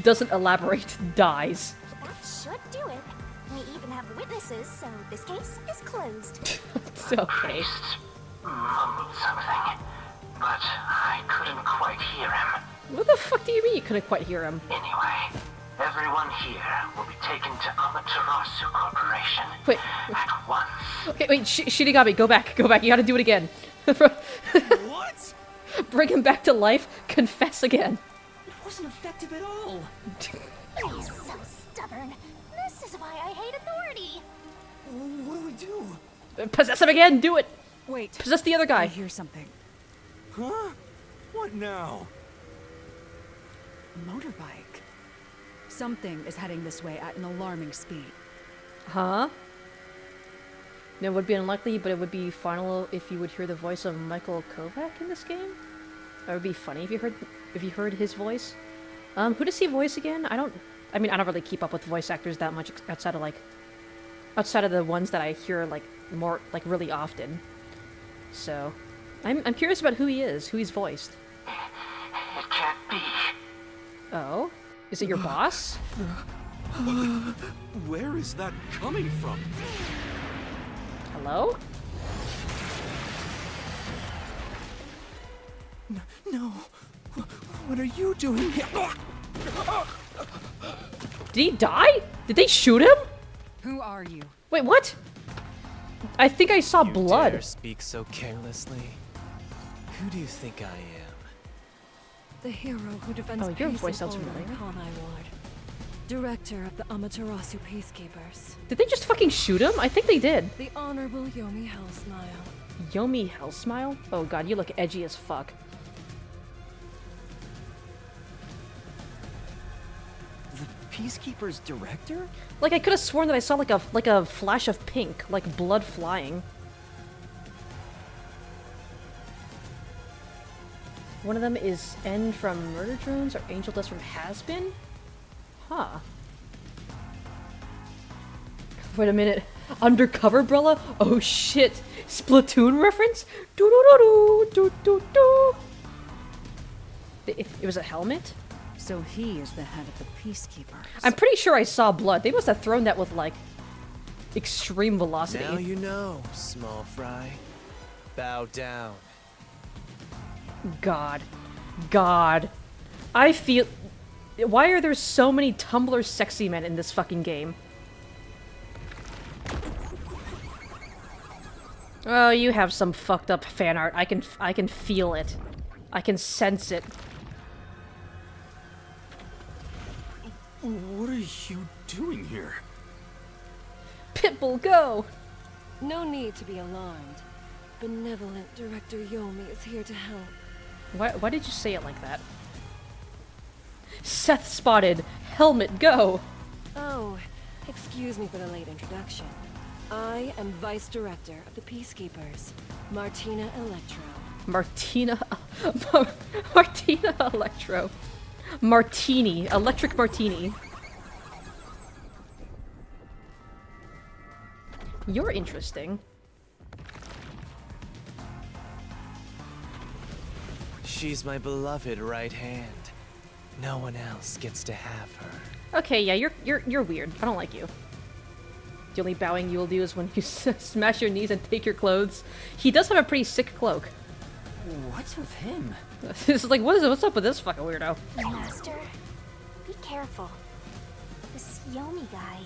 Doesn't elaborate, dies. That should do it. We even have witnesses, so this case is closed. It's okay. Mumbled something, but I couldn't quite hear him. What the fuck do you mean you couldn't quite hear him? Anyway, everyone here will be taken to Amaterasu Corporation Wait. at once. Okay, wait, Shinigami, go back, you gotta do it again. What? Bring him back to life. Confess again. It wasn't effective at all. You're so stubborn. This is why I hate authority. What do we do? Possess him again. Do it. Wait. Possess the other I guy. hear something. Huh? What now? Motorbike. Something is heading this way at an alarming speed. Huh? It would be unlikely, but it would be final if you would hear the voice of Michael Kovac in this game. That would be funny if you heard his voice. Who does he voice again? I don't really keep up with voice actors that much outside of the ones that I hear like more like really often. So, I'm curious about who he is, who he's voiced. It can't be. Oh, is it your boss? Where is that coming from? Hello? No. What are you doing here? Did he die? Did they shoot him? Who are you? Wait, what? I think I saw You blood. dare speak so carelessly? Who do you think I am? The hero who defends Oh, your peace voice and sounds honor in familiar. Kanai Ward. Director of the Amaterasu Peacekeepers. Did they just fucking shoot him? I think they did. The Honorable Yomi Hellsmile. Yomi Hellsmile? Oh god, you look edgy as fuck. The Peacekeeper's director? Like I could have sworn that I saw like a flash of pink, like blood flying. One of them is N from Murder Drones or Angel Dust from Has-Been? Huh. Wait a minute. Undercover Brella? Oh shit. Splatoon reference? Doo doo doo doo doo doo. It was a helmet? So he is the head of the Peacekeepers. I'm pretty sure I saw blood. They must have thrown that with like extreme velocity. Now you know, small fry. Bow down. God. God. I feel... Why are there so many Tumblr sexy men in this fucking game? Oh, you have some fucked up fan art. I can feel it. I can sense it. What are you doing here? Pitbull, go! No need to be alarmed. Benevolent Director Yomi is here to help. Why did you say it like that? Seth spotted. Helmet, go! Oh, excuse me for the late introduction. I am Vice Director of the Peacekeepers, Martina Electro. Martina Electro. Martini. Electric Martini. You're interesting. She's my beloved right hand. No one else gets to have her. Okay, yeah, you're weird. I don't like you. The only bowing you'll do is when you smash your knees and take your clothes. He does have a pretty sick cloak. What's with him? This is like, what's up with this fucking weirdo? Master, be careful. This Yomi guy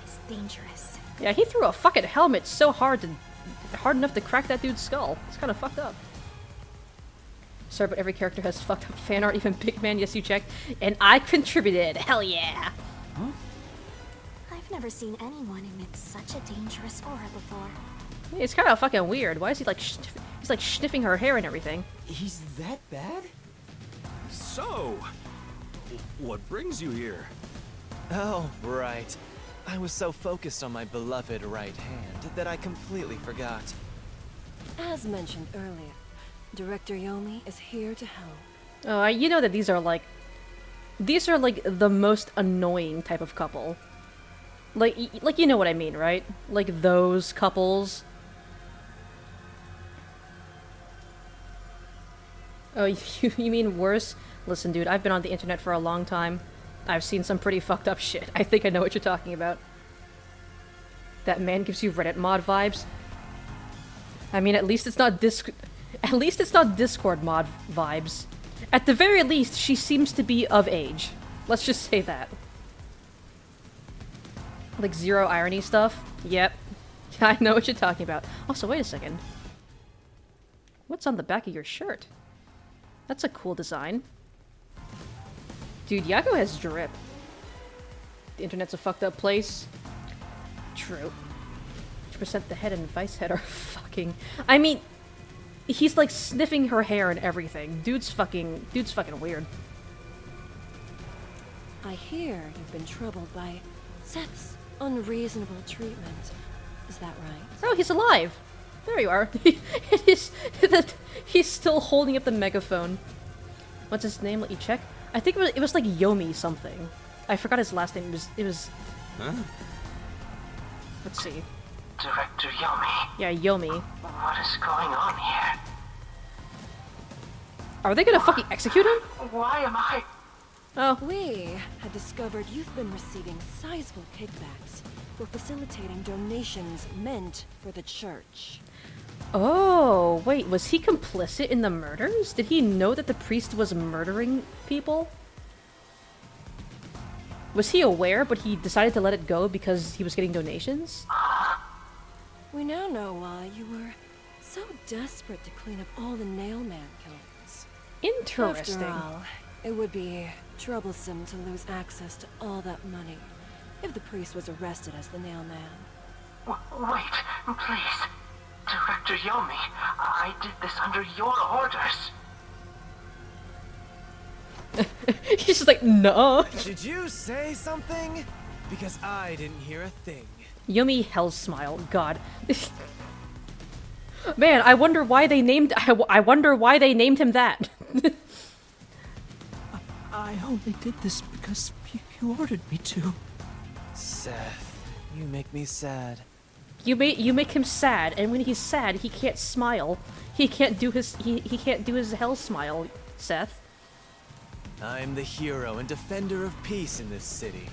is dangerous. Yeah, he threw a fucking helmet so hard enough to crack that dude's skull. It's kind of fucked up. Sorry, but every character has fucked up fan art, even Big Man, yes you checked. And I contributed, hell yeah! Huh? I've never seen anyone emit such a dangerous aura before. It's kind of fucking weird. Why is he like, he's like sniffing her hair and everything? He's that bad? So, what brings you here? Oh, right. I was so focused on my beloved right hand that I completely forgot. As mentioned earlier, Director Yomi is here to help. Oh, you know that these are like the most annoying type of couple. Like you know what I mean, right? Like those couples. Oh, you mean worse? Listen, dude, I've been on the internet for a long time. I've seen some pretty fucked up shit. I think I know what you're talking about. That man gives you Reddit mod vibes. I mean, at least it's not Discord mod vibes. At the very least, she seems to be of age. Let's just say that. Like zero irony stuff? Yep. I know what you're talking about. Also, wait a second. What's on the back of your shirt? That's a cool design. Dude, Yago has drip. The internet's a fucked up place. True. 2% the head and Vice head are fucking... I mean, he's like sniffing her hair and everything. Dude's fucking weird. I hear you've been troubled by Seth's unreasonable treatment. Is that right? Oh, he's alive! There you are. He's still holding up the megaphone. What's his name? Let you check. I think it was like Yomi something. I forgot his last name. It was. Huh? Let's see. Director Yomi. Yeah, Yomi. What is going on here? Are they gonna fucking execute him? Why am I? Oh. We had discovered you've been receiving sizable kickbacks for facilitating donations meant for the church. Oh, wait, was he complicit in the murders? Did he know that the priest was murdering people? Was he aware, but he decided to let it go because he was getting donations? We now know why you were so desperate to clean up all the Nailman killings. Interesting. After all, it would be troublesome to lose access to all that money if the priest was arrested as the Nailman. Wait, please. Director Yomi, I did this under your orders. He's just like, no. Did you say something? Because I didn't hear a thing. Yomi Hell's Smile. God. Man, I wonder why they named. I wonder why they named him that. I only did this because you ordered me to. Seth, you make me sad. You make him sad, and when he's sad, he can't smile. He can't do his he can't do his hell smile, Seth. I'm the hero and defender of peace in this city.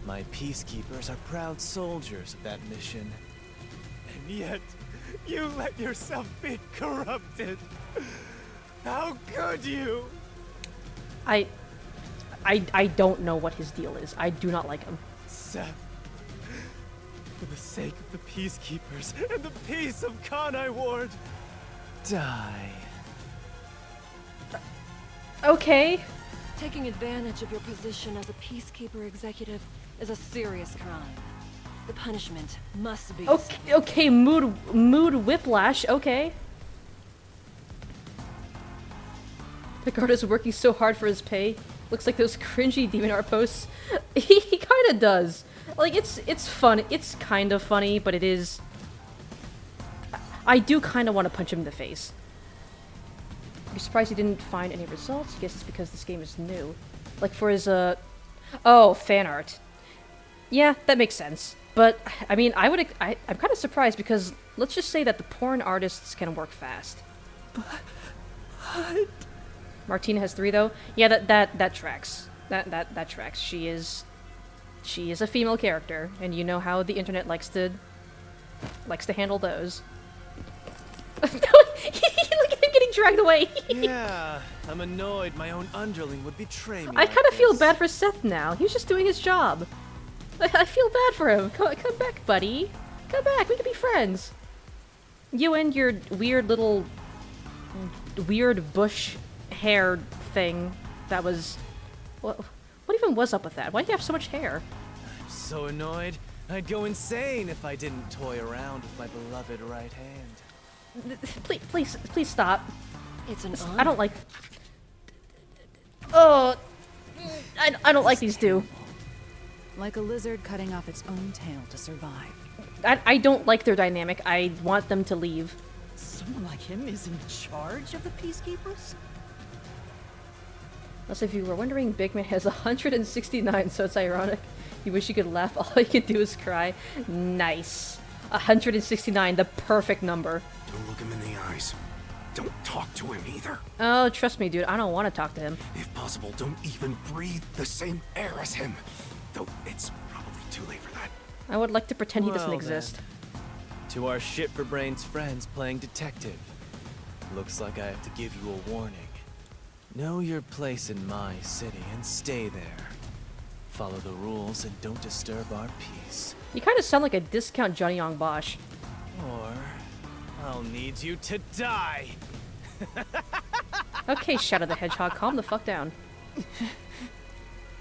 My peacekeepers are proud soldiers of that mission. And yet, you let yourself be corrupted. How could you? I don't know what his deal is. I do not like him. Seth, for the sake of the peacekeepers and the peace of Kanai Ward, die. Okay. Taking advantage of your position as a peacekeeper executive is a serious crime. The punishment must be... Okay, mood whiplash, okay. The guard is working so hard for his pay. Looks like those cringy demon art posts. He kinda does. Like, it's fun. It's kind of funny, but it is... I do kind of want to punch him in the face. I'm surprised he didn't find any results. I guess it's because this game is new. Like for his, oh, fan art. Yeah, that makes sense. But, I mean, I'm kind of surprised because let's just say that the porn artists can work fast. But... Martina has 3, though? Yeah, that tracks. That tracks. She is a female character, and you know how the internet likes to handle those. Look at him getting dragged away. Yeah, I'm annoyed my own underling would betray me. I kind of feel bad for Seth now. He was just doing his job. I feel bad for him. Come back, buddy. Come back. We can be friends. You and your weird little... weird bush hair thing. That was... What even was up with that? Why do you have so much hair? I'm so annoyed. I'd go insane if I didn't toy around with my beloved right hand. Please stop. It's an honor. I don't like... Oh... I don't like these two. Like a lizard cutting off its own tail to survive. I don't like their dynamic. I want them to leave. Someone like him is in charge of the Peacekeepers? Also, if you were wondering, Big Man has 169, so it's ironic. You wish you could laugh, all you can do is cry. Nice. 169, the perfect number. Don't look him in the eyes. Don't talk to him either. Oh, trust me, dude, I don't want to talk to him. If possible, don't even breathe the same air as him. Though it's probably too late for that. I would like to pretend he doesn't Well, exist. To our shit-for-brains friends playing detective. Looks like I have to give you a warning. Know your place in my city and stay there. Follow the rules and don't disturb our peace. You kind of sound like a discount Johnny Young Bosch. Or I'll need you to die. Okay, Shadow the Hedgehog, calm the fuck down.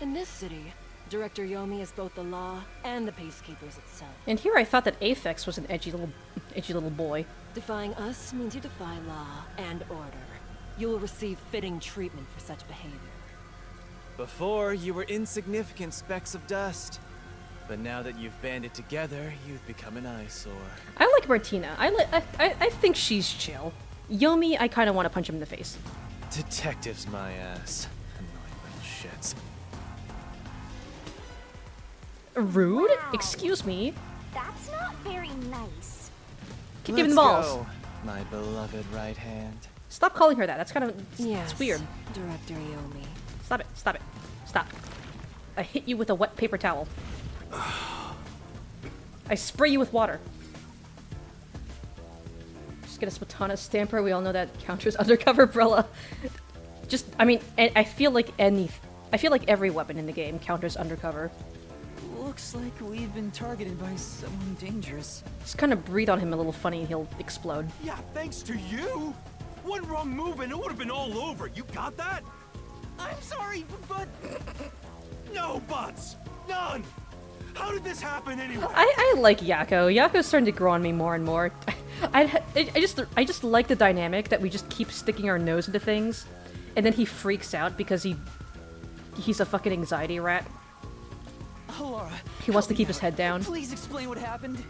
In this city, Director Yomi is both the law and the Peacekeepers itself. And here I thought that Aphex was an edgy little boy. Defying us means you defy law and order. You will receive fitting treatment for such behavior. Before, you were insignificant specks of dust. But now that you've banded together, you've become an eyesore. I like Martina. I think she's chill. Yomi, I kind of want to punch him in the face. Detectives, my ass. Annoying little shits. Rude? Wow. Excuse me. That's not very nice. Keep giving the balls. Go, my beloved right hand. Stop calling her that. That's kind of Yes, it's weird. Director Yomi. Stop it. Stop it. Stop. I hit you with a wet paper towel. I spray you with water. Just get a Spatana Stamper. We all know that counters Undercover Brella. Just, I mean, I feel like every weapon in the game counters Undercover. Looks like we've been targeted by someone dangerous. Just kind of breathe on him a little funny and he'll explode. Yeah, thanks to you. One wrong move and it would have been all over. You got that? I'm sorry, but... No buts. None. How did this happen anyway? I like Yakko. Yakko's starting to grow on me more and more. I just like the dynamic that we just keep sticking our nose into things, and then he freaks out because he's a fucking anxiety rat. Laura, He wants to keep his head down. Please explain what happened.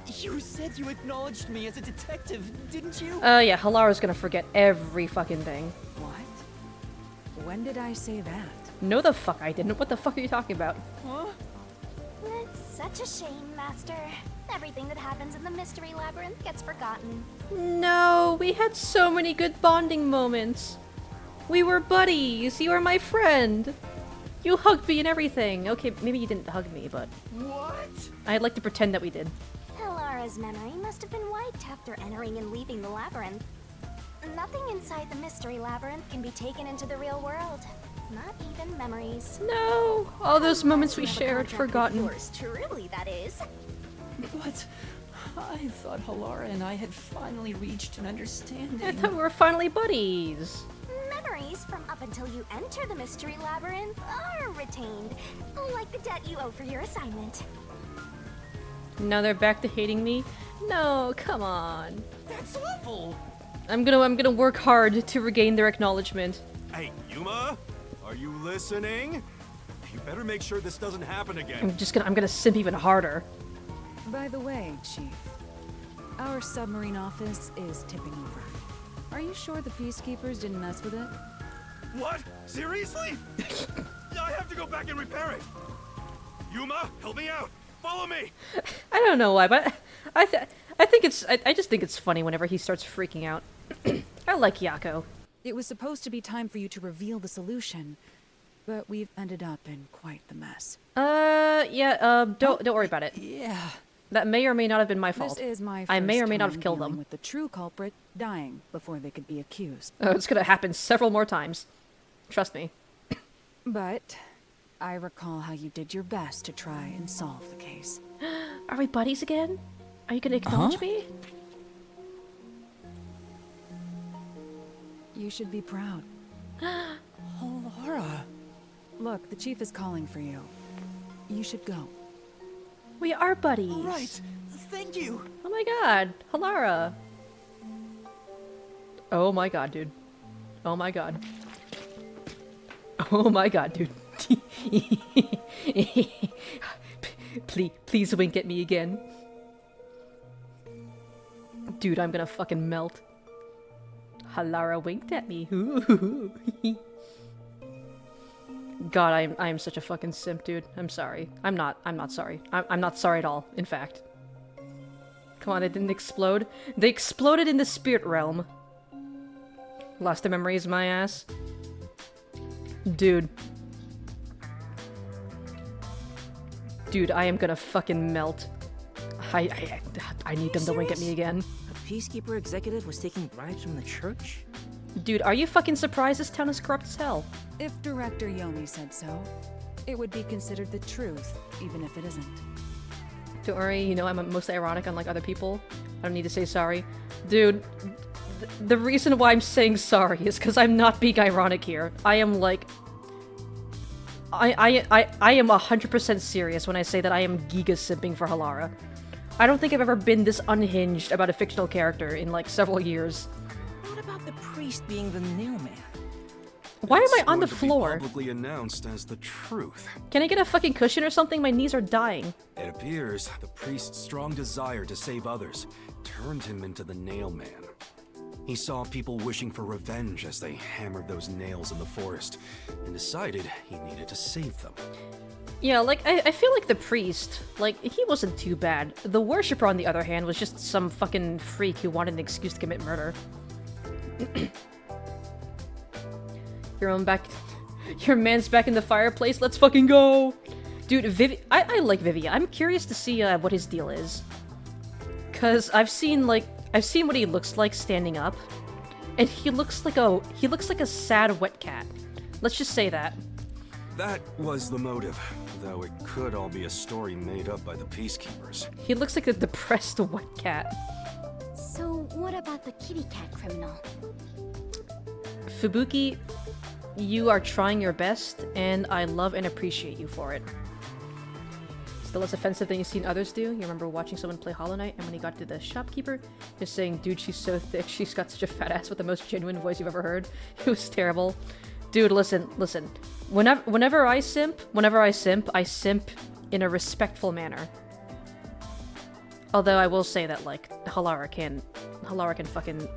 You said you acknowledged me as a detective, didn't you? Yeah, Halara's gonna forget every fucking thing. What? When did I say that? No the fuck I didn't. What the fuck are you talking about? Huh? It's such a shame, Master. Everything that happens in the Mystery Labyrinth gets forgotten. No, we had so many good bonding moments. We were buddies. You were my friend. You hugged me and everything. Okay, maybe you didn't hug me, but... What? I'd like to pretend that we did. Halara's memory must have been wiped after entering and leaving the labyrinth. Nothing inside the Mystery Labyrinth can be taken into the real world. Not even memories. No! All those moments we Unless you have a shared, contract with forgotten. Yours truly, that is. But I thought Halara and I had finally reached an understanding. I thought we were finally buddies. Memories from up until you enter the Mystery Labyrinth are retained, like the debt you owe for your assignment. Now they're back to hating me? No, come on. That's awful. I'm gonna work hard to regain their acknowledgement. Hey, Yuma, are you listening? You better make sure this doesn't happen again. I'm gonna simp even harder. By the way, Chief, our submarine office is tipping over. Are you sure the Peacekeepers didn't mess with it? What? Seriously? I have to go back and repair it. Yuma, help me out. Follow me. I don't know why, but I just think it's funny whenever he starts freaking out. I like Yakko. It was supposed to be time for you to reveal the solution, but we've ended up in quite the mess. Don't worry about it. Yeah. That may or may not have been my fault. This is my I may or may not first have killed time dealing them. with the true culprit dying before they could be accused. Oh, it's gonna happen several more times. Trust me. But I recall how you did your best to try and solve the case. Are we buddies again? Are you gonna acknowledge me? You should be proud. Laura. Look, the chief is calling for you. You should go. We are buddies. All right. Thank you. Oh my god, Halara. Oh my god, dude. Oh my god. Oh my god, dude. Please wink at me again. Dude, I'm gonna fucking melt. Halara winked at me. God, I am such a fucking simp, dude. I'm sorry. I'm not sorry. I'm not sorry at all, in fact. Come on, they didn't explode. They exploded in the spirit realm. Lost their memories, my ass. Dude. Dude, I am gonna fucking melt. I need them to wink at me again. A Peacekeeper executive was taking bribes from the church? Dude, are you fucking surprised this town is corrupt as hell? If Director Yomi said so, it would be considered the truth, even if it isn't. Don't worry, you know I'm mostly ironic unlike other people. I don't need to say sorry. Dude, The reason why I'm saying sorry is because I'm not being ironic here. I am like... I am 100% serious when I say that I am giga simping for Halara. I don't think I've ever been this unhinged about a fictional character in like several years. What about the priest being the nailman? Why am I It's on the going to be floor? publicly announced as the truth. Can I get a fucking cushion or something? My knees are dying. It appears the priest's strong desire to save others turned him into the Nailman. He saw people wishing for revenge as they hammered those nails in the forest, and decided he needed to save them. Yeah, like, I feel like the priest, like, he wasn't too bad. The worshipper, on the other hand, was just some fucking freak who wanted an excuse to commit murder. Your man's back in the fireplace, let's fucking go! Dude, I like Vivia. I'm curious to see what his deal is. Cause I've seen what he looks like standing up, and he looks like a sad wet cat. Let's just say that. That was the motive, though it could all be a story made up by the Peacekeepers. He looks like a depressed wet cat. So, what about the kitty cat criminal? Fubuki, you are trying your best, and I love and appreciate you for it. Still less offensive than you've seen others do. You remember watching someone play Hollow Knight, and when he got to the shopkeeper, just saying, dude, she's so thick, she's got such a fat ass with the most genuine voice you've ever heard. It was terrible. Dude, listen. Whenever I simp, I simp in a respectful manner. Although I will say that, like, Halara can fucking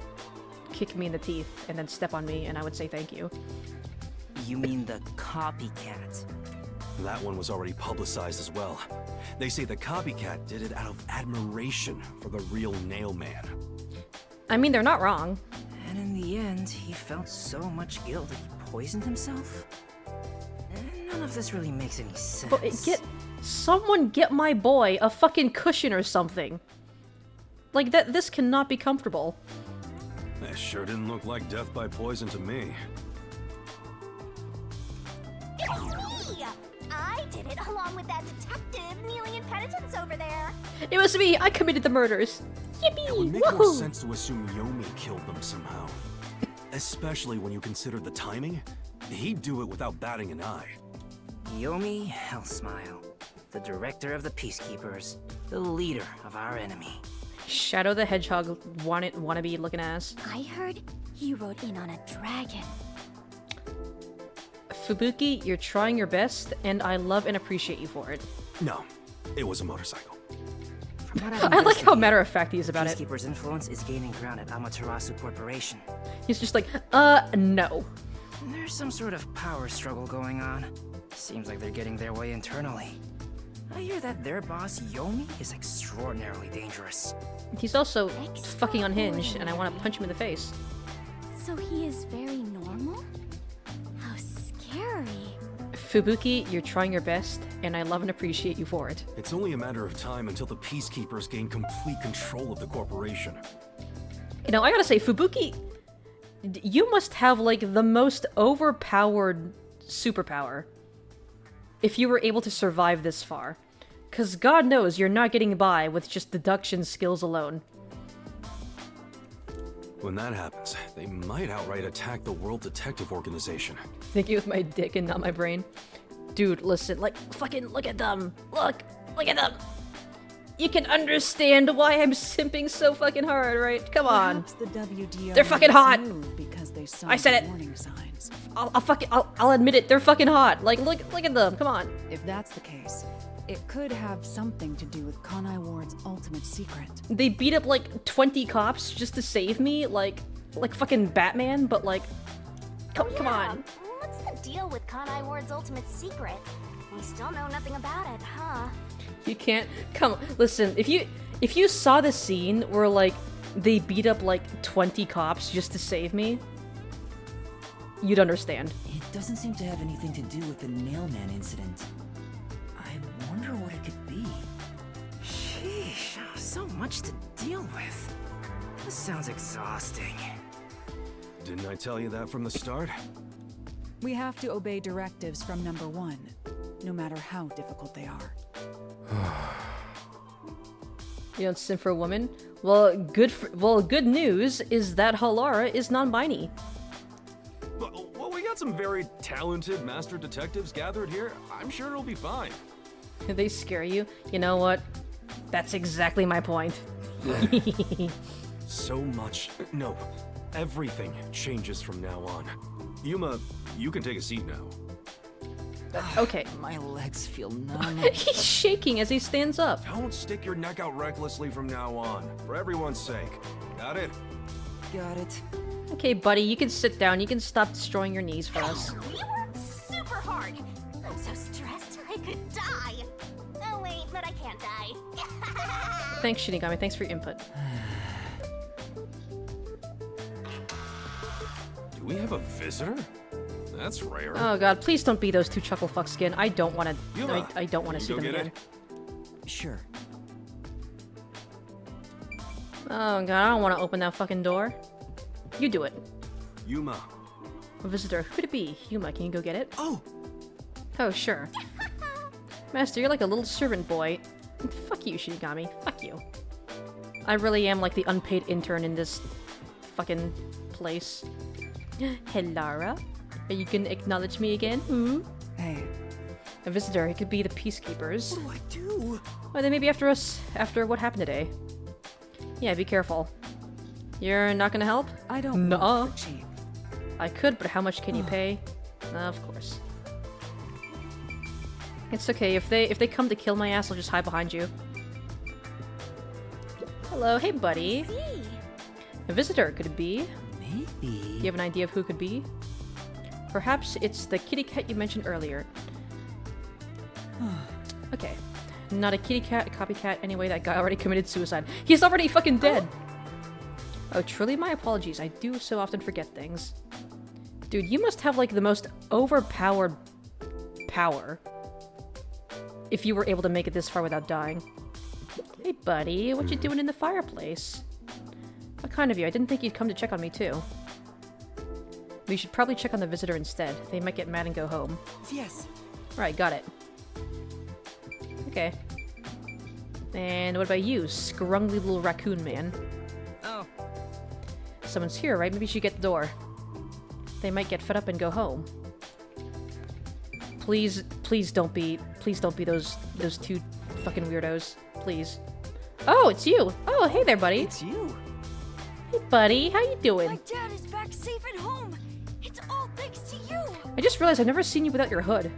kick me in the teeth and then step on me, and I would say thank you. You mean the copycat? That one was already publicized as well. They say the copycat did it out of admiration for the real Nailman. I mean, they're not wrong. And in the end, he felt so much guilt that he poisoned himself? None of this really makes any sense. But someone get my boy a fucking cushion or something. Like, this cannot be comfortable. That sure didn't look like death by poison to me. It's me! I did it along with that detective kneeling in penitence over there. It was me! I committed the murders! Yippee! It would make Woohoo! more sense to assume Yomi killed them somehow. Especially when you consider the timing. He'd do it without batting an eye. Yomi Hellsmile, the director of the Peacekeepers, the leader of our enemy. Shadow the Hedgehog wannabe looking ass. I heard he rode in on a dragon. Fubuki, you're trying your best, and I love and appreciate you for it. No, it was a motorcycle. From what I like how matter-of-fact he is about it. Peacekeepers' influence is gaining ground at Amaterasu Corporation. He's just like, no. There's some sort of power struggle going on. Seems like they're getting their way internally. I hear that their boss, Yomi, is extraordinarily dangerous. He's also fucking unhinged, and I want to punch him in the face. So he is very normal? How scary. Fubuki, you're trying your best, and I love and appreciate you for it. It's only a matter of time until the Peacekeepers gain complete control of the corporation. You know, I gotta say, Fubuki, you must have, like, the most overpowered superpower if you were able to survive this far. Because God knows you're not getting by with just deduction skills alone. When that happens, they might outright attack the World Detective Organization. Thinking with my dick and not my brain. Dude, listen, like, fucking look at them. Look at them. You can understand why I'm simping so fucking hard, right? Come on. Perhaps the WDO They're fucking hot. Because they saw I said the it. warning signs. I'll admit it. They're fucking hot. Like, look at them. Come on. If that's the case, it could have something to do with Kanai Ward's ultimate secret. They beat up like 20 cops just to save me, like fucking Batman. But like, come on. What's the deal with Kanai Ward's ultimate secret? We still know nothing about it, huh? You can't listen, if you saw the scene where like they beat up like 20 cops just to save me, you'd understand. It doesn't seem to have anything to do with the Nailman incident. I wonder what it could be. Sheesh, so much to deal with. This sounds exhausting. Didn't I tell you that from the start? We have to obey directives from number 1, no matter how difficult they are. You don't simp for a woman? Well, good news is that Halara is non-binary. Well, we got some very talented master detectives gathered here. I'm sure it'll be fine. They scare you? You know what? That's exactly my point. So much. No, everything changes from now on. Yuma, you can take a seat now. Okay. My legs feel numb. He's shaking as he stands up. Don't stick your neck out recklessly from now on, for everyone's sake. Got it? Got it. Okay, buddy, you can sit down. You can stop destroying your knees for us. We worked super hard. I'm so stressed I could die. Oh wait, but I can't die. Thanks, Shinigami. Thanks for your input. Do we have a visitor? That's rare. Oh god, please don't be those two chuckle fucks again. I don't want to. I don't want to see them again. Sure. Oh god, I don't want to open that fucking door. You do it. Yuma. A visitor. Who could it be? Yuma, can you go get it? Oh! Oh, sure. Master, you're like a little servant boy. Fuck you, Shinigami. Fuck you. I really am like the unpaid intern in this fucking place. Hellara? Are you gonna acknowledge me again? Hmm? Hey. A visitor. It could be the Peacekeepers. What do I do? Or they may be after us after what happened today. Yeah, be careful. You're not gonna help? I don't Nuh-uh. work for cheap. I could, but how much can you pay? Of course. It's okay. If they come to kill my ass, I'll just hide behind you. Hello, hey buddy. A visitor, could it be? Maybe. Do you have an idea of who it could be? Perhaps it's the kitty cat you mentioned earlier. Okay. Not a kitty cat, a copycat. Anyway, that guy already committed suicide. He's already fucking dead! Oh, truly my apologies. I do so often forget things. Dude, you must have like the most overpowered power. If you were able to make it this far without dying. Hey buddy, what you doing in the fireplace? How kind of you. I didn't think you'd come to check on me too. We should probably check on the visitor instead. They might get mad and go home. Yes. Right, got it. Okay. And what about you, scrungly little raccoon man? Oh. Someone's here, right? Maybe you should get the door. They might get fed up and go home. Please don't be those two fucking weirdos. Please. Oh, it's you! Oh, hey there, buddy! It's you! Hey, buddy, how you doing? My dad is back safe at home. It's all thanks to you. I just realized I've never seen you without your hood.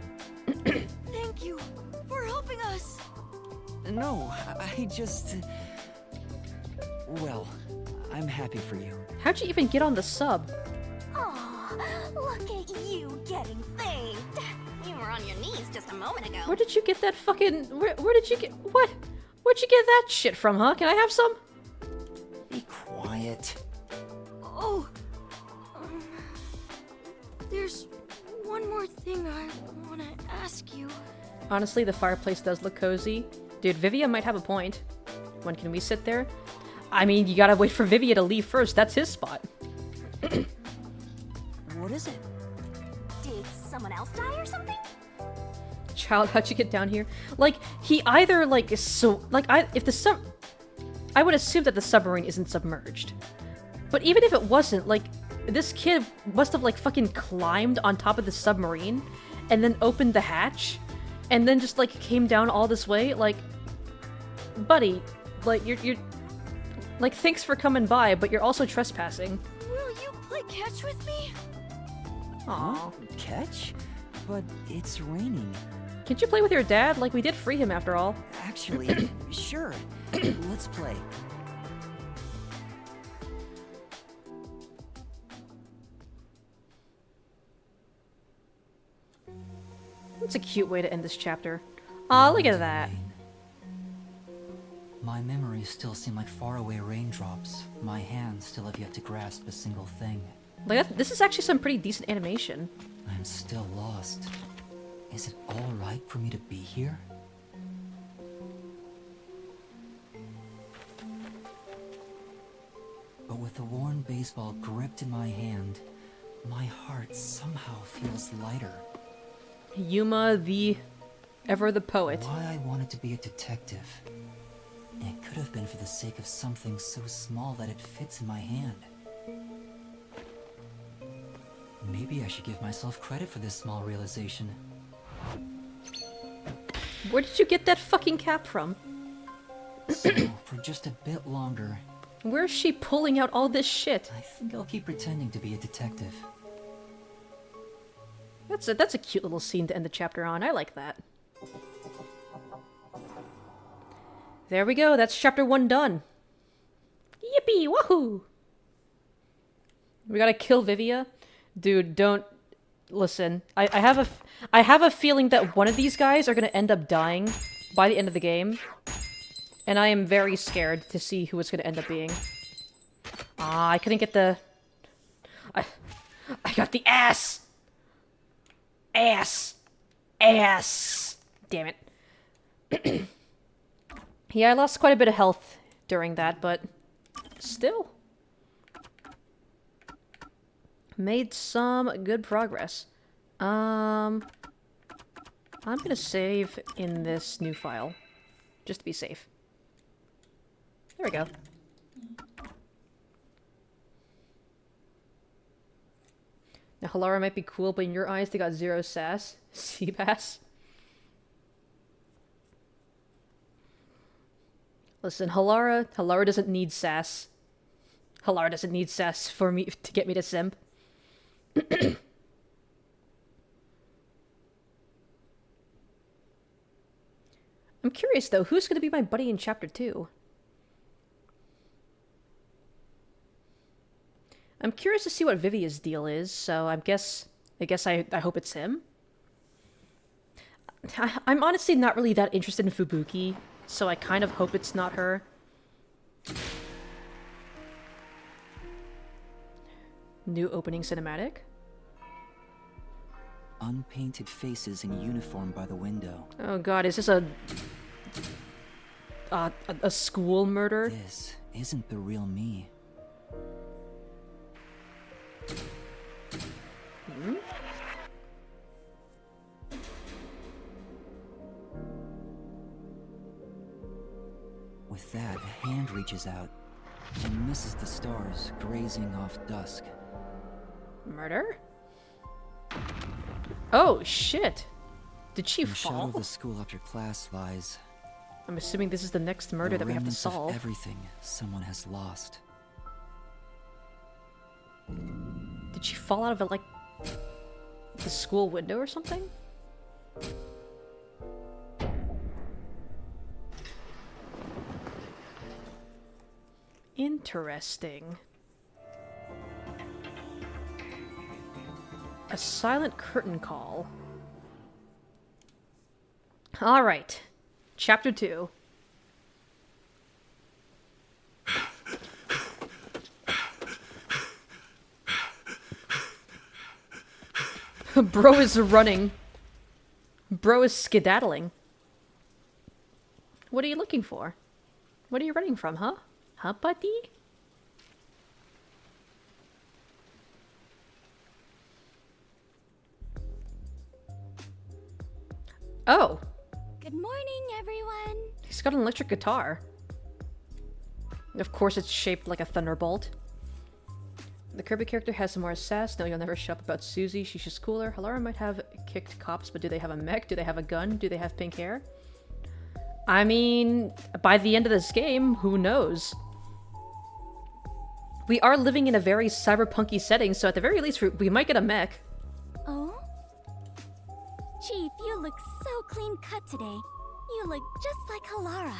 Thank you for helping us. No, I just... Well, I'm happy for you. How'd you even get on the sub? Aw, look at you getting saved. You were on your knees just a moment ago. Where did you get that fucking... Where did you get... What? Where'd you get that shit from, huh? Can I have some? Be quiet. Oh, there's one more thing I want to ask you. Honestly, the fireplace does look cozy. Dude, Vivia might have a point. When can we sit there? I mean, you gotta wait for Vivia to leave first. That's his spot. What is it? Did someone else die or something? Child, how'd you get down here? Like, he either, like, is so... Like, if the sub... I would assume that the submarine isn't submerged. But even if it wasn't, like, this kid must have, like, fucking climbed on top of the submarine and then opened the hatch and then just, like, came down all this way. Like, buddy, like, you're... Like, thanks for coming by, but you're also trespassing. Will you play catch with me? Aww. Catch? But it's raining. Can't you play with your dad? Like, we did free him after all. Actually, sure. Let's play. That's a cute way to end this chapter. Aw, look at that. My memories still seem like faraway raindrops. My hands still have yet to grasp a single thing. Like, this is actually some pretty decent animation. I'm still lost. Is it all right for me to be here? But with the worn baseball gripped in my hand, my heart somehow feels lighter. Yuma, the... ever the poet. Why I wanted to be a detective. It could have been for the sake of something so small that it fits in my hand. Maybe I should give myself credit for this small realization. Where did you get that fucking cap from? So, for just a bit longer, Where is she pulling out all this shit? I think I'll keep pretending to be a detective. That's a cute little scene to end the chapter on. I like that. There we go. That's chapter 1 done. Yippee! Woohoo! We gotta kill Vivia? Dude, don't... Listen. I have a feeling that one of these guys are gonna end up dying by the end of the game. And I am very scared to see who it's gonna end up being. Ah, I couldn't get the... I got the ass! Ass! Ass! Damn it. Yeah, I lost quite a bit of health during that, but still. Made some good progress. I'm gonna save in this new file, just to be safe. There we go. Now, Halara might be cool, but in your eyes, they got 0 sass. Seabass. Listen, Halara doesn't need sass. Halara doesn't need sass for me to get me to simp. I'm curious though, who's gonna be my buddy in chapter 2? I'm curious to see what Vivia's deal is, so I guess I hope it's him. I'm honestly not really that interested in Fubuki, so I kind of hope it's not her. New opening cinematic. Unpainted faces in uniform by the window. Oh god, is this a school murder? This isn't the real me. Hmm? With that, a hand reaches out and misses the stars grazing off dusk. Murder? Oh, shit! Did she In the shadow fall? of the school after class lies I'm assuming this is the next murder the that we have to remnants of solve. everything someone has lost. Did she fall out of, like, the school window or something? Interesting. A silent curtain call. Alright. Chapter 2. Bro is running. Bro is skedaddling. What are you looking for? What are you running from, huh? Huh, buddy? Oh. Good morning, everyone. He's got an electric guitar. Of course it's shaped like a thunderbolt. The Kirby character has some more sass. No, you'll never shut up about Susie. She's just cooler. Halara might have kicked cops, but do they have a mech? Do they have a gun? Do they have pink hair? I mean, by the end of this game, who knows? We are living in a very cyberpunky setting, so at the very least, we might get a mech. Oh? Chief, you look so clean cut today. You look just like Halara.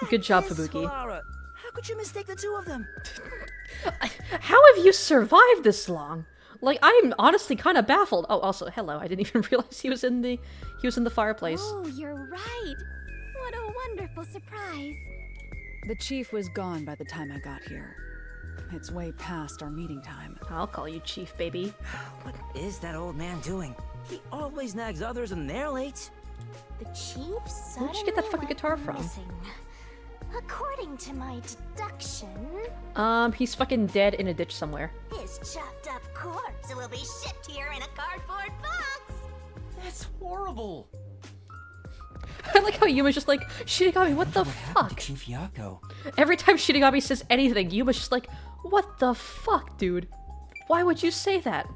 Good job, Yes, Fubuki. Halara. How could you mistake the two of them? How have you survived this long? Like, I'm honestly kind of baffled. Oh, also, hello. I didn't even realize he was in the fireplace. Oh, you're right. What a wonderful surprise. The chief was gone by the time I got here. It's way past our meeting time. I'll call you chief, baby. What is that old man doing? He always nags others and they're late. The chief suddenly Where'd you get that fucking went guitar from? missing. According to my deduction, He's fucking dead in a ditch somewhere. his chopped up corpse will be shipped here in a cardboard box. That's horrible. I like how Yuma's just like, Shinigami, what the fuck? Chief Yako. Every time Shinigami says anything, Yuma's just like, what the fuck, dude? Why would you say that?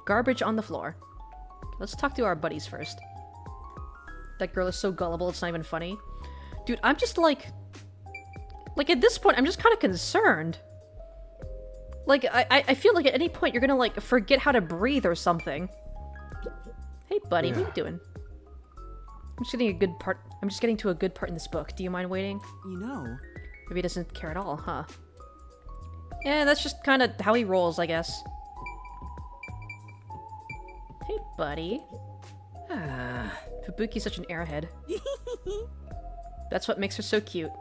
Garbage on the floor. Let's talk to our buddies first. That girl is so gullible, it's not even funny. Dude, I'm just like at this point, I'm just kind of concerned. Like, I feel like at any point you're gonna, like, forget how to breathe or something. Hey, buddy, what are you doing? I'm just getting to a good part in this book. Do you mind waiting? You know... Maybe he doesn't care at all, huh? Yeah, that's just kind of how he rolls, I guess. Hey, buddy. Fubuki's such an airhead. That's what makes her so cute.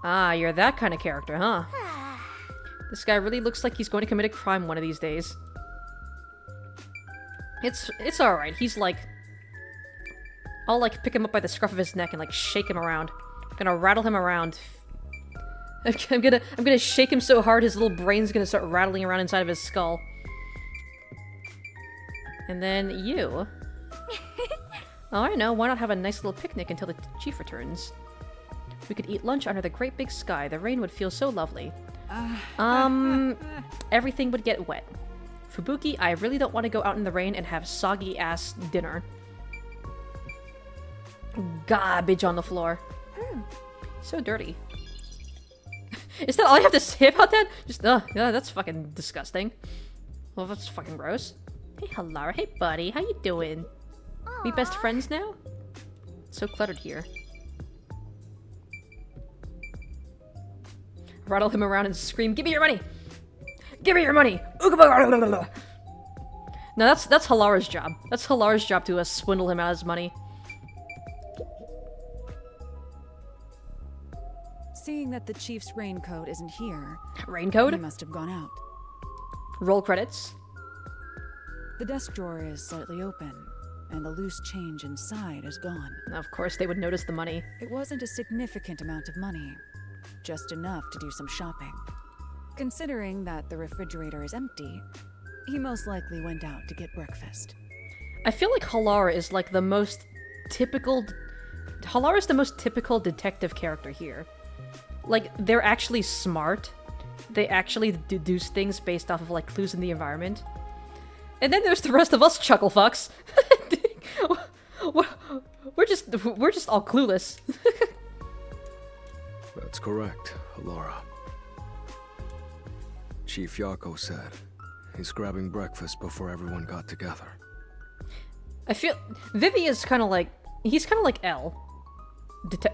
Ah, you're that kind of character, huh? This guy really looks like he's going to commit a crime one of these days. It's alright. He's like... I'll like pick him up by the scruff of his neck and like shake him around. I'm gonna rattle him around. I'm gonna shake him so hard his little brain's gonna start rattling around inside of his skull. And then you... Oh, I know. Why not have a nice little picnic until the chief returns? We could eat lunch under the great big sky. The rain would feel so lovely. Everything would get wet. Fubuki, I really don't want to go out in the rain and have soggy-ass dinner. Garbage on the floor. So dirty. Is that all I have to say about that? Just, yeah, that's fucking disgusting. Well, that's fucking gross. Hey, Halara. Hey, buddy. How you doing? We best friends now? It's so cluttered here. Rattle him around and scream, "Give me your money! Give me your money!" No, that's Halara's job. That's Halara's job to swindle him out of his money. Seeing that the chief's raincoat isn't here, Raincoat? he must have gone out. Roll credits. The desk drawer is slightly open, and the loose change inside is gone. Of course they would notice the money. It wasn't a significant amount of money, just enough to do some shopping. Considering that the refrigerator is empty, he most likely went out to get breakfast. I feel like Halara is like the most typical... Halara's the most typical detective character here. Like, they're actually smart. They actually deduce things based off of, like, clues in the environment. And then there's the rest of us chuckle fucks. We're just all clueless. That's correct, Halara. Chief Yako said he's grabbing breakfast before everyone got together. I feel Vivi is kind of like he's kind of like L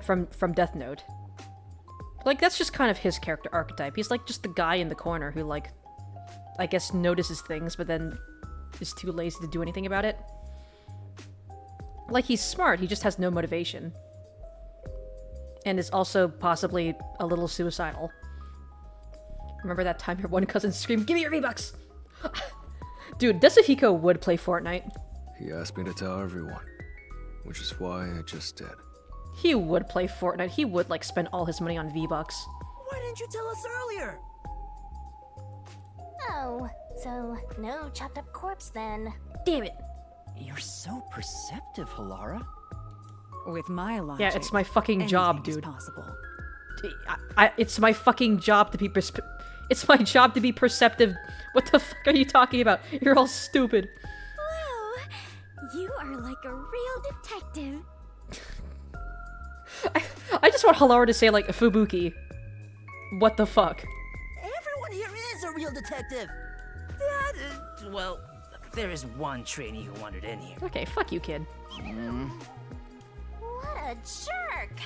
from Death Note. Like, that's just kind of his character archetype. He's like just the guy in the corner who, like, I guess notices things but then is too lazy to do anything about it. Like, he's smart, he just has no motivation. And is also possibly a little suicidal. Remember that time your one cousin screamed, "Give me your V-Bucks!" Dude, Desuhiko would play Fortnite. He asked me to tell everyone, which is why I just did. He would play Fortnite. He would, like, spend all his money on V-Bucks. Why didn't you tell us earlier? Oh, so no chopped up corpse then. Damn it. You're so perceptive, Halara. With my logic, Yeah, it's my fucking job, anything is dude. possible. It's my fucking job to be it's my job to be perceptive. What the fuck are you talking about? You're all stupid. Whoa, you are like a real detective. I just want Halara to say, like, Fubuki. What the fuck? Everyone here is a real detective. Well, there is one trainee who wandered in here. Okay, fuck you, kid. What a jerk!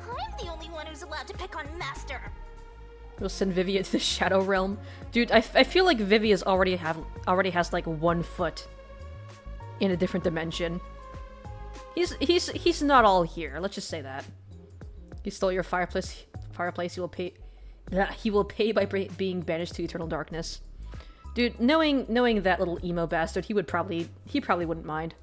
I'm the only one who's allowed to pick on Master. We'll send Vivi into the Shadow Realm. Dude, I feel like Vivi is already has like 1 foot in a different dimension. He's not all here. Let's just say that. He stole your fireplace. He will pay. He will pay by being banished to eternal darkness. Dude, knowing that little emo bastard, he probably wouldn't mind.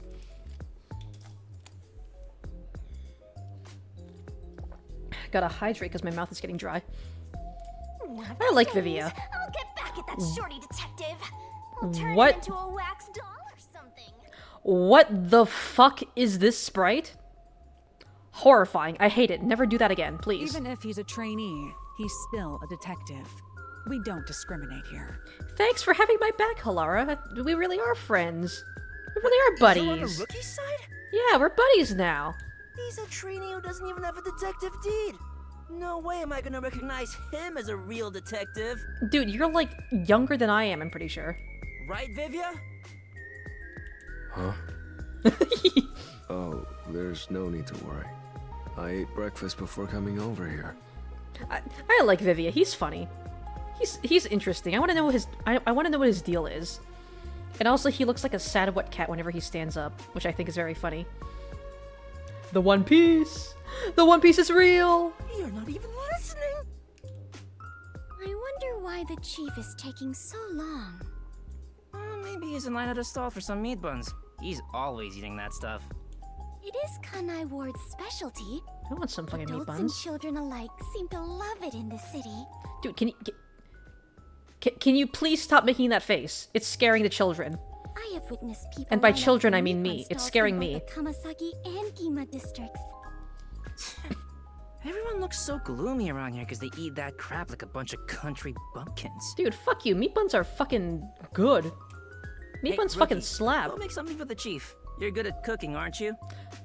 Gotta hydrate because my mouth is getting dry. I like Vivia. I'll get back at that shorty detective. I'll turn What? him into a wax doll or something. What the fuck is this sprite? Horrifying. I hate it. Never do that again, please. Even if he's a trainee, he's still a detective. We don't discriminate here. Thanks for having my back, Halara. We really are friends. We really are buddies. You're on the rookie side? Yeah, we're buddies now. He's a trainee who doesn't even have a detective deed. No way am I gonna recognize him as a real detective. Dude, you're like younger than I am, I'm pretty sure. Right, Vivia? Huh? Oh, there's no need to worry. I ate breakfast before coming over here. I like Vivia. He's funny. He's interesting. I want to know I want to know what his deal is. And also, he looks like a sad wet cat whenever he stands up, which I think is very funny. The One Piece! The One Piece is real! You're not even listening! I wonder why the chief is taking so long. Maybe he's in line at a stall for some meat buns. He's always eating that stuff. It is Kanai Ward's specialty. I want some fucking meat Adults and buns. children alike seem to love it in the city. Dude, can you please stop making that face? It's scaring the children. I have witnessed people. And by line up children, for I mean meat me. bun It's stalls scaring in me. both the Kamasagi and Gima districts. Everyone looks so gloomy around here because they eat that crap like a bunch of country bumpkins. Dude, fuck you. Meat buns are fucking good. Meat buns fucking slap. Go make something for the chief. You're good at cooking, aren't you?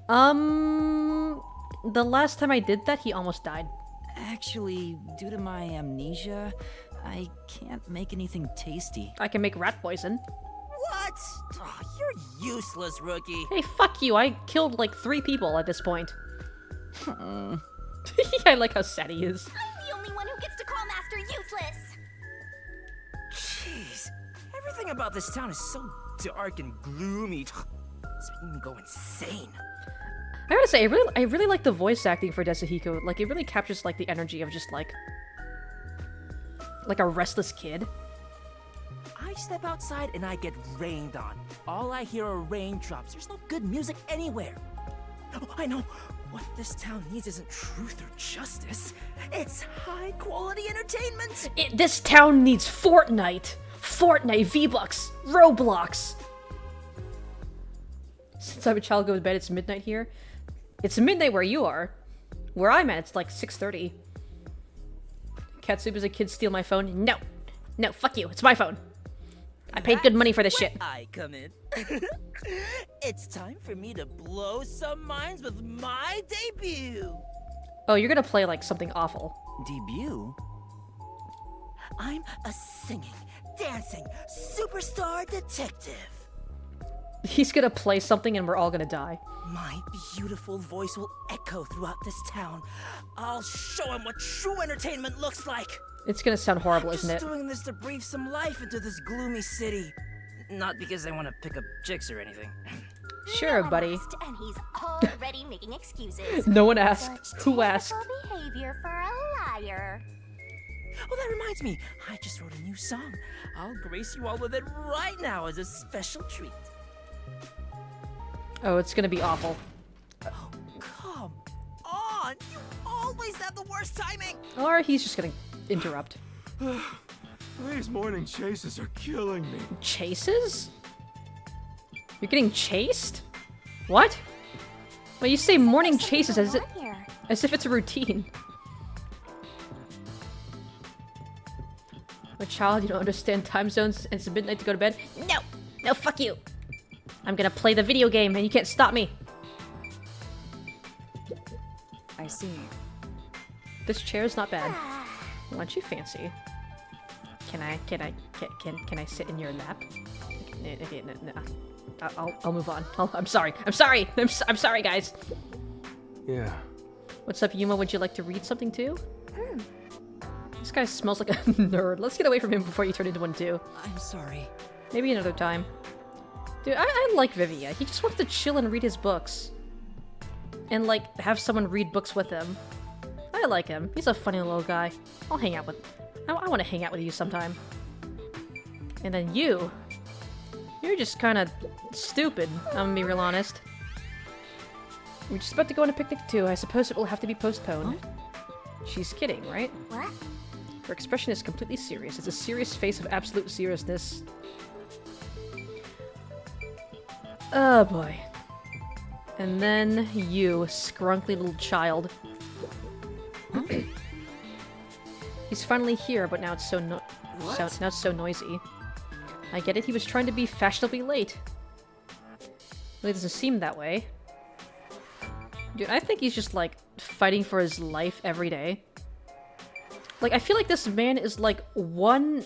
The last time I did that, he almost died. Actually, due to my amnesia, I can't make anything tasty. I can make rat poison. What? Oh, you're useless, rookie. Hey, fuck you. I killed like 3 people at this point. I like how sad he is. I'm the only one who gets to call Master useless. Jeez. Everything about this town is so dark and gloomy. It's making me go insane. I gotta say, I really like the voice acting for Desuhiko. Like, it really captures, like, the energy of just, like a restless kid. I step outside and I get rained on. All I hear are raindrops. There's no good music anywhere. Oh, I know. What this town needs isn't truth or justice. It's high-quality entertainment. This town needs Fortnite. Fortnite, V-Bucks, Roblox. Since I'm a child, go to bed. It's midnight here. It's midnight where you are. Where I'm at, it's like 6:30. Katsuba's a kid steal my phone. No. No, fuck you. It's my phone. I paid good money for this shit. I come in. It's time for me to blow some minds with my debut. Oh, you're gonna play like something awful. Debut? I'm a singing, dancing, superstar detective. He's gonna play something and we're all gonna die. My beautiful voice will echo throughout this town. I'll show him what true entertainment looks like. It's gonna sound horrible, isn't it? Just doing this to breathe some life into this gloomy city. Not because I want to pick up chicks or anything. Sure, buddy. And he's already making excuses. No one asked. Who asked? Typical behavior for a liar. Oh, that reminds me. I just wrote a new song. I'll grace you all with it right now as a special treat. Oh, it's gonna be awful. Oh, come on! You always have the worst timing! Or he's just gonna interrupt. These morning chases are killing me. Chases? You're getting chased? What? Well, you say morning chases as if it's a routine. A child, you don't understand time zones and it's midnight to go to bed? No! No, fuck you! I'm gonna play the video game and you can't stop me. I see. This chair is not bad. Aren't you fancy? Can I sit in your lap? Okay, no. I'll move on. I'm sorry. I'm sorry, guys. Yeah. What's up, Yuma? Would you like to read something too? This guy smells like a nerd. Let's get away from him before you turn into one too. I'm sorry. Maybe another time. Dude, I like Vivia. He just wants to chill and read his books. And, like, have someone read books with him. I like him. He's a funny little guy. I'll hang out with... I want to hang out with you sometime. And then you... You're just kind of stupid, I'm gonna be real honest. We're just about to go on a picnic too. I suppose it will have to be postponed. Huh? She's kidding, right? What? Her expression is completely serious. It's a serious face of absolute seriousness. Oh boy. And then you, scrunkly little child. He's finally here, but now it's now it's so noisy. I get it, he was trying to be fashionably late. Well, it doesn't seem that way. Dude, I think he's just, like, fighting for his life every day. Like, I feel like this man is, like, one...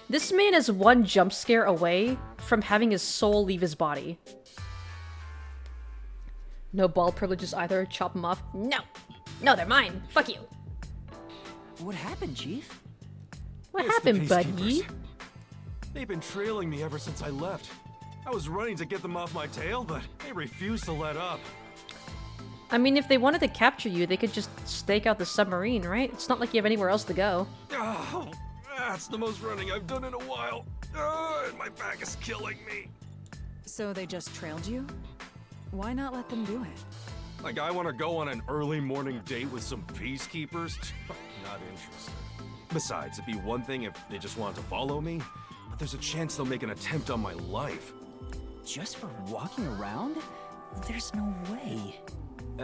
This man is one jump scare away from having his soul leave his body. No ball privileges either. Chop him off. No! No, they're mine! Fuck you! What happened, Chief? What It's happened, the buddy? Peacekeepers. They've been trailing me ever since I left. I was running to get them off my tail, but they refused to let up. I mean, if they wanted to capture you, they could just stake out the submarine, right? It's not like you have anywhere else to go. Oh, that's the most running I've done in a while. And my back is killing me. So they just trailed you? Why not let them do it? Like I want to go on an early morning date with some peacekeepers? Not interested. Besides, it'd be one thing if they just wanted to follow me, but there's a chance they'll make an attempt on my life. Just for walking around? There's no way.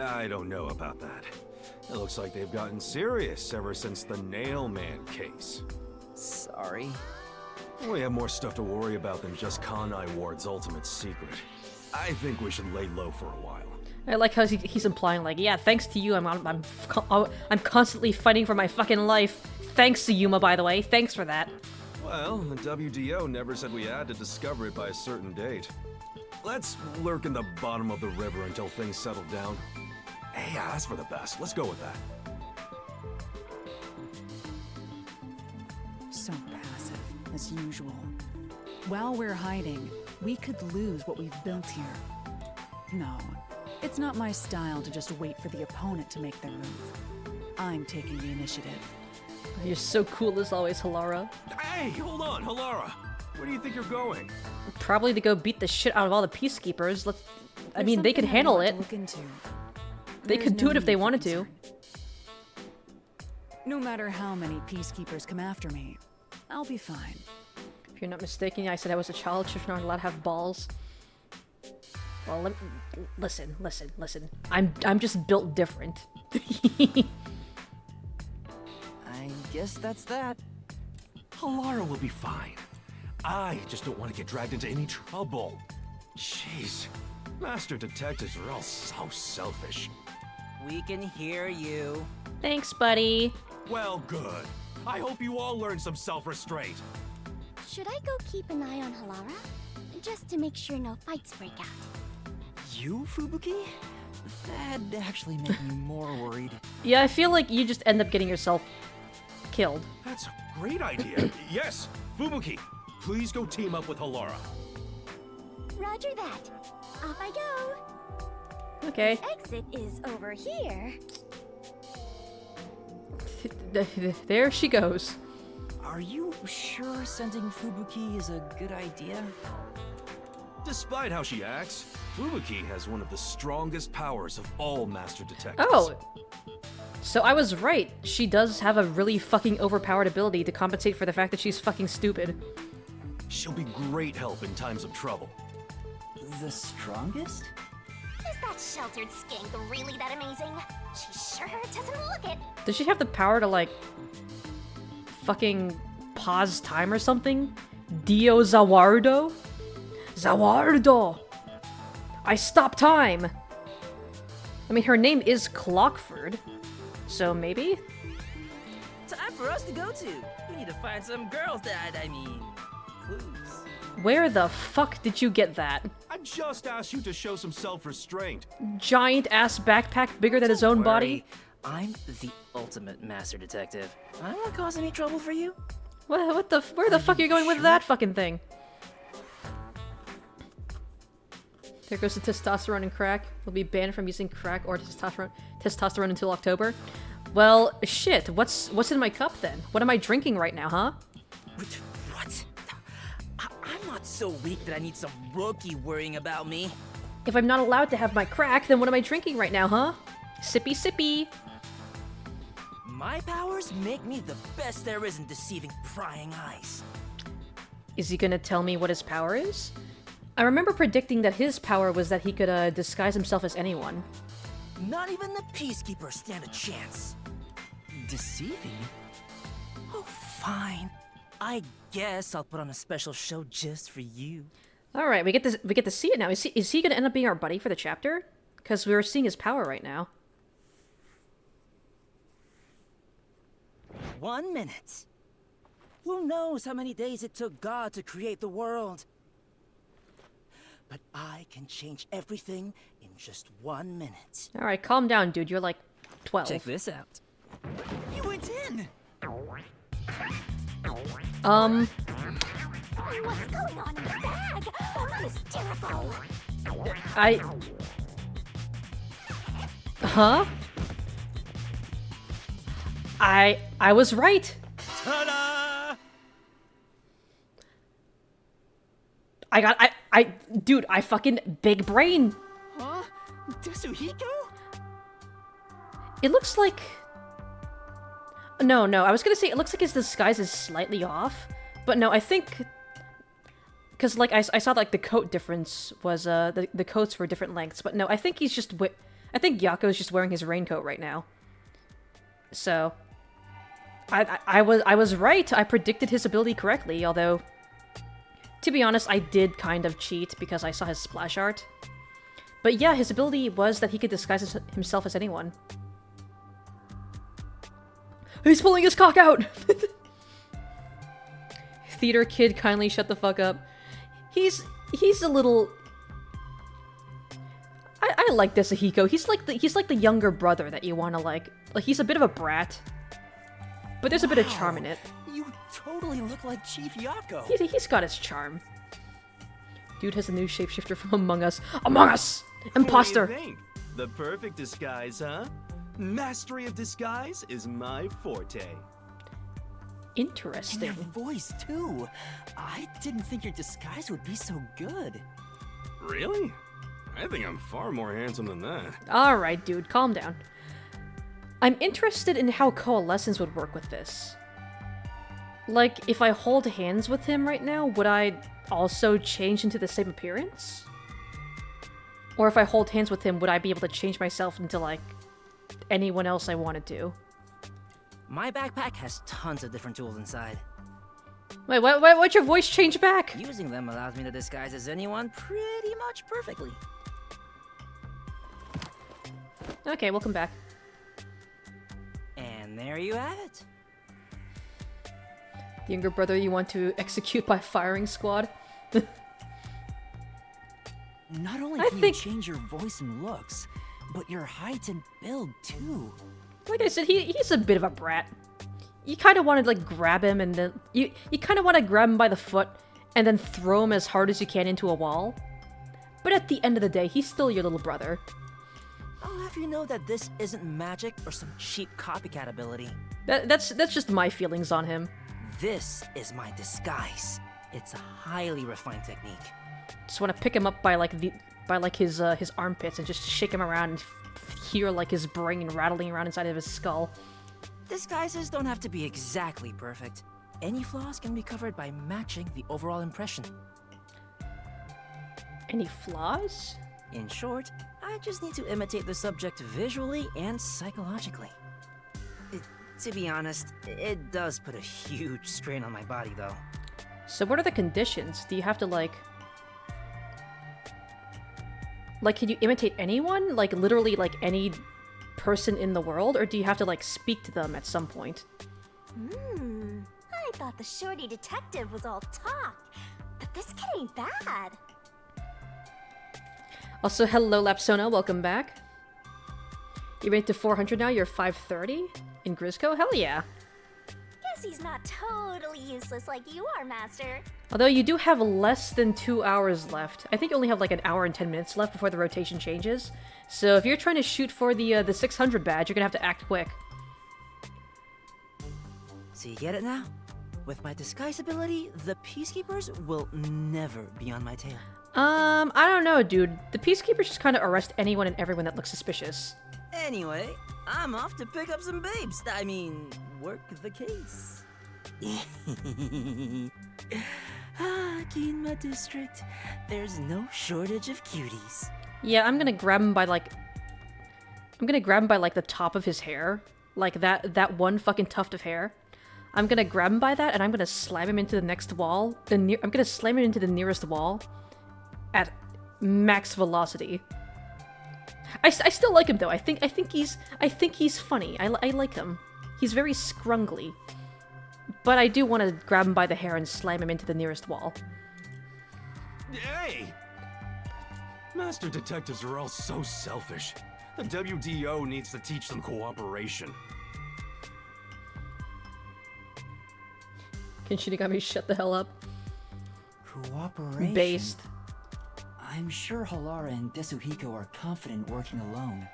I don't know about that. It looks like they've gotten serious ever since the Nail Man case. Sorry. We have more stuff to worry about than just Kanai Ward's ultimate secret. I think we should lay low for a while. I like how he's implying, like, yeah, thanks to you, I'm constantly fighting for my fucking life. Thanks to Yuma, by the way. Thanks for that. Well, the WDO never said we had to discover it by a certain date. Let's lurk in the bottom of the river until things settle down. Hey, yeah, that's for the best. Let's go with that. So passive, as usual. While we're hiding, we could lose what we've built here. No, it's not my style to just wait for the opponent to make their move. I'm taking the initiative. You're so cool as always, Halara. Hey, hold on, Halara. Where do you think you're going? Probably to go beat the shit out of all the peacekeepers. I mean, they could handle it. They could do it if they wanted to. No matter how many peacekeepers come after me, I'll be fine. If you're not mistaken, I said I was a child, children aren't allowed to have balls. Well, listen. I'm just built different. I guess that's that. Halara will be fine. I just don't want to get dragged into any trouble. Jeez. Master detectives are all so selfish. We can hear you. Thanks, buddy. Well, good. I hope you all learn some self-restraint. Should I go keep an eye on Halara? Just to make sure no fights break out. You, Fubuki? That'd actually make me more worried. Yeah, I feel like you just end up getting yourself killed. That's a great idea. Yes, Fubuki, please go team up with Halara. Roger that. Off I go. Okay. The exit is over here. There she goes. Are you sure sending Fubuki is a good idea? Despite how she acts, Fubuki has one of the strongest powers of all Master Detectives. Oh! So I was right. She does have a really fucking overpowered ability to compensate for the fact that she's fucking stupid. She'll be great help in times of trouble. The strongest? Is that sheltered skank really that amazing? She sure doesn't look it. Does she have the power to, like, fucking pause time or something? Dio Zawardo? Zawardo! I stop time! I mean, her name is Clockford, so maybe? Time for us to go to. We need to find some girls that, clues. Where the fuck did you get that? I just asked you to show some self-restraint. Giant-ass backpack bigger than his own body? I'm the ultimate master detective. I don't want to cause any trouble for you. Where the fuck are you going with that fucking thing? There goes the testosterone and crack. We'll be banned from using crack or testosterone until October. Well, shit. What's in my cup then? What am I drinking right now, huh? What? I'm not so weak that I need some rookie worrying about me. If I'm not allowed to have my crack, then what am I drinking right now, huh? Sippy sippy. My powers make me the best there is in deceiving prying eyes. Is he gonna tell me what his power is? I remember predicting that his power was that he could disguise himself as anyone. Not even the Peacekeepers stand a chance. Deceiving? Oh, fine. I guess I'll put on a special show just for you. All right, we get to see it now. Is he going to end up being our buddy for the chapter? Because we're seeing his power right now. 1 minute. Who knows how many days it took God to create the world? But I can change everything in just 1 minute. All right, calm down, dude. You're like 12. Check this out. You went in. What's going on in the bag? I'm hysterical. Huh? I was right. Ta-da! Dude, I fucking big brain. Huh? Tetsuhiko? It looks like... No, I was gonna say it looks like his disguise is slightly off. But no, I think... Because, like, I saw, like, the coat difference was, the coats were different lengths. But no, I think he's just... I think Yako's just wearing his raincoat right now. So... I was right. I predicted his ability correctly, although... To be honest, I did kind of cheat because I saw his splash art. But yeah, his ability was that he could disguise himself as anyone. He's pulling his cock out! Theater kid, kindly shut the fuck up. He's a little... I like Tetsuhiko. He's like the younger brother that you want to like he's a bit of a brat. But there's a bit of charm in it. You totally look like Chief Yako. He's got his charm. Dude has a new shapeshifter from Among Us. Among Us! Imposter! What do you think? The perfect disguise, huh? Mastery of disguise is my forte. Interesting. And your voice, too. I didn't think your disguise would be so good. Really? I think I'm far more handsome than that. Alright, dude, calm down. I'm interested in how coalescence would work with this. Like, if I hold hands with him right now, would I also change into the same appearance? Or if I hold hands with him, would I be able to change myself into, like, anyone else I wanted to? My backpack has tons of different tools inside. Wait, what'd your voice change back? Using them allows me to disguise as anyone pretty much perfectly. Okay, welcome back. And there you have it. The younger brother you want to execute by firing squad? Not only can you change your voice and looks, but your height and build too. Like I said, he's a bit of a brat. You kind of want to like grab him and then you kind of want to grab him by the foot and then throw him as hard as you can into a wall. But at the end of the day, he's still your little brother. I'll have you know that this isn't magic or some cheap copycat ability. That's just my feelings on him. This is my disguise. It's a highly refined technique. Just want to pick him up by like his armpits and just shake him around and hear like his brain rattling around inside of his skull. Disguises don't have to be exactly perfect. Any flaws can be covered by matching the overall impression. Any flaws? In short, I just need to imitate the subject visually and psychologically. To be honest, it does put a huge strain on my body, though. So what are the conditions? Do you have to, like, can you imitate anyone? Like, literally, like, any person in the world? Or do you have to, like, speak to them at some point? I thought the shorty detective was all talk, but this kid ain't bad. Also, hello, Lapsona, welcome back. You made it to 400 now, you're 530 in Grizzco? Hell yeah. Guess he's not totally useless like you are, Master. Although you do have less than 2 hours left. I think you only have like an hour and 10 minutes left before the rotation changes. So if you're trying to shoot for the 600 badge, you're gonna have to act quick. So you get it now? With my disguise ability, the Peacekeepers will never be on my tail. I don't know, dude. The Peacekeepers just kind of arrest anyone and everyone that looks suspicious. Anyway, I'm off to pick up some babes. I mean, work the case. Konohama district, there's no shortage of cuties. Yeah, I'm gonna grab him by like the top of his hair. Like that one fucking tuft of hair. I'm gonna grab him by that and I'm gonna slam him into the next wall. I'm gonna slam him into the nearest wall at max velocity. I still like him though. I think he's funny. I like him. He's very scrungly. But I do want to grab him by the hair and slam him into the nearest wall. Hey! Master detectives are all so selfish. The WDO needs to teach them cooperation. Can Shinigami shut the hell up? Cooperation? Based. I'm sure Halara and Desuhiko are confident working alone.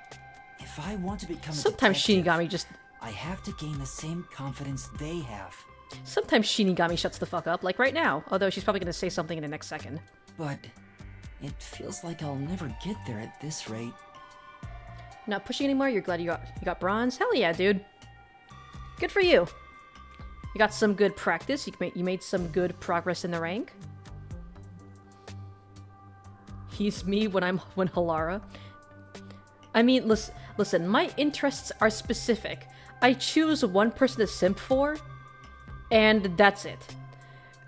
If I want to become Sometimes a detective, Shinigami just... I have to gain the same confidence they have. Sometimes Shinigami shuts the fuck up, like right now. Although she's probably gonna say something in the next second. But it feels like I'll never get there at this rate. Not pushing anymore? You're glad you got bronze? Hell yeah, dude. Good for you. You got some good practice. You made some good progress in the rank. He's me when Halara. I mean, listen, my interests are specific. I choose one person to simp for, and that's it.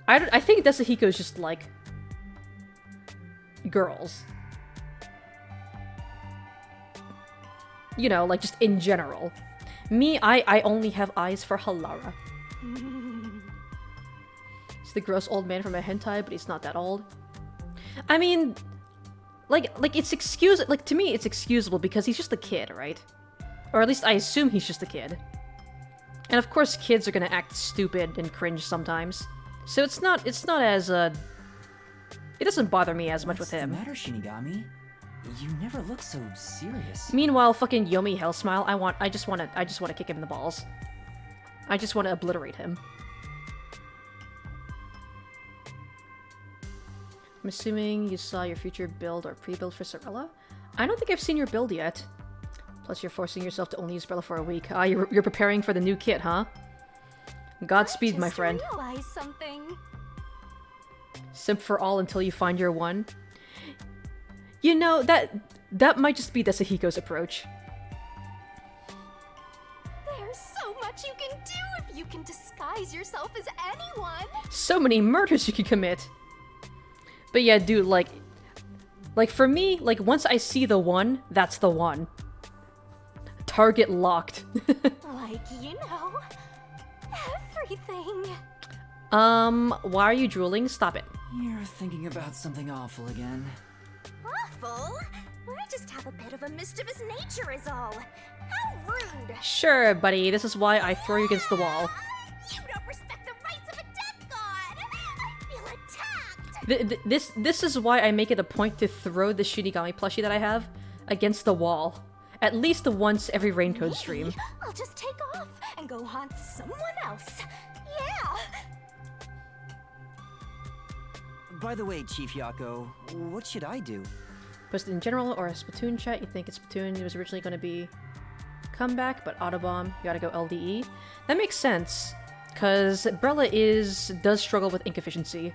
I think Desuhiko's just like girls. You know, like just in general. Me, I only have eyes for Halara. He's the gross old man from a hentai, but he's not that old. I mean, like it's to me it's excusable because he's just a kid, right? Or at least I assume he's just a kid. And of course kids are gonna act stupid and cringe sometimes. So it's not as it doesn't bother me as much with him. What's the matter, Shinigami? You never look so serious. Meanwhile, fucking Yomi Hellsmile, I just wanna kick him in the balls. I just wanna obliterate him. I'm assuming you saw your future build or pre-build for Sorella? I don't think I've seen your build yet. Plus you're forcing yourself to only use Bella for a week. Ah, you're preparing for the new kit, huh? Godspeed, my friend. I realized something. Simp for all until you find your one. You know, that might just be Desuhiko's approach. There's so much you can do if you can disguise yourself as anyone. So many murders you can commit. But yeah, dude, like for me, like once I see the one, that's the one. Target locked. Like, you know, everything. Why are you drooling? Stop it. You're thinking about something awful again. Awful? I just have a bit of a mischievous nature is all. How rude! Sure, buddy, this is why I throw you against the wall. You don't respect the rights of a death god! I feel attacked! This is why I make it a point to throw the Shinigami plushie that I have against the wall. At least once every Raincode stream. I'll just take off and go haunt someone else. Yeah! By the way, Chief Yako, what should I do? Post it in general or a Splatoon chat. You think it's Splatoon. It was originally going to be comeback, but Autobomb, you gotta go LDE. That makes sense, because Brella does struggle with ink efficiency.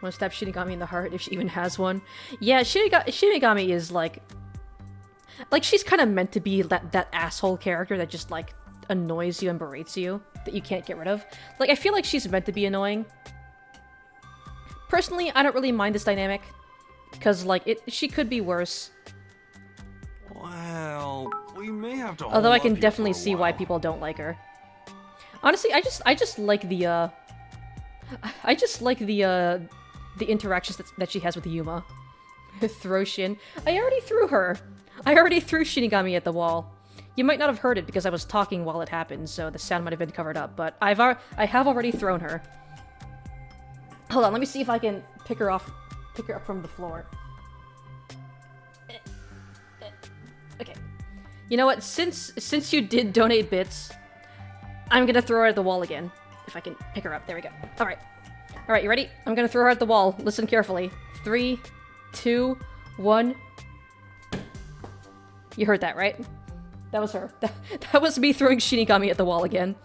Want to stab Shinigami in the heart if she even has one. Yeah, Shinigami is like she's kind of meant to be that asshole character that just like annoys you and berates you, that you can't get rid of. Like, I feel like she's meant to be annoying. Personally, I don't really mind this dynamic, because like she could be worse. Well, we may have to. Although I can definitely see why people don't like her. Honestly, I just like the the interactions that she has with Yuma. Throw Shin. I already threw her. I already threw Shinigami at the wall. You might not have heard it because I was talking while it happened, so the sound might have been covered up, but I have already thrown her. Hold on, let me see if I can pick her up from the floor. Okay. You know what? Since you did donate bits, I'm gonna throw her at the wall again. If I can pick her up. There we go. Alright. Alright, you ready? I'm gonna throw her at the wall. Listen carefully. 3, 2, 1. You heard that, right? That was her. That was me throwing Shinigami at the wall again.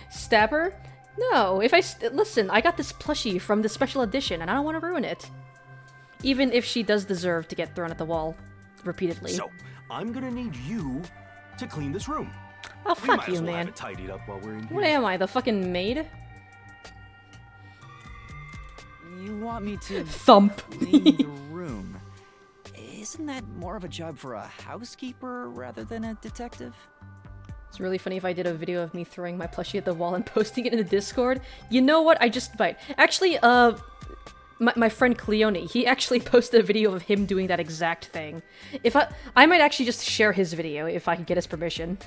Stab her? No, if listen, I got this plushie from the special edition, and I don't want to ruin it. Even if she does deserve to get thrown at the wall repeatedly. So, I'm gonna need you to clean this room. Oh, We fuck might you, as well man. have it tidied up while we're in here. What am I, the fucking maid? You want me to Thump. clean the room? Isn't that more of a job for a housekeeper rather than a detective? It's really funny if I did a video of me throwing my plushie at the wall and posting it in the Discord. You know what? I just might. Actually, my friend Cleone, he actually posted a video of him doing that exact thing. If I might actually just share his video if I can get his permission.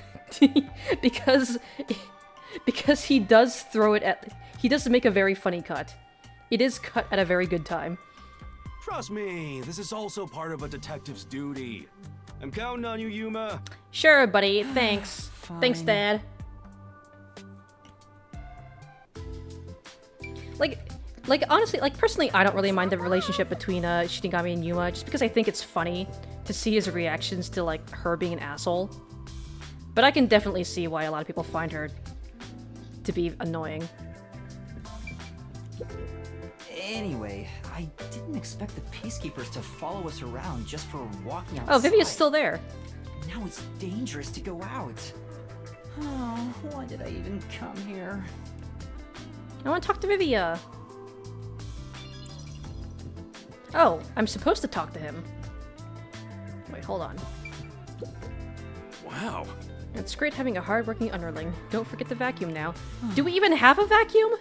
because he does throw it at, he does make a very funny cut. It is cut at a very good time. Trust me, this is also part of a detective's duty. I'm counting on you, Yuma. Sure, buddy. Thanks. Thanks, Dad. Like honestly, like personally, I don't really mind the relationship between Shinigami and Yuma, just because I think it's funny to see his reactions to like her being an asshole. But I can definitely see why a lot of people find her to be annoying. Anyway, I didn't expect the Peacekeepers to follow us around just for walking outside. Oh, Vivia's still there. Now it's dangerous to go out. Oh, why did I even come here? I want to talk to Vivia. Oh, I'm supposed to talk to him. Wait, hold on. Wow. It's great having a hard-working underling. Don't forget the vacuum now. Do we even have a vacuum?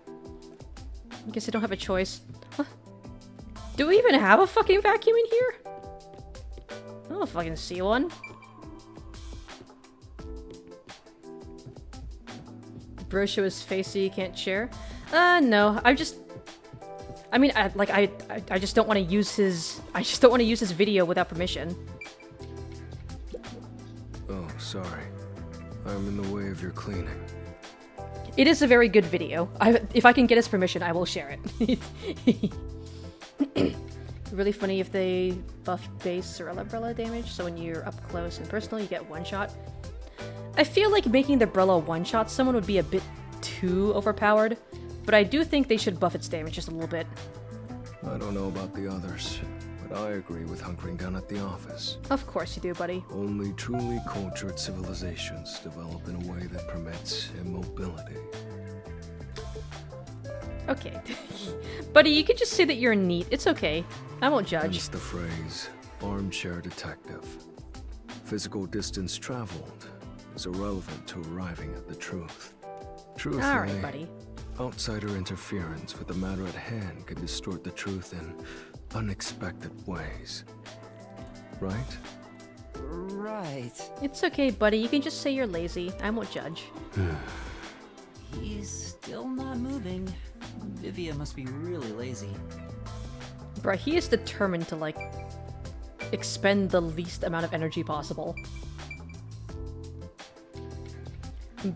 I guess I don't have a choice. Huh? Do we even have a fucking vacuum in here? I don't fucking see one. Bro show his face so you can't share? No. I mean, I just don't want to use his... I just don't want to use his video without permission. Oh, sorry. I'm in the way of your cleaning. It is a very good video. If I can get his permission, I will share it. Really funny if they buff base or umbrella damage, so when you're up close and personal, you get one shot. I feel like making the umbrella one-shot someone would be a bit too overpowered, but I do think they should buff its damage just a little bit. I don't know about the others, but I agree with hunkering down at the office. Of course you do, buddy. Only truly cultured civilizations develop in a way that permits immobility. Okay. Buddy, you can just say that you're neat. It's okay. I won't judge. Hence the phrase, armchair detective. Physical distance traveled is irrelevant to arriving at the truth. Truthfully, Alright, buddy. outsider interference with the matter at hand can distort the truth in unexpected ways. Right? Right. It's okay, buddy. You can just say you're lazy. I won't judge. He's still not moving. Vivia must be really lazy. Bruh, he is determined to, like, expend the least amount of energy possible.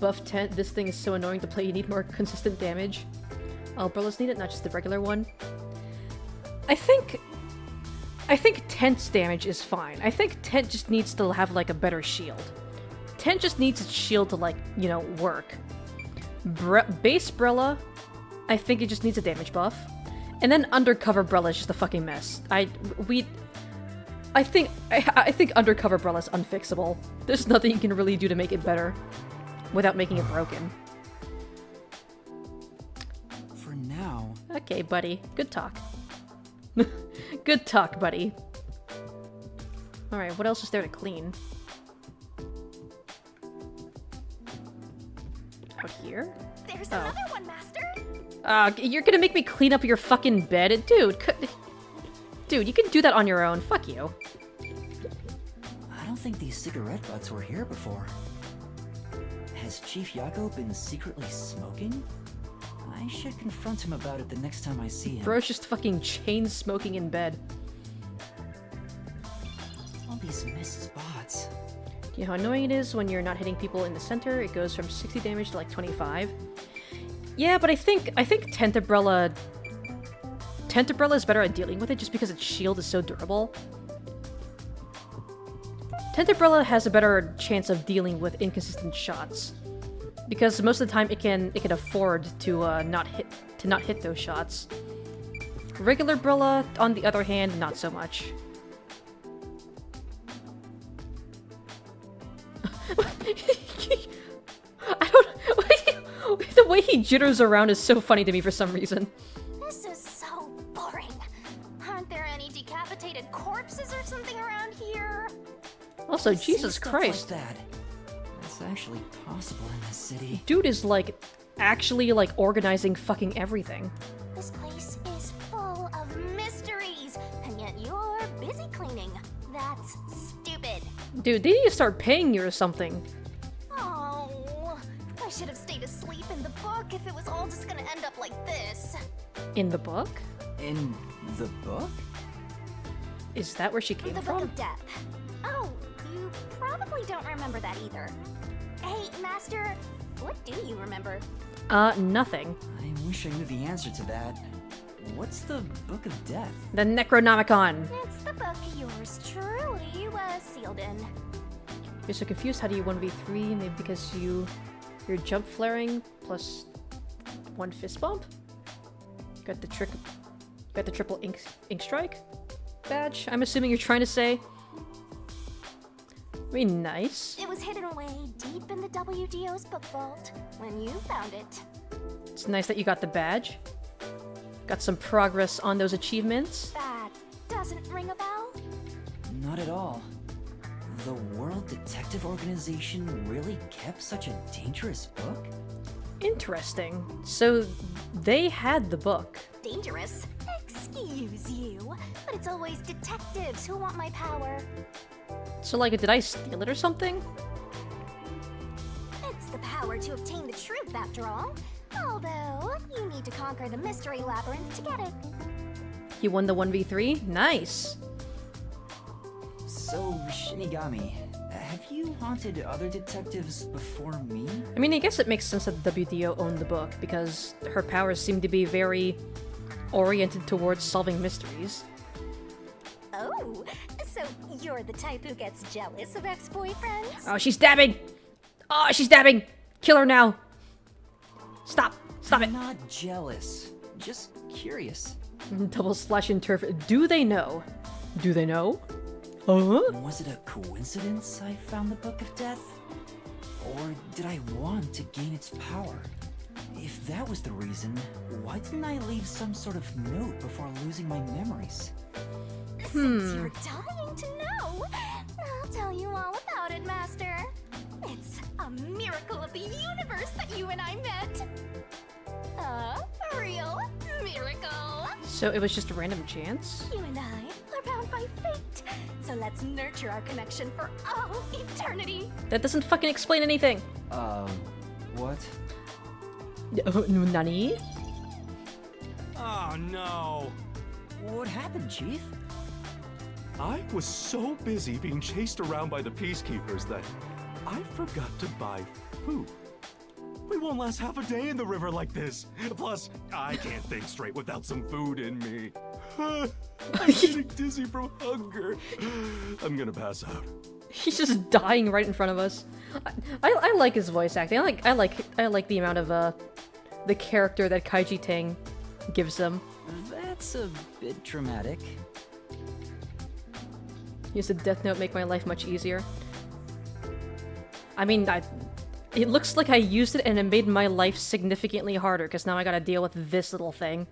Buff tent, this thing is so annoying to play, you need more consistent damage. Umbrellas need it, not just the regular one. I think Tent's damage is fine. I think Tent just needs to have, like, a better shield. Tent just needs its shield to, like, you know, work. Base Brella, I think it just needs a damage buff. And then Undercover Brella is just a fucking mess. I think Undercover Brella is unfixable. There's nothing you can really do to make it better without making it broken. For now. Okay, buddy. Good talk. Good talk, buddy. Alright, what else is there to clean? Out here? There's another one, Master. You're gonna make me clean up your fucking bed? Dude, you can do that on your own. Fuck you. I don't think these cigarette butts were here before. Has Chief Yago been secretly smoking? I should confront him about it the next time I see him. Bro's just fucking chain smoking in bed. All these missed spots. You know how annoying it is when you're not hitting people in the center? It goes from 60 damage to like 25. Yeah, but I think Tentabrella is better at dealing with it just because its shield is so durable. Tentabrella has a better chance of dealing with inconsistent shots. Because most of the time it can afford to not hit those shots. Regular Brilla, on the other hand, not so much. I don't. The way he jitters around is so funny to me for some reason. This is so boring. Aren't there any decapitated corpses or something around here? Also, I've seen Jesus stuff Christ. like that. That's actually possible in this city. Dude is like actually like organizing fucking everything. This place is full of mysteries, and yet you're busy cleaning. That's stupid. Dude, they need to start paying you or something. Oh, I should have stayed asleep in the book if it was all just gonna end up like this. In the book? In the book? Is that where she came The from? Book of Death. Oh, you probably don't remember that either. Hey, Master, what do you remember? Nothing. I wish I knew the answer to that. What's the Book of Death? The Necronomicon. It's the book yours truly was sealed in. You're so confused. How do you 1v3? Maybe because you're jump flaring plus 1 fist bump. Got the triple ink strike badge. I'm assuming you're trying to say. I mean, nice. It was hidden away deep in the WDO's book vault when you found it. It's nice that you got the badge. Got some progress on those achievements. That doesn't ring a bell? Not at all. The World Detective Organization really kept such a dangerous book? Interesting. So they had the book. Dangerous? Excuse you, but it's always detectives who want my power. So like, did I steal it or something? It's the power to obtain the truth, after all. Although, you need to conquer the mystery labyrinth to get it. You won the 1v3? Nice. So, Shinigami, have you haunted other detectives before me? I mean, I guess it makes sense that the WDO owned the book, because her powers seem to be very oriented towards solving mysteries. Oh, so you're the type who gets jealous of ex-boyfriends? Oh, she's dabbing! Oh, she's dabbing! Kill her now! Stop! Stop it! I'm not jealous. Just curious. Double slash and turf. Do they know? Do they know? Huh? Was it a coincidence I found the Book of Death? Or did I want to gain its power? If that was the reason, why didn't I leave some sort of note before losing my memories? Since you're dying to know, I'll tell you all about it, Master. It's a miracle of the universe that you and I met. A real miracle. So it was just a random chance? You and I are bound by fate. So let's nurture our connection for all eternity. That doesn't fucking explain anything. What? Nani? Oh no! What happened, Chief? I was so busy being chased around by the Peacekeepers that I forgot to buy food. We won't last half a day in the river like this. Plus, I can't think straight without some food in me. I'm getting dizzy from hunger. I'm gonna pass out. He's just dying right in front of us. I like his voice acting. I like the amount of the character that Kaiji Tang gives him. That's a bit dramatic. Use a death note, make my life much easier. I mean, it looks like I used it and it made my life significantly harder, because now I gotta deal with this little thing.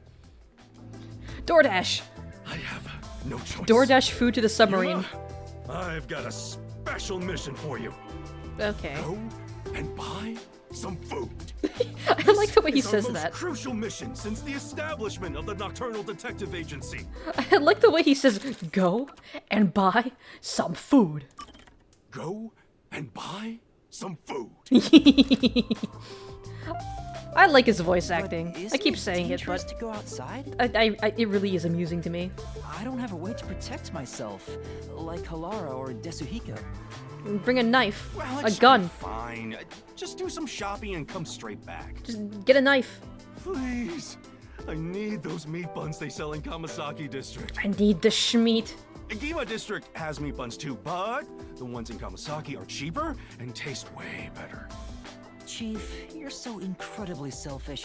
DoorDash! I have no choice. DoorDash food to the submarine. I've got a special mission for you. Okay. Go and buy some food. I like the way he It's says our most that. Crucial mission since the establishment of the Nocturnal Detective Agency. I like the way he says, go and buy some food. Go and buy some food. I like his voice acting. I keep saying it, dangerous but to go outside? it really is amusing to me. I don't have a way to protect myself, like Halara or Desuhiko. Bring a knife, Well, a it should gun. be fine. Just do some shopping and come straight back. Just get a knife. Please. I need those meat buns they sell in Kamasaki District. I need the schmeat. Gima District has meat buns too, but the ones in Kamasaki are cheaper and taste way better. Chief, you're so incredibly selfish.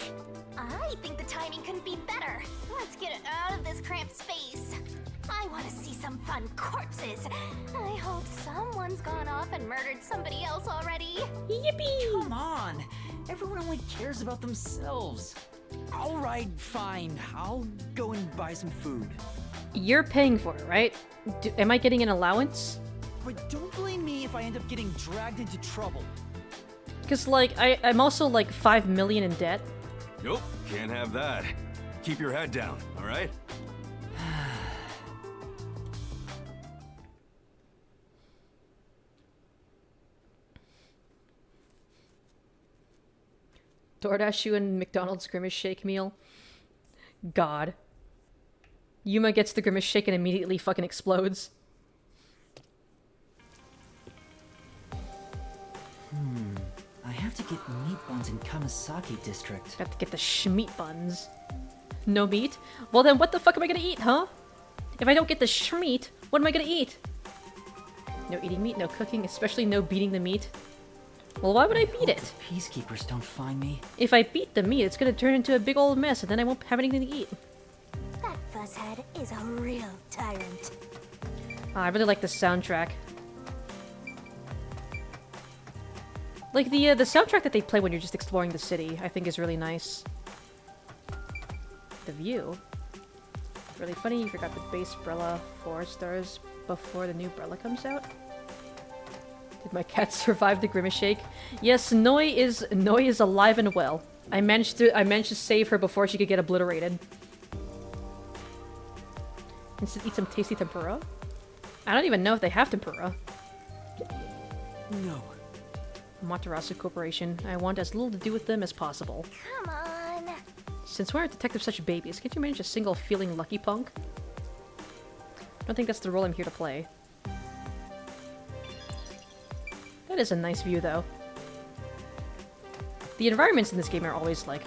I think the timing couldn't be better. Let's get out of this cramped space. I want to see some fun corpses. I hope someone's gone off and murdered somebody else already. Yippee! Come on! Everyone only cares about themselves. Alright, fine. I'll go and buy some food. You're paying for it, right? Am I getting an allowance? But don't blame me if I end up getting dragged into trouble. Because, like, I'm also, like, 5 million in debt. Nope, can't have that. Keep your head down, alright? DoorDash you and McDonald's Grimace Shake meal. God. Yuma gets the Grimace Shake and immediately fucking explodes. I have to get meat buns in Kamasaki District. Have to get the schmeat buns. No meat? Well then what the fuck am I gonna eat, huh? If I don't get the schmeat, what am I gonna eat? No eating meat, no cooking, especially no beating the meat. Well, why would I beat it? The peacekeepers don't find me. If I beat the meat, it's gonna turn into a big old mess, and then I won't have anything to eat. That fuzzhead is a real tyrant. I really like the soundtrack. Like, the soundtrack that they play when you're just exploring the city, I think is really nice. The view. Really funny, you forgot the base Brella 4 stars before the new Brella comes out. Did my cat survive the Grimace Shake? Yes, Noi is alive and well. I managed to save her before she could get obliterated. Instead, eat some tasty tempura? I don't even know if they have tempura. No. Amaterasu Corporation. I want as little to do with them as possible. Come on. Since why are detectives such babies? Can't you manage a single feeling lucky punk? I don't think that's the role I'm here to play. That is a nice view, though. The environments in this game are always, like,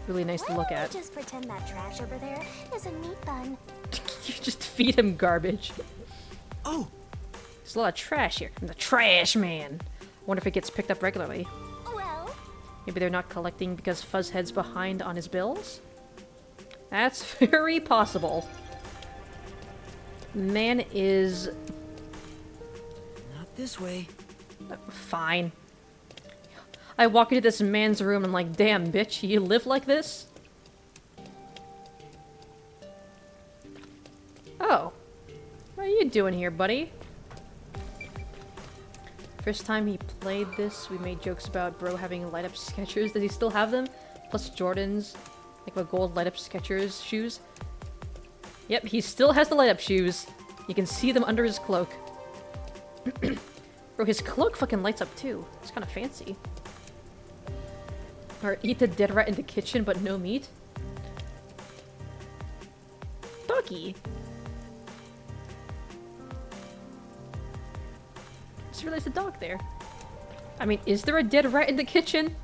really nice to look at. Just pretend that trash over there is a meat bun. You just feed him garbage. Oh! There's a lot of trash here. I'm the trash man. I wonder if it gets picked up regularly. Well, Maybe they're not collecting because Fuzzhead's behind on his bills? That's very possible. Man is... Not this way. Fine. I walk into this man's room and I'm like, damn, bitch, you live like this? Oh. What are you doing here, buddy? First time he played this, we made jokes about bro having light-up Skechers. Does he still have them? Plus Jordans. Like the gold light-up Skechers shoes. Yep, he still has the light-up shoes. You can see them under his cloak. Bro, his cloak fucking lights up too. It's kind of fancy. Or eat the dead rat in the kitchen, but no meat. Doggy. Just realized the dog there. I mean, is there a dead rat in the kitchen?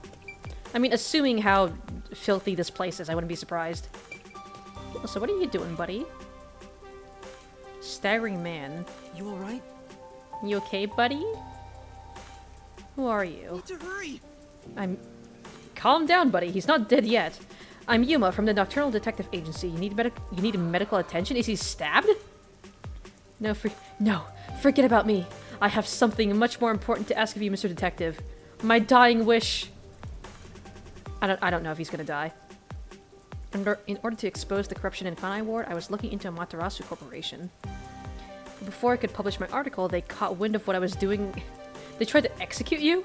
I mean, assuming how filthy this place is, I wouldn't be surprised. So what are you doing, buddy? Staggering man. You alright? You okay, buddy? Who are you? Need to hurry. Calm down, buddy. He's not dead yet. I'm Yuma from the Nocturnal Detective Agency. You need medical attention? Is he stabbed? No, forget about me. I have something much more important to ask of you, Mr. Detective. My dying wish. I don't know if he's gonna die. In order to expose the corruption in Kanai Ward, I was looking into Amaterasu Corporation. Before I could publish my article, they caught wind of what I was doing. They tried to execute you?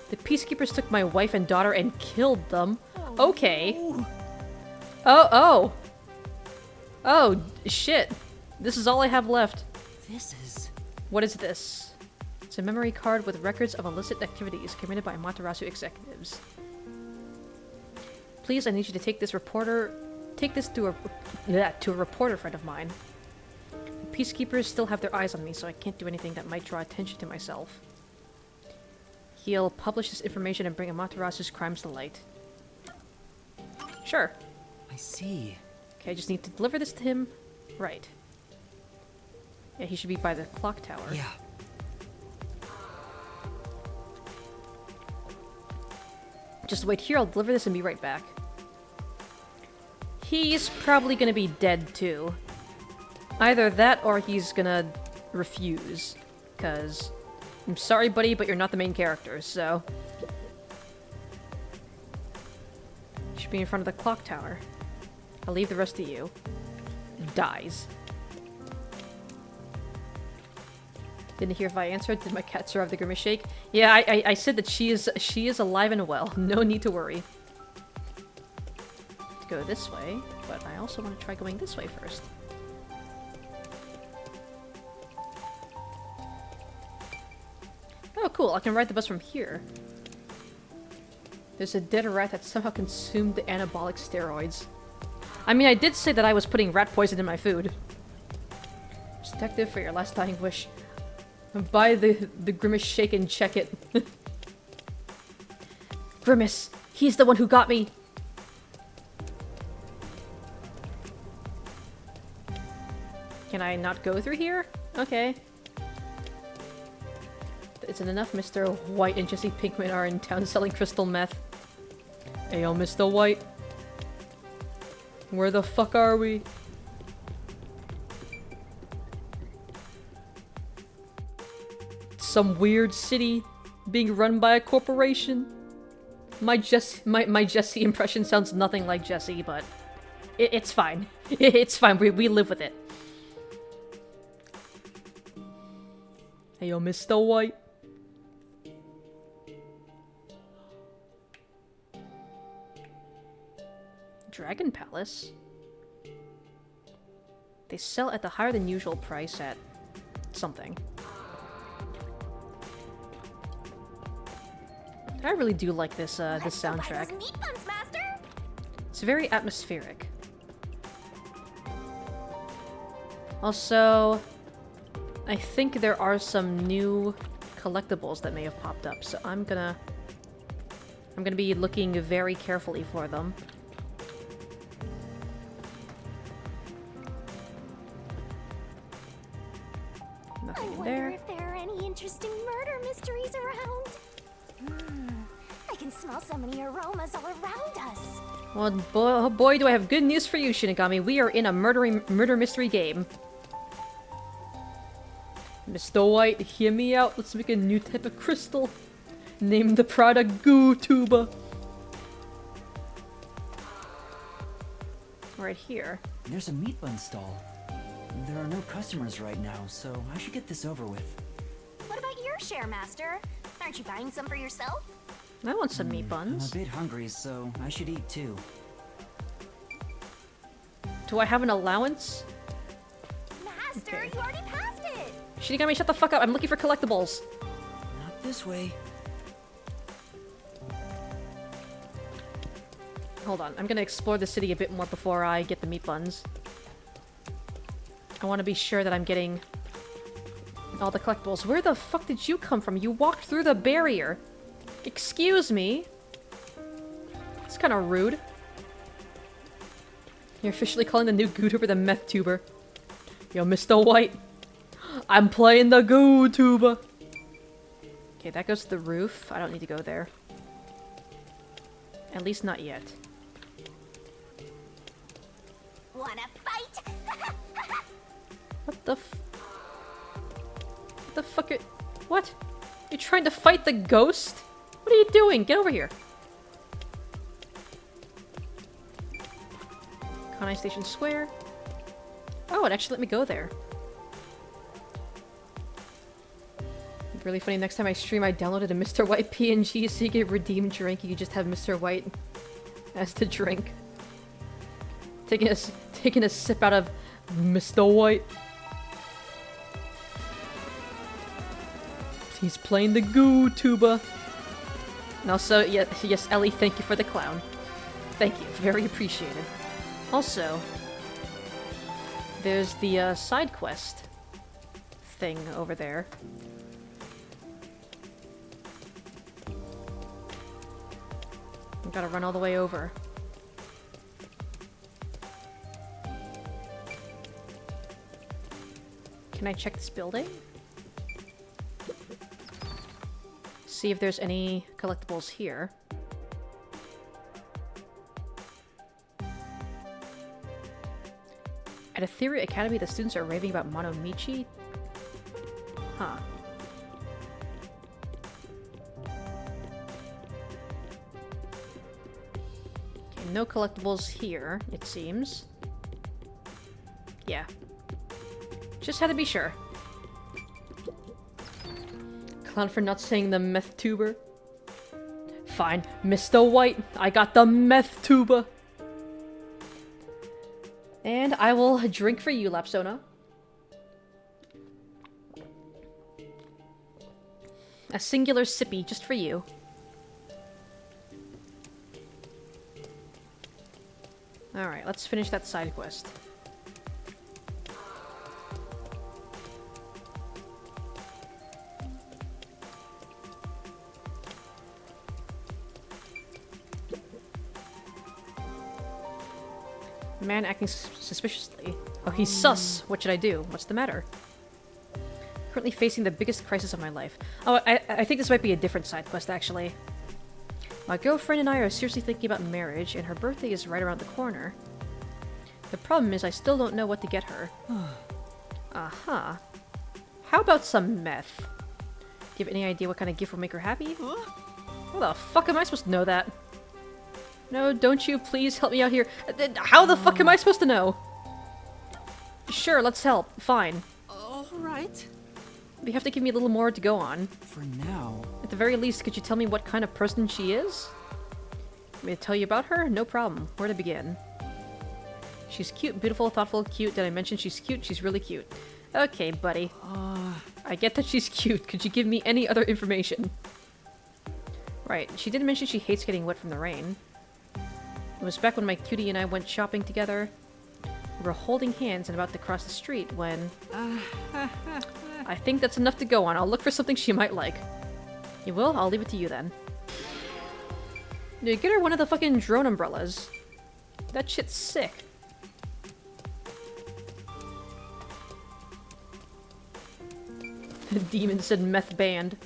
The peacekeepers took my wife and daughter and killed them. Okay. Oh, shit. This is all I have left. This is... What is this? It's a memory card with records of illicit activities committed by Amaterasu executives. Please, I need you to take this to a reporter friend of mine. The peacekeepers still have their eyes on me, so I can't do anything that might draw attention to myself. He'll publish this information and bring Amaterasu's crimes to light. Sure. I see. Okay, I just need to deliver this to him. Right. Yeah, he should be by the clock tower. Yeah. Just wait here, I'll deliver this and be right back. He's probably gonna be dead too. Either that or he's gonna refuse. Cause I'm sorry buddy, but you're not the main character, so... You should be in front of the clock tower. I'll leave the rest to you. Dies. Didn't hear if I answered. Did my cat survive the Grimace Shake? Yeah, I said that she is alive and well. No need to worry. Go this way, but I also want to try going this way first. Oh, cool. I can ride the bus from here. There's a dead rat that somehow consumed the anabolic steroids. I mean, I did say that I was putting rat poison in my food. Detective, for your last dying wish. Buy the Grimace Shake and check it. Grimace! He's the one who got me! Can I not go through here? Okay. Isn't enough Mr. White and Jesse Pinkman are in town selling crystal meth. Ayo, Mr. White. Where the fuck are we? Some weird city being run by a corporation. My Jesse impression sounds nothing like Jesse, but it's fine. It's fine. We live with it. Hey, yo, Mr. White. Dragon Palace? They sell at the higher than usual price at something. I really do like this this soundtrack. It's very atmospheric. Also, I think there are some new collectibles that may have popped up, so I'm gonna be looking very carefully for them. Nothing in there. If there are any interesting murder mysteries around. I can smell so many aromas all around us. Well, oh boy, do I have good news for you, Shinigami. We are in a murder mystery game. Mr. White, hear me out. Let's make a new type of crystal. Name the product Goo Tuba. Right here. There's a meat bun stall. There are no customers right now, so I should get this over with. What about your share, Master? Aren't you buying some for yourself? I want some meat buns. I'm a bit hungry, so I should eat too. Do I have an allowance? Master, okay. You already passed it! Shinigami, shut the fuck up. I'm looking for collectibles. Not this way. Hold on. I'm gonna explore the city a bit more before I get the meat buns. I want to be sure that I'm getting all the collectibles. Where the fuck did you come from? You walked through the barrier. Excuse me? It's kind of rude. You're officially calling the new Gootuber the meth tuber. Yo, Mr. White. I'm playing the Gootuber. Okay, that goes to the roof. I don't need to go there. At least not yet. Wanna fight? What the What the fuck are- What? You're trying to fight the ghost? What are you doing? Get over here. Kanai Station Square. Oh, it actually let me go there. Really funny, next time I stream I downloaded a Mr. White PNG so you get redeemed drink. You just have Mr. White as the drink. Taking a sip out of Mr. White. He's playing the Goo Tuba. And also, yes, Ellie, thank you for the clown. Thank you, very appreciated. Also, there's the side quest thing over there. I've gotta run all the way over. Can I check this building? See if there's any collectibles here. At Etheria Academy, the students are raving about Monomichi? Huh. Okay, no collectibles here, it seems. Yeah. Just had to be sure. Clown for not saying the meth tuber. Fine, Mr. White, I got the meth tuber. And I will drink for you, Lapsona. A singular sippy just for you. Alright, let's finish that side quest. Man acting suspiciously. Oh, he's sus. What should I do? What's the matter? Currently facing the biggest crisis of my life. Oh, I think this might be a different side quest, actually. My girlfriend and I are seriously thinking about marriage, and her birthday is right around the corner. The problem is I still don't know what to get her. Uh-huh. How about some meth? Do you have any idea what kind of gift will make her happy? How the fuck am I supposed to know that? No, don't you please help me out here. How the fuck am I supposed to know? Sure, let's help. Fine. Alright. But you have to give me a little more to go on. For now. At the very least, could you tell me what kind of person she is? Want me to tell you about her? No problem. Where to begin? She's cute, beautiful, thoughtful, cute. Did I mention she's cute? She's really cute. Okay, buddy. I get that she's cute. Could you give me any other information? Right, she did mention she hates getting wet from the rain. It was back when my cutie and I went shopping together. We were holding hands and about to cross the street when... I think that's enough to go on. I'll look for something she might like. You will? I'll leave it to you then. Dude, get her one of the fucking drone umbrellas. That shit's sick. The demon said meth banned.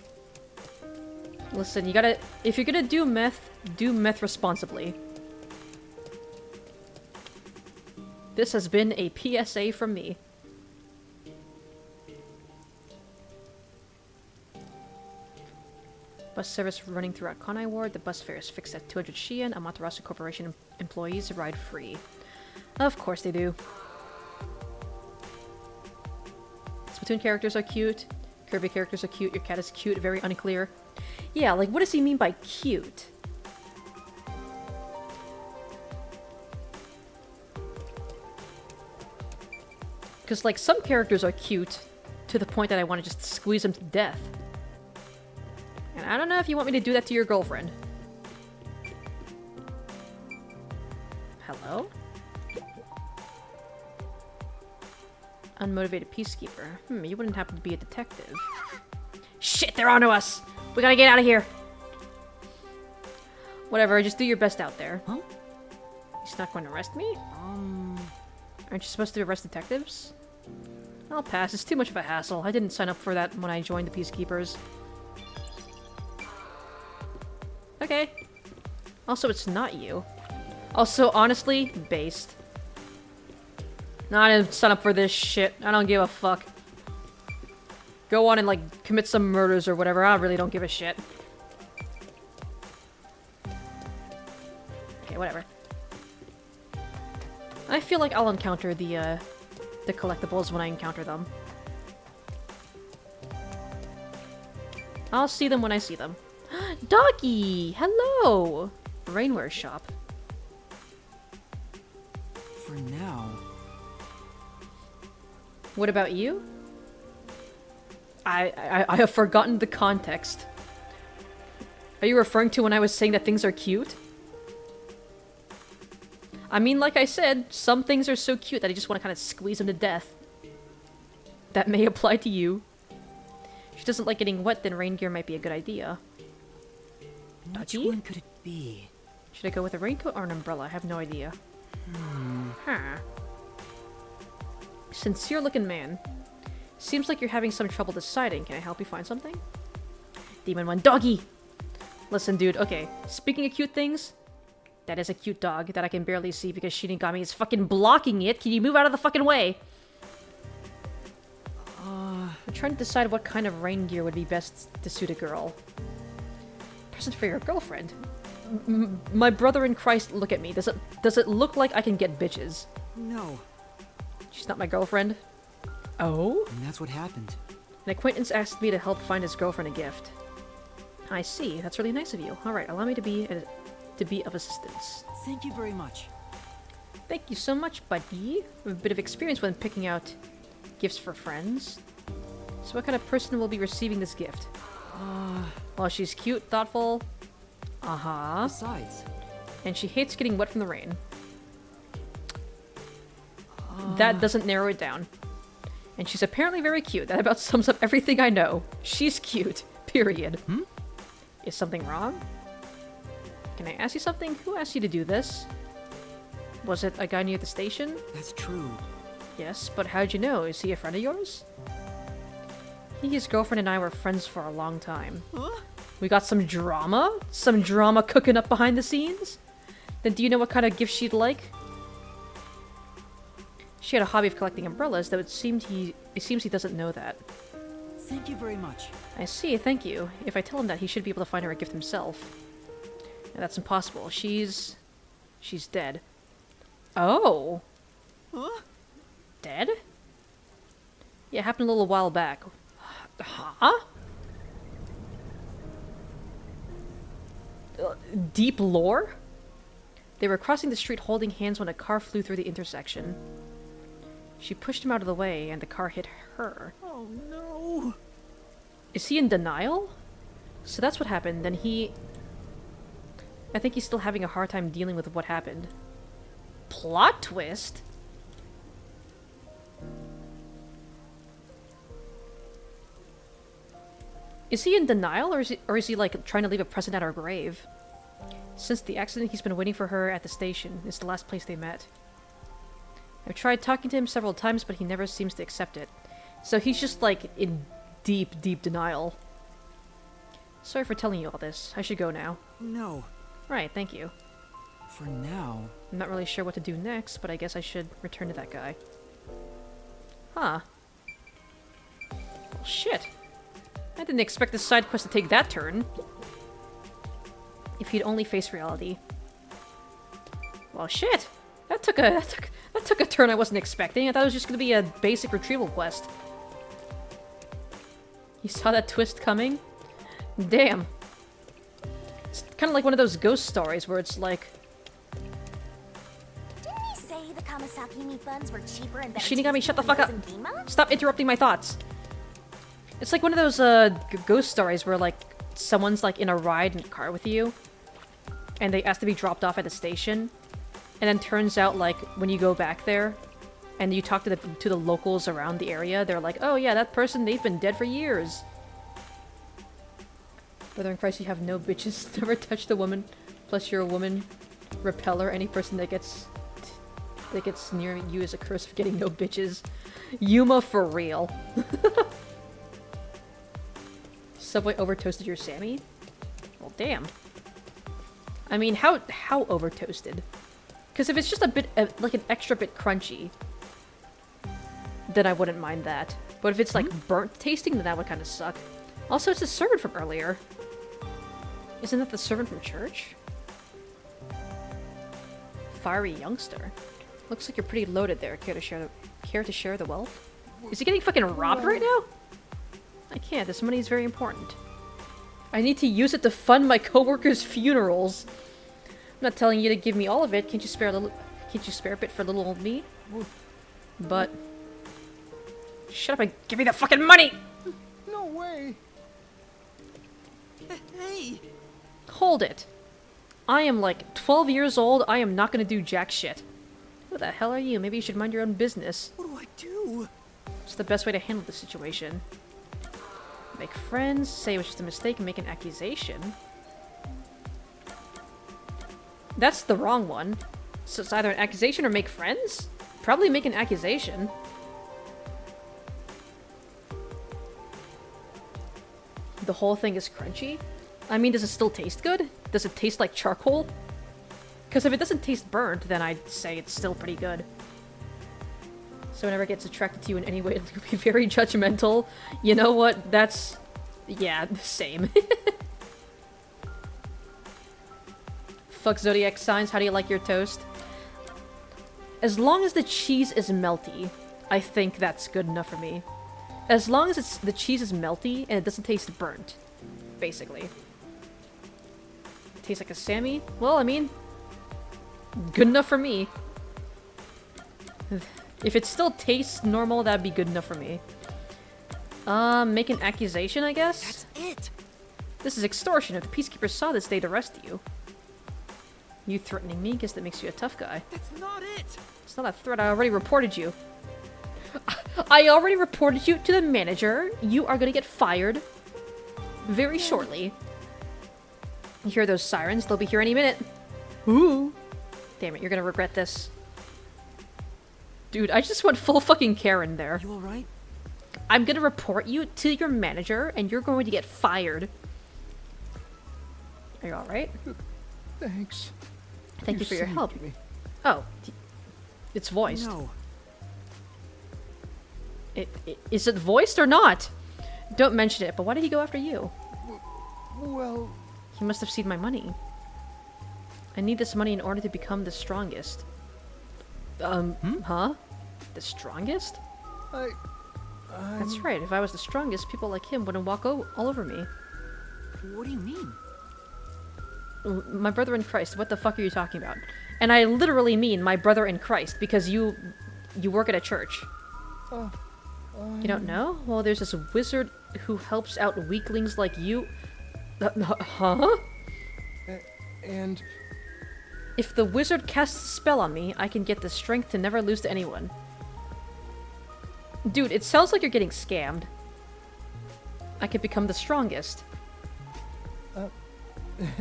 Listen, you gotta... If you're gonna do meth responsibly. This has been a PSA from me. Bus service running throughout Konai Ward. The bus fare is fixed at 200 Shien. Amaterasu Corporation employees ride free. Of course they do. Splatoon characters are cute. Kirby characters are cute. Your cat is cute. Very unclear. Yeah, like what does he mean by cute? Because, like, some characters are cute to the point that I want to just squeeze them to death. And I don't know if you want me to do that to your girlfriend. Hello? Unmotivated peacekeeper. You wouldn't happen to be a detective. Shit, they're onto us! We gotta get out of here! Whatever, just do your best out there. Huh? He's not going to arrest me? Aren't you supposed to arrest detectives? I'll pass. It's too much of a hassle. I didn't sign up for that when I joined the Peacekeepers. Okay. Also, it's not you. Also, honestly, based. No, I didn't sign up for this shit. I don't give a fuck. Go on and, like, commit some murders or whatever. I really don't give a shit. Okay, whatever. I feel like I'll encounter the collectibles when I encounter them. I'll see them when I see them. Doggy! Hello! Rainwear shop. For now. What about you? I have forgotten the context. Are you referring to when I was saying that things are cute? I mean, like I said, some things are so cute that I just want to kind of squeeze them to death. That may apply to you. If she doesn't like getting wet, then rain gear might be a good idea. Which one could it be? Should I go with a raincoat or an umbrella? I have no idea. Huh. Sincere looking man. Seems like you're having some trouble deciding. Can I help you find something? Demon one. Doggy! Listen, dude. Okay. Speaking of cute things, That is a cute dog that I can barely see because Shinigami is fucking blocking it. Can you move out of the fucking way? I'm trying to decide what kind of rain gear would be best to suit a girl. Present for your girlfriend. My brother in Christ, look at me. Does it look like I can get bitches? No. She's not my girlfriend. Oh? And that's what happened. An acquaintance asked me to help find his girlfriend a gift. I see. That's really nice of you. Alright, allow me to be of assistance. Thank you very much. Thank you so much, buddy. I have a bit of experience when picking out gifts for friends. So what kind of person will be receiving this gift? Well, she's cute, thoughtful. Uh-huh. Besides. And she hates getting wet from the rain. That doesn't narrow it down. And she's apparently very cute. That about sums up everything I know. She's cute. Period. Is something wrong? Can I ask you something? Who asked you to do this? Was it a guy near the station? That's true. Yes, but how'd you know? Is he a friend of yours? His girlfriend and I were friends for a long time. Huh? We got some drama? Some drama cooking up behind the scenes? Then do you know what kind of gift she'd like? She had a hobby of collecting umbrellas, though it seems he doesn't know that. Thank you very much. I see, thank you. If I tell him that, he should be able to find her a gift himself. No, that's impossible. She's dead. Oh! Huh? Dead? Yeah, it happened a little while back. Huh? Deep lore? They were crossing the street holding hands when a car flew through the intersection. She pushed him out of the way, and the car hit her. Oh no! Is he in denial? So that's what happened. Then I think he's still having a hard time dealing with what happened. Plot twist? Is he in denial, or is he like trying to leave a present at her grave? Since the accident, he's been waiting for her at the station. It's the last place they met. I've tried talking to him several times, but he never seems to accept it. So he's just like in deep, deep denial. Sorry for telling you all this. I should go now. No. Right, thank you. For now. I'm not really sure what to do next, but I guess I should return to that guy. Huh. Well, shit. I didn't expect this side quest to take that turn. If he'd only face reality. Well, shit. That took a turn I wasn't expecting. I thought it was just gonna be a basic retrieval quest. You saw that twist coming? Damn. It's kind of like one of those ghost stories where it's like... Didn't he say the Kamasaki meat buns were cheaper and better? Shinigami, shut the fuck up! than Dima? Stop interrupting my thoughts! It's like one of those ghost stories where like someone's like in a ride in a car with you and they ask to be dropped off at the station, and then turns out like when you go back there and you talk to the locals around the area, they're like, oh yeah, that person, they've been dead for years. Brother in Christ, you have no bitches. Never touched a woman. Plus you're a woman. Repeller. Any person that gets near you is a curse of getting no bitches. Yuma for real. Subway over-toasted your Sammy? Well, damn. I mean, how over-toasted? Because if it's just a bit, like an extra bit crunchy, then I wouldn't mind that. But if it's like burnt tasting, then that would kind of suck. Also, it's a servant from earlier. Isn't that the servant from church? Fiery youngster. Looks like you're pretty loaded there. Care to share the wealth? Is he getting fucking robbed right now? I can't. This money is very important. I need to use it to fund my coworkers' funerals. I'm not telling you to give me all of it. Can't you spare a bit for little old me? But shut up and give me the fucking money! No way. Hey! Hold it. I am like 12 years old. I am not gonna do jack shit. Who the hell are you? Maybe you should mind your own business. What do I do? It's the best way to handle the situation. Make friends, say it was just a mistake, and make an accusation. That's the wrong one. So it's either an accusation or make friends? Probably make an accusation. The whole thing is crunchy? I mean, does it still taste good? Does it taste like charcoal? Because if it doesn't taste burnt, then I'd say it's still pretty good. So whenever it gets attracted to you in any way, it'll be very judgmental. You know what? That's... yeah, same. Fuck zodiac signs, how do you like your toast? As long as the cheese is melty, I think that's good enough for me. As long as the cheese is melty and it doesn't taste burnt, basically. Tastes like a Sammy? Well, I mean, good enough for me. If it still tastes normal, that'd be good enough for me. Make an accusation, I guess? That's it! This is extortion. If the Peacekeepers saw this, they'd arrest you. You threatening me? Guess that makes you a tough guy. That's not it! It's not a threat. I already reported you. I already reported you to the manager. You are gonna get fired very shortly. You hear those sirens? They'll be here any minute. Ooh. Damn it, you're gonna regret this. Dude, I just went full fucking Karen there. You alright? I'm gonna report you to your manager, and you're going to get fired. Are you alright? Thanks. Thank you for your help. saved me. Oh. It's voiced. No. Is it voiced or not? Don't mention it, but why did he go after you? Well... He must have seen my money. I need this money in order to become the strongest. Huh? The strongest? That's right, if I was the strongest, people like him wouldn't walk all over me. What do you mean? My brother in Christ, what the fuck are you talking about? And I literally mean my brother in Christ, because you work at a church. You don't know? Well, there's this wizard who helps out weaklings like you. Huh? And... If the wizard casts a spell on me, I can get the strength to never lose to anyone. Dude, it sounds like you're getting scammed. I could become the strongest.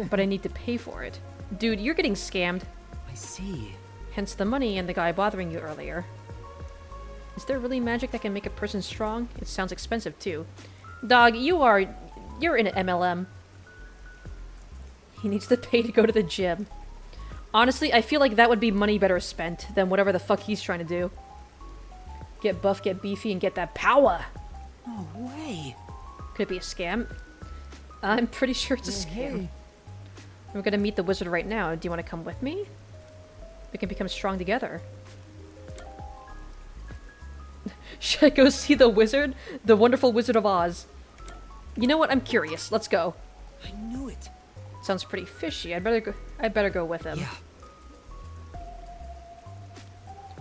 But I need to pay for it. Dude, you're getting scammed. I see. Hence the money and the guy bothering you earlier. Is there really magic that can make a person strong? It sounds expensive too. Dog, you're in an MLM. He needs to pay to go to the gym. Honestly, I feel like that would be money better spent than whatever the fuck he's trying to do. Get buff, get beefy, and get that power. No way. Could it be a scam? I'm pretty sure it's a scam. Hey. We're gonna meet the wizard right now. Do you want to come with me? We can become strong together. Should I go see the wizard? The wonderful Wizard of Oz. You know what? I'm curious. Let's go. I knew it. Sounds pretty fishy. I'd better go with him. Yeah.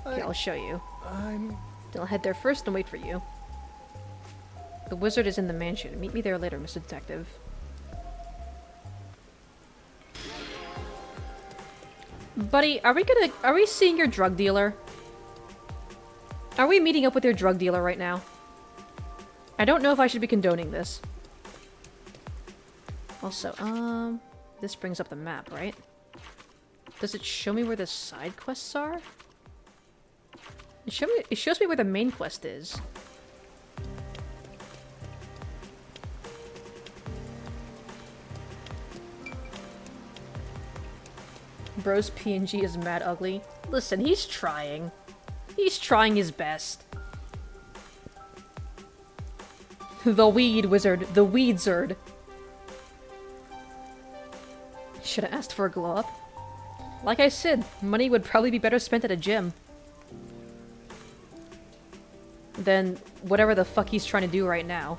Okay, I'll show you. I'm... I'll head there first and wait for you. The wizard is in the mansion. Meet me there later, Mr. Detective. Buddy, are we seeing your drug dealer? Are we meeting up with your drug dealer right now? I don't know if I should be condoning this. Also, this brings up the map, right? Does it show me where the side quests are? It shows me where the main quest is. Bro's PNG is mad ugly. Listen, he's trying. He's trying his best. The weed wizard. The weedzard. Should have asked for a glow up. Like I said, money would probably be better spent at a gym than whatever the fuck he's trying to do right now.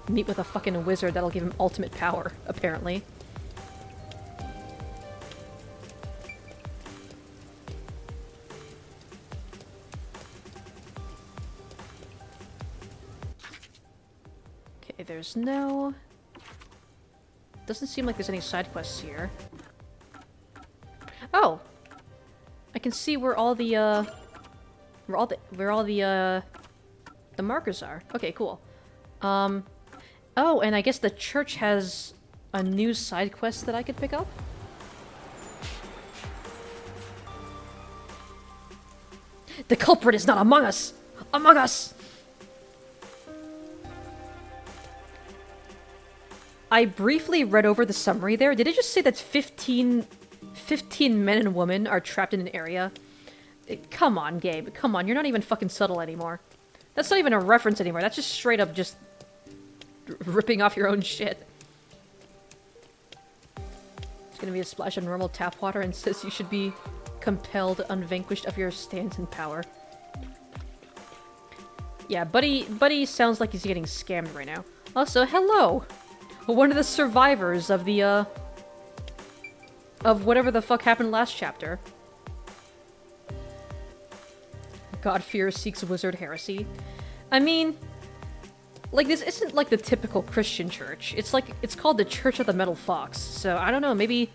Meet with a fucking wizard that'll give him ultimate power, apparently. Okay, there's no... Doesn't seem like there's any side quests here. Oh! I can see where all the, the markers are. Okay, cool. Oh, and I guess the church has a new side quest that I could pick up? The culprit is not among us! Among us! I briefly read over the summary there. Did it just say that's 15 15 men and women are trapped in an area. Come on, Gabe. Come on, you're not even fucking subtle anymore. That's not even a reference anymore. That's just straight up just ripping off your own shit. It's gonna be a splash of normal tap water and says you should be compelled, unvanquished of your stance and power. Yeah, Buddy sounds like he's getting scammed right now. Also, hello! One of the survivors of the, of whatever the fuck happened last chapter. God-fear seeks wizard heresy. I mean, like, this isn't like the typical Christian church. It's like, it's called the Church of the Metal Fox. So, I don't know, maybe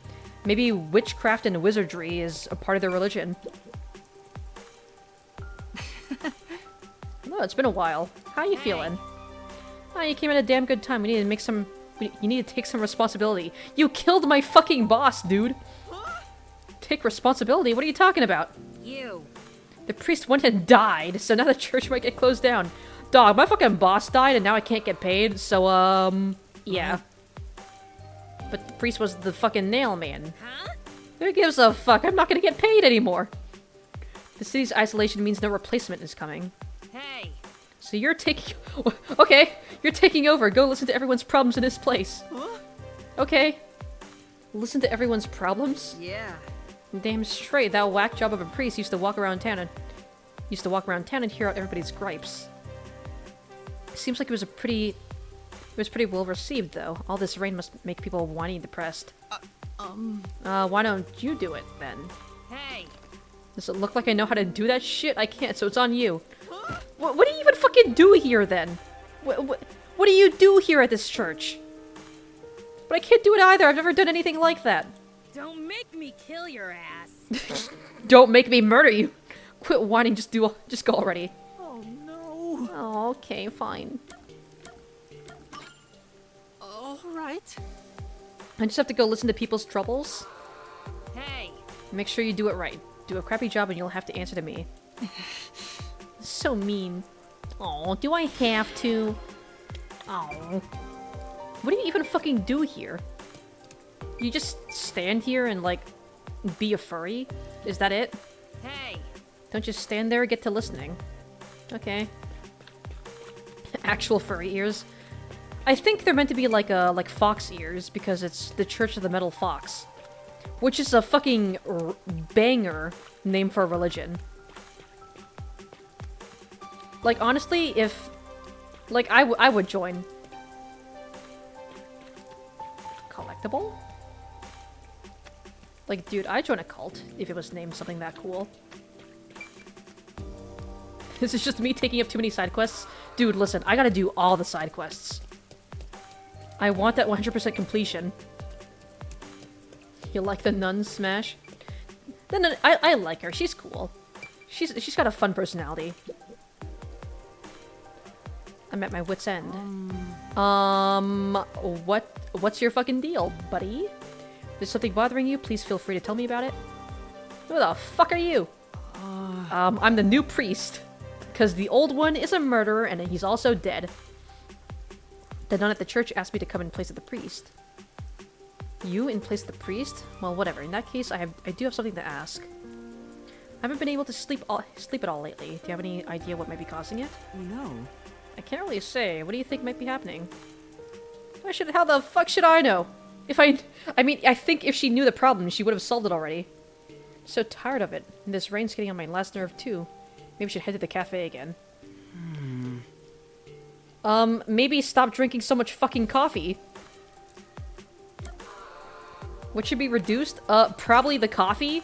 witchcraft and wizardry is a part of their religion. No, it's been a while. How you feeling? Oh, you came at a damn good time. We need to make some... You need to take some responsibility. You killed my fucking boss, dude! Take responsibility? What are you talking about? You. The priest went and died, so now the church might get closed down. Dog, my fucking boss died and now I can't get paid, so, yeah. But the priest was the fucking nail man. Huh? Who gives a fuck? I'm not gonna get paid anymore. The city's isolation means no replacement is coming. Hey. So you're taking... Okay, you're taking over. Go listen to everyone's problems in this place. Huh? Okay. Listen to everyone's problems? Yeah. Damn straight, that whack job of a priest used to walk around town and hear out everybody's gripes. Seems like it was pretty well received though. All this rain must make people whiny and depressed. Why don't you do it then? Hey. Does it look like I know how to do that shit? I can't, so it's on you. What do you even fucking do here then? What do you do here at this church? But I can't do it either. I've never done anything like that. Don't make me kill your ass. Don't make me murder you. Quit whining. Just go already. Oh no. Oh, okay, fine. All right. I just have to go listen to people's troubles. Hey. Make sure you do it right. Do a crappy job and you'll have to answer to me. So mean. Oh, do I have to? Oh. What do you even fucking do here? You just stand here and, like, be a furry? Is that it? Hey. Don't just stand there and get to listening. Okay. Actual furry ears. I think they're meant to be like fox ears because it's the Church of the Metal Fox. Which is a fucking banger name for a religion. Like, honestly, if... Like, I would join. Collectible? Like, dude, I'd join a cult if it was named something that cool. This is just me taking up too many side quests. Dude, listen, I gotta do all the side quests. I want that 100% completion. You like the nun smash? The nun, I like her. She's cool. She's got a fun personality. I'm at my wit's end. What's your fucking deal, buddy? If there's something bothering you, please feel free to tell me about it. Who the fuck are you? I'm the new priest. Because the old one is a murderer and he's also dead. The nun at the church asked me to come in place of the priest. You in place of the priest? Well, whatever. In that case, I do have something to ask. I haven't been able to sleep at all lately. Do you have any idea what might be causing it? No. I can't really say. What do you think might be happening? How the fuck should I know? I mean, I think if she knew the problem, she would have solved it already. I'm so tired of it. And this rain's getting on my last nerve too. Maybe we should head to the cafe again. Maybe stop drinking so much fucking coffee. What should be reduced? Probably the coffee?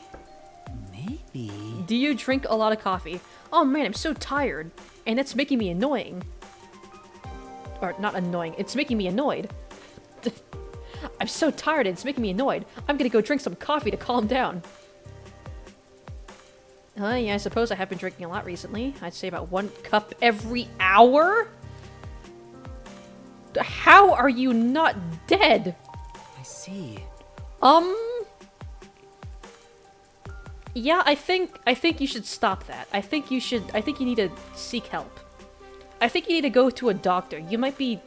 Maybe. Do you drink a lot of coffee? Oh man, I'm so tired. And it's making me annoying. Or, not annoying. It's making me annoyed. I'm so tired and it's making me annoyed. I'm gonna go drink some coffee to calm down. Yeah, I suppose I have been drinking a lot recently. I'd say about 1 cup every hour? How are you not dead? I see. Yeah, I think you should stop that. I think you need to seek help. I think you need to go to a doctor. You might be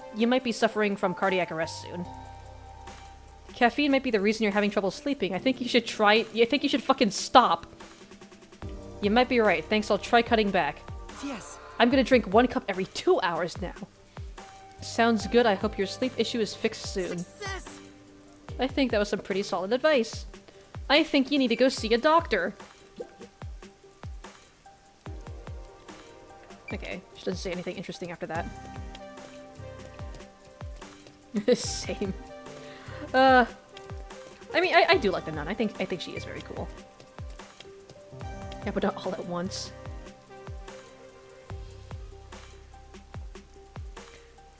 suffering from cardiac arrest soon. Caffeine might be the reason you're having trouble sleeping. I think you should try... I think you should fucking stop. You might be right. Thanks, I'll try cutting back. Yes. I'm gonna drink 1 cup every 2 hours now. Sounds good. I hope your sleep issue is fixed soon. Success. I think that was some pretty solid advice. I think you need to go see a doctor. Okay, she doesn't say anything interesting after that. Same. I mean, I do like the nun. I think she is very cool. Yeah, but not all at once.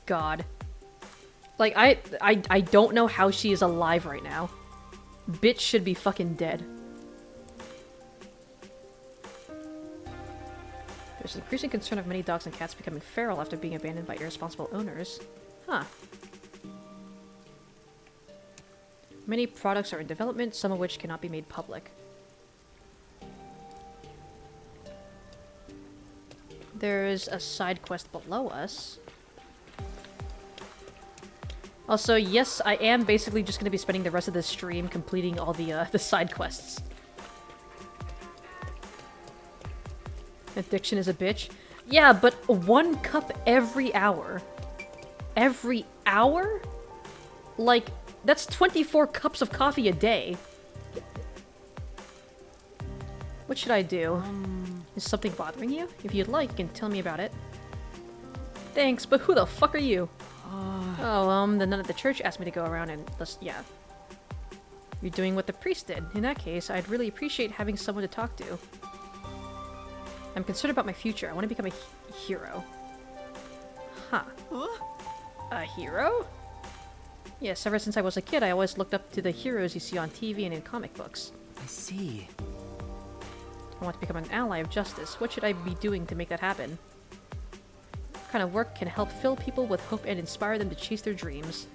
God. Like, I don't know how she is alive right now. Bitch should be fucking dead. There's an increasing concern of many dogs and cats becoming feral after being abandoned by irresponsible owners. Huh. Many products are in development, some of which cannot be made public. There's a side quest below us. Also, yes, I am basically just going to be spending the rest of this stream completing all the side quests. Addiction is a bitch. Yeah, but 1 cup every hour. Every hour? Like, that's 24 cups of coffee a day. What should I do? Is something bothering you? If you'd like, you can tell me about it. Thanks, but who the fuck are you? The nun at the church asked me to go around and yeah. You're doing what the priest did. In that case, I'd really appreciate having someone to talk to. I'm concerned about my future. I want to become a hero. Huh. A hero? Yes, ever since I was a kid, I always looked up to the heroes you see on TV and in comic books. I see. I want to become an ally of justice. What should I be doing to make that happen? What kind of work can help fill people with hope and inspire them to chase their dreams?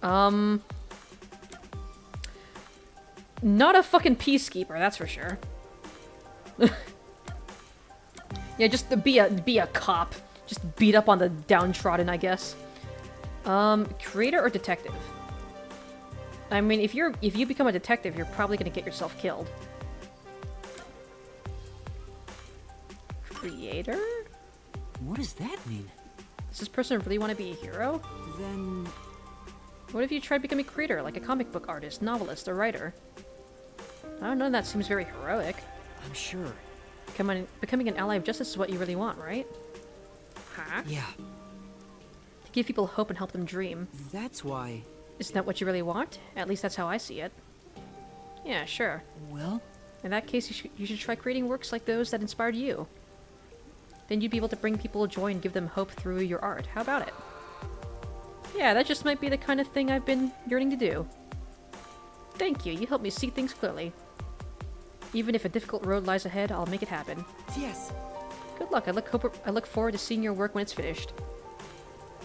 Not a fucking peacekeeper, that's for sure. Yeah, just to be a cop. Just beat up on the downtrodden, I guess. Creator or detective? I mean, if you become a detective, you're probably gonna get yourself killed. Creator? What does that mean? Does this person really want to be a hero? Then... What if you tried becoming a creator, like a comic book artist, novelist, or writer? I don't know, that seems very heroic. I'm sure. Becoming an ally of justice is what you really want, right? Huh? Yeah. To give people hope and help them dream. That's why... Isn't that what you really want? At least that's how I see it. Yeah, sure. Well? In that case, you should try creating works like those that inspired you. Then you'd be able to bring people joy and give them hope through your art. How about it? Yeah, that just might be the kind of thing I've been yearning to do. Thank you, you helped me see things clearly. Even if a difficult road lies ahead, I'll make it happen. Yes. Good luck. I look forward to seeing your work when it's finished.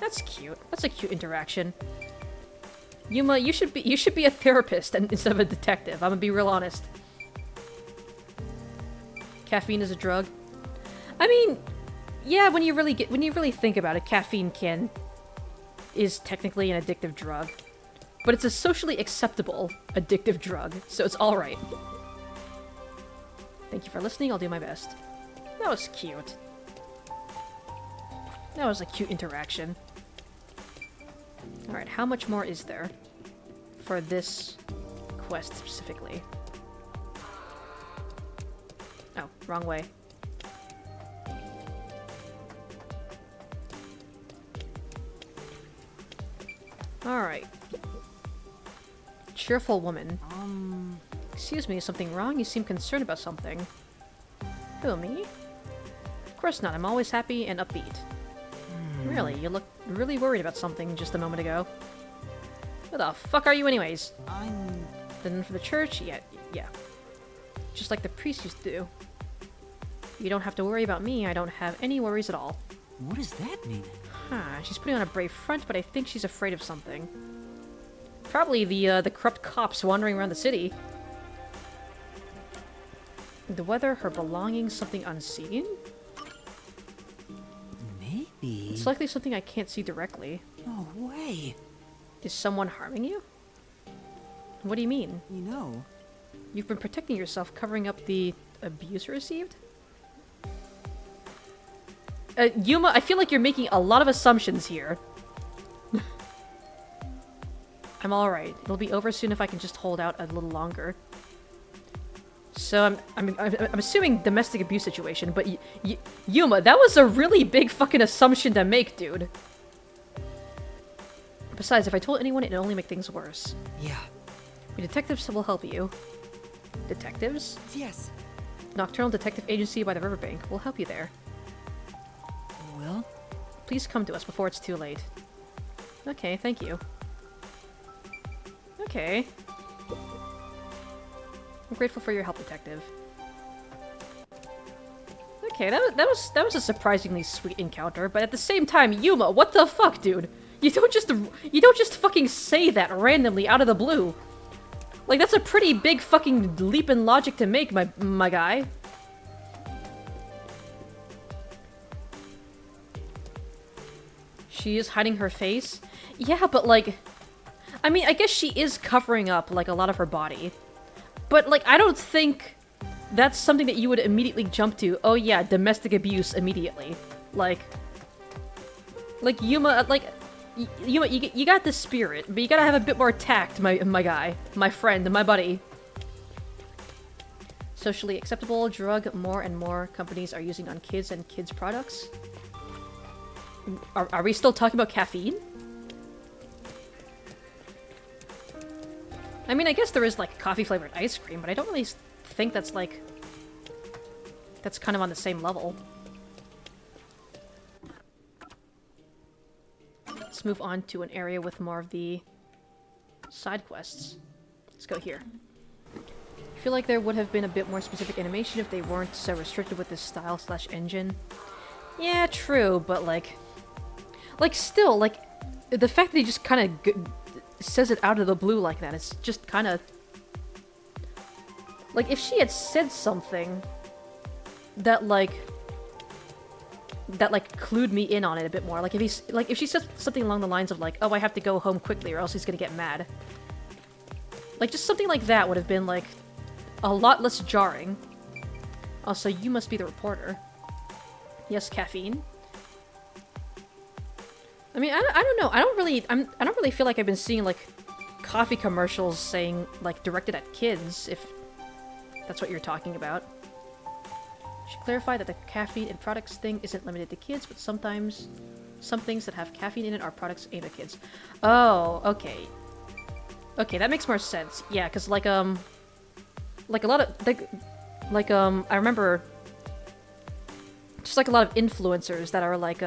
That's cute. That's a cute interaction. Yuma, you should be a therapist instead of a detective. I'm gonna be real honest. Caffeine is a drug. I mean, yeah, when you really think about it, caffeine is technically an addictive drug. But it's a socially acceptable addictive drug, so it's alright. Thank you for listening, I'll do my best. That was cute. That was a cute interaction. Alright, how much more is there for this quest specifically? Oh, wrong way. Alright. Cheerful woman. Excuse me, is something wrong? You seem concerned about something. Who, me? Of course not, I'm always happy and upbeat. Really? You looked really worried about something just a moment ago. Who the fuck are you anyways? Then for the church? Yeah. Just like the priest used to do. You don't have to worry about me, I don't have any worries at all. What does that mean? Huh, she's putting on a brave front, but I think she's afraid of something. Probably the corrupt cops wandering around the city. The weather, her belongings, something unseen? Maybe. It's likely something I can't see directly. No way. Is someone harming you? What do you mean? You know... You've been protecting yourself, covering up the abuse you received? Yuma, I feel like you're making a lot of assumptions here. I'm alright. It'll be over soon if I can just hold out a little longer. So I'm assuming domestic abuse situation, but Yuma, that was a really big fucking assumption to make, dude. Besides, if I told anyone, it'd only make things worse. Yeah. Your detectives will help you. Detectives? Yes. Nocturnal Detective Agency by the riverbank will help you there. Well? Please come to us before it's too late. Okay, thank you. Okay. I'm grateful for your help, Detective. Okay, that was a surprisingly sweet encounter, but at the same time, Yuma, what the fuck, dude? You don't just fucking say that randomly out of the blue. Like, that's a pretty big fucking leap in logic to make, my guy. She is hiding her face? Yeah, but like... I mean, I guess she is covering up, like, a lot of her body. But, like, I don't think that's something that you would immediately jump to. Oh yeah, domestic abuse immediately. Like, Yuma, Yuma, you got the spirit, but you gotta have a bit more tact, my guy. My friend, my buddy. Socially acceptable drug more and more companies are using on kids and kids' products. Are we still talking about caffeine? I mean, I guess there is, like, coffee-flavored ice cream, but I don't really think that's, like... That's kind of on the same level. Let's move on to an area with more of the side quests. Let's go here. I feel like there would have been a bit more specific animation if they weren't so restricted with this style/engine. Yeah, true, but, like, still, like, the fact that he just kind of says it out of the blue like that, it's just kind of... Like, if she had said something that, like, clued me in on it a bit more. Like, if she said something along the lines of, like, oh, I have to go home quickly or else he's gonna get mad. Like, just something like that would have been, like, a lot less jarring. Also, you must be the reporter. Yes, caffeine. I mean, I don't know. I don't really feel like I've been seeing, like, coffee commercials saying, like, directed at kids, if that's what you're talking about. Should clarify that the caffeine in products thing isn't limited to kids, but sometimes some things that have caffeine in it are products aimed at kids. Oh, okay. Okay, that makes more sense. Yeah, because, like a lot of, I remember just, like, a lot of influencers that are, like,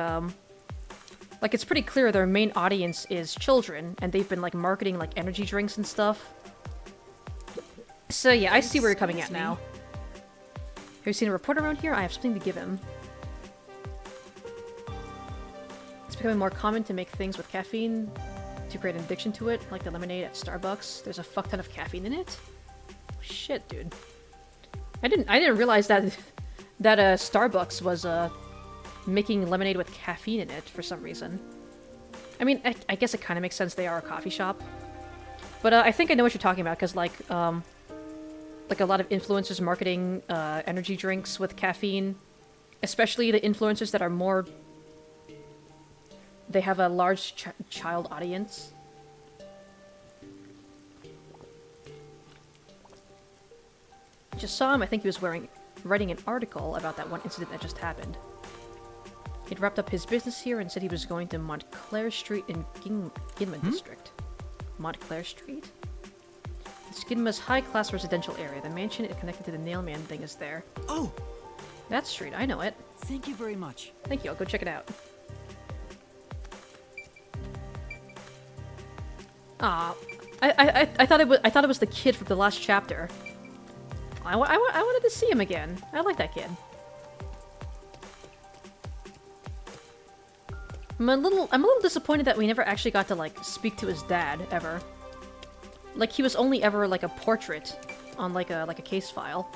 it's pretty clear their main audience is children, and they've been, like, marketing, like, energy drinks and stuff. So, yeah, I see where you're coming at now. Have you seen a reporter around here? I have something to give him. It's becoming more common to make things with caffeine to create an addiction to it, like the lemonade at Starbucks. There's a fuck ton of caffeine in it. Shit, dude. I didn't realize that Starbucks was making lemonade with caffeine in it for some reason. I mean, I guess it kind of makes sense, they are a coffee shop. But I think I know what you're talking about, because, like a lot of influencers marketing energy drinks with caffeine, especially the influencers that are more... They have a large child audience. Just saw him, I think he was writing an article about that one incident that just happened. He'd wrapped up his business here and said he was going to Montclair Street in Ginma District. Montclair Street? It's Ginma's high-class residential area. The mansion connected to the Nailman thing is there. Oh! That street, I know it. Thank you very much. Thank you, I'll go check it out. Ah, I thought it was the kid from the last chapter. I wanted to see him again. I like that kid. I'm a little disappointed that we never actually got to, like, speak to his dad ever. Like, he was only ever, like, a portrait on, like a case file.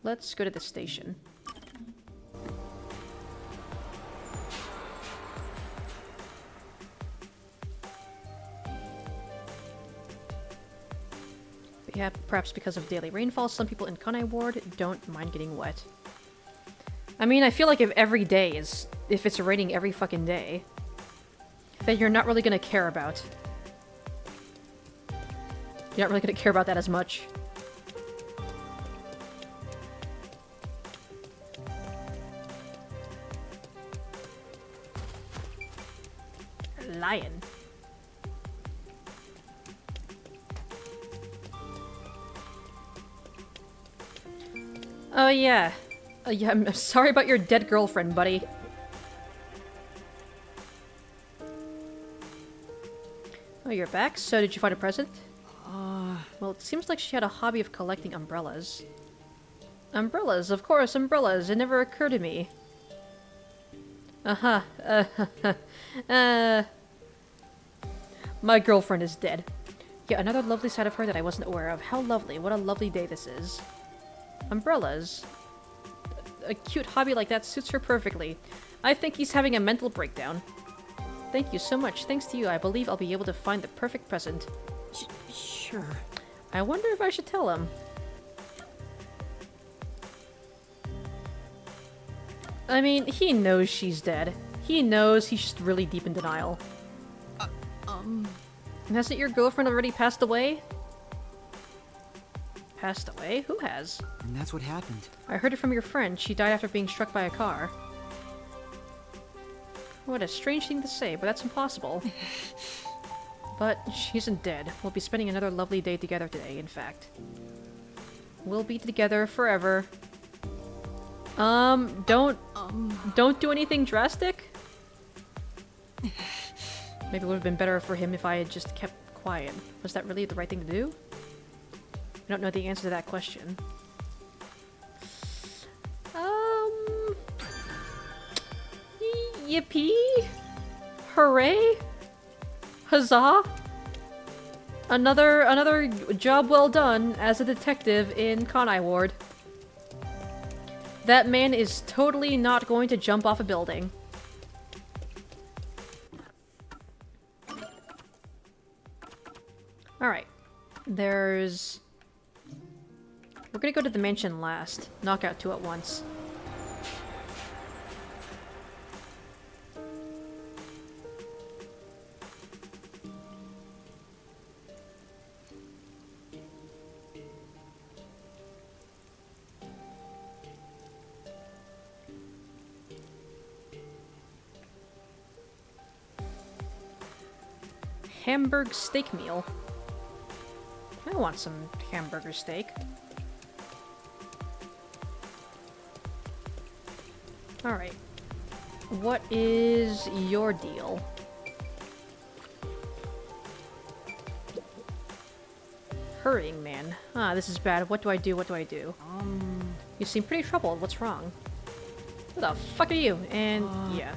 Let's go to the station. Yeah, perhaps because of daily rainfall, some people in Kanai Ward don't mind getting wet. I mean, I feel like if it's raining every fucking day, then you're not really gonna care about. You're not really gonna care about that as much. Lion. Oh yeah. Yeah, I'm sorry about your dead girlfriend, buddy. Oh, you're back? So did you find a present? Well, it seems like she had a hobby of collecting umbrellas. Umbrellas, of course, umbrellas. It never occurred to me. Uh-huh. My girlfriend is dead. Yeah, another lovely side of her that I wasn't aware of. How lovely. What a lovely day this is. Umbrellas. A cute hobby like that suits her perfectly. I think he's having a mental breakdown. Thank you so much. Thanks to you, I believe I'll be able to find the perfect present. Sure. I wonder if I should tell him. I mean, he knows she's dead. He knows he's just really deep in denial. Hasn't your girlfriend already passed away? Passed away? Who has? And that's what happened. I heard it from your friend. She died after being struck by a car. What a strange thing to say, but that's impossible. But she isn't dead. We'll be spending another lovely day together today, in fact. We'll be together forever. Don't do anything drastic? Maybe it would have been better for him if I had just kept quiet. Was that really the right thing to do? I don't know the answer to that question. Yippee! Hooray! Huzzah! Another job well done as a detective in Kanai Ward. That man is totally not going to jump off a building. Alright. There's... We're gonna go to the mansion last. Knock out 2 at once. Hamburg steak meal. I want some hamburger steak. Alright. What is your deal? Hurrying man. Ah, this is bad. What do I do? What do I do? You seem pretty troubled. What's wrong? Who the fuck are you? And yeah.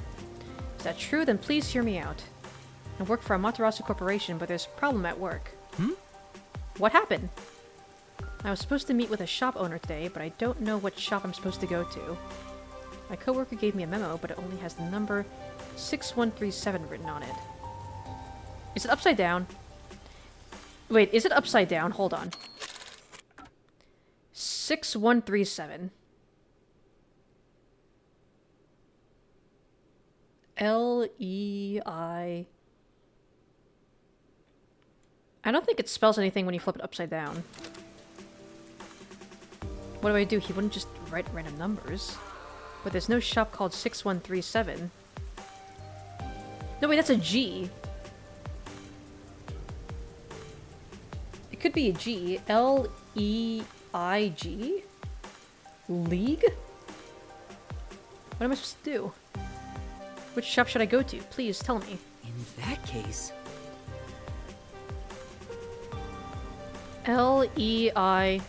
Is that true? Then please hear me out. I work for Amaterasu Corporation, but there's a problem at work. What happened? I was supposed to meet with a shop owner today, but I don't know what shop I'm supposed to go to. My coworker gave me a memo, but it only has the number 6137 written on it. Is it upside down? Wait, is it upside down? Hold on. 6137. L-E-I... I don't think it spells anything when you flip it upside down. What do I do? He wouldn't just write random numbers. But there's no shop called 6137. No, wait, that's a G. It could be a G. L-E-I-G? League? What am I supposed to do? Which shop should I go to? Please tell me. In that case... L-E-I...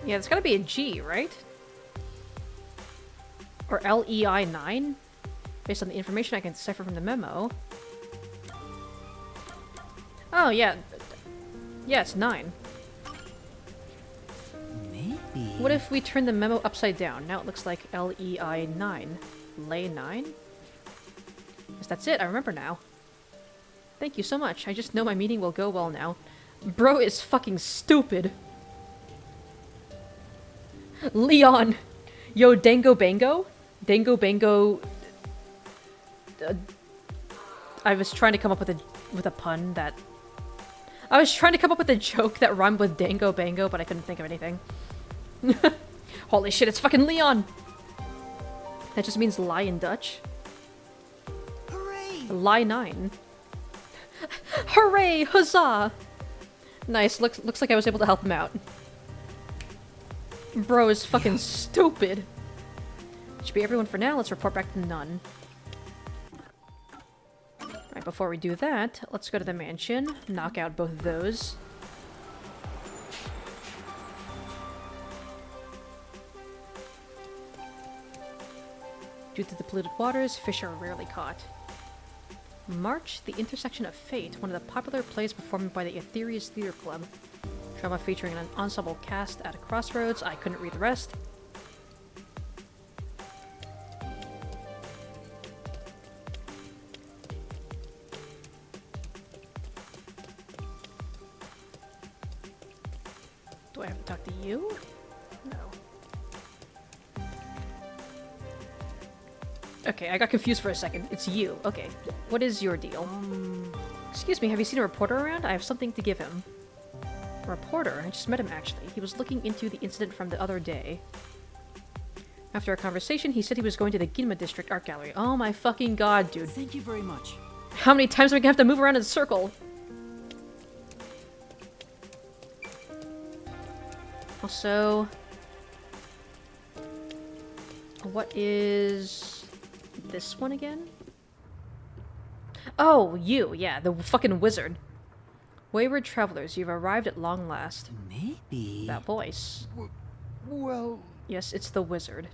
Yeah, it's gotta be a G, right? Or L-E-I 9? Based on the information I can decipher from the memo. Oh, yeah. Yeah, it's 9. Maybe... What if we turn the memo upside down? Now it looks like L-E-I 9. Lay 9? Yes, that's it. I remember now. Thank you so much. I just know my meeting will go well now. Bro is fucking stupid. Leon! Yo, Dango Bango? Dango Bango... I was trying to come up with a pun that... I was trying to come up with a joke that rhymed with Dango Bango, but I couldn't think of anything. Holy shit, it's fucking Leon! That just means lie in Dutch. Hooray! Lie 9. Hooray! Huzzah! Nice, looks like I was able to help him out. Bro is fucking stupid. Should be everyone for now, let's report back to none. Right, before we do that, let's go to the mansion, knock out both of those. Due to the polluted waters, fish are rarely caught. March, the intersection of fate, one of the popular plays performed by the Aetherius Theater Club. Drama featuring an ensemble cast at a crossroads. I couldn't read the rest. Do I have to talk to you? No. Okay, I got confused for a second. It's you. Okay. What is your deal? Excuse me, have you seen a reporter around? I have something to give him. A reporter? I just met him, actually. He was looking into the incident from the other day. After our conversation, he said he was going to the Ginma District Art Gallery. Oh my fucking god, dude. Thank you very much. How many times are we gonna have to move around in a circle? Also... what is... this one again? Oh, you, yeah, the fucking wizard. Wayward travelers, you've arrived at long last. Maybe... that voice. Well... yes, it's the wizard.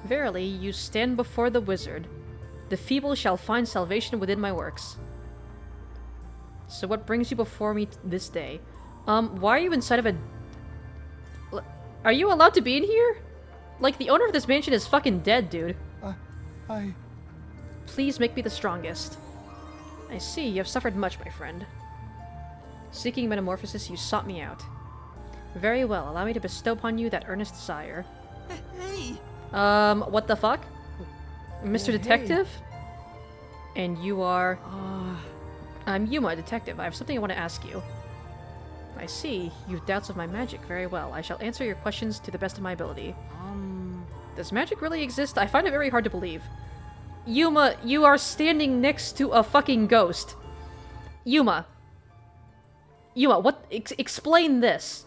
Verily, you stand before the wizard. The feeble shall find salvation within my works. So what brings you before me this day? Why are you inside of a... are you allowed to be in here? Like, the owner of this mansion is fucking dead, dude. I... Please make me the strongest. I see, you have suffered much, my friend. Seeking metamorphosis, you sought me out. Very well, allow me to bestow upon you that earnest desire. Hey! What the fuck? Mr. Detective? And you are... I'm Yuma, detective. I have something I want to ask you. I see. You've doubts of my magic. Very well. I shall answer your questions to the best of my ability. Does magic really exist? I find it very hard to believe. Yuma, you are standing next to a fucking ghost. Yuma. Yuma, what? Explain this.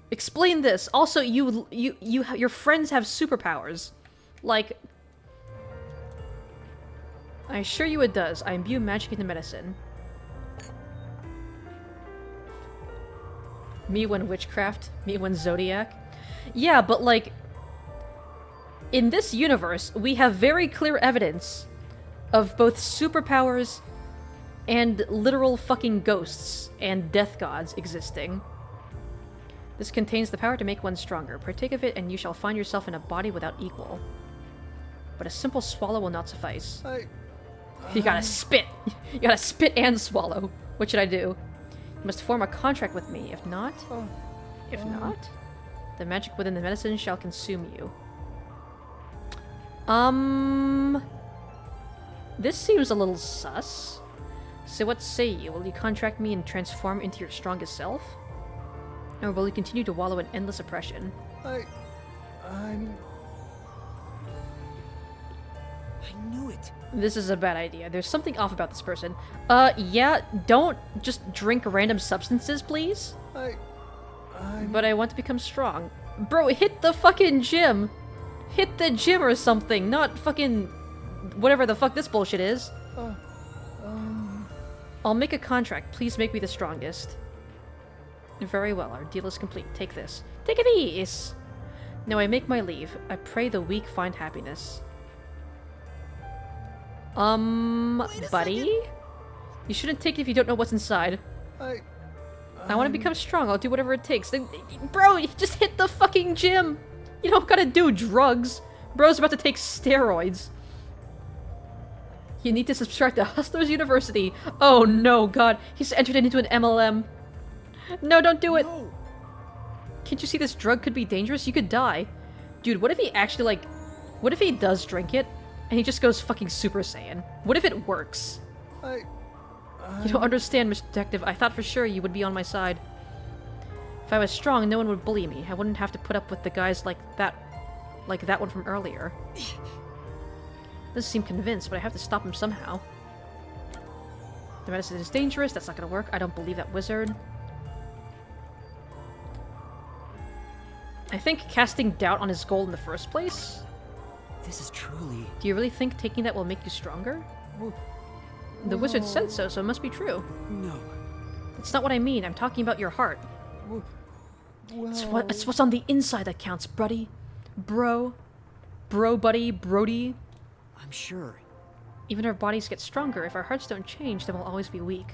Explain this. Also, your friends have superpowers. Like... I assure you it does. I imbue magic into medicine. Me when witchcraft. Me when zodiac. Yeah, but like... in this universe, we have very clear evidence of both superpowers and literal fucking ghosts and death gods existing. This contains the power to make one stronger. Partake of it and you shall find yourself in a body without equal. But a simple swallow will not suffice. You gotta spit! You gotta spit and swallow. What should I do? You must form a contract with me. If not... if not... the magic within the medicine shall consume you. This seems a little sus. So what say you? Will you contract me and transform into your strongest self? Or will you continue to wallow in endless oppression? I'm... I knew it. This is a bad idea. There's something off about this person. Yeah, don't just drink random substances, please. But I want to become strong. Bro, hit the fucking gym! Hit the gym or something, not fucking... whatever the fuck this bullshit is. I'll make a contract. Please make me the strongest. Very well, our deal is complete. Take this. Take it easy! Now I make my leave. I pray the weak find happiness. Buddy? You shouldn't take it if you don't know what's inside. I want to become strong. I'll do whatever it takes. Bro, you just hit the fucking gym! You don't gotta do drugs. Bro's about to take steroids. You need to subscribe to Hustlers University. Oh no, God. He's entered into an MLM. No, don't do it. No. Can't you see this drug could be dangerous? You could die. Dude, what if he actually, like... What if he does drink it, and he just goes fucking Super Saiyan? What if it works? You don't understand, Mr. Detective. I thought for sure you would be on my side. If I was strong, no one would bully me. I wouldn't have to put up with the guys like that one from earlier. Doesn't seem convinced, but I have to stop him somehow. The medicine is dangerous. That's not gonna work. I don't believe that wizard. I think casting doubt on his goal in the first place? This is truly... Do you really think taking that will make you stronger? The wizard said so, so it must be true. No. That's not what I mean. I'm talking about your heart. It's what's on the inside that counts, buddy. Bro, buddy, brody. I'm sure. Even our bodies get stronger. If our hearts don't change, then we'll always be weak.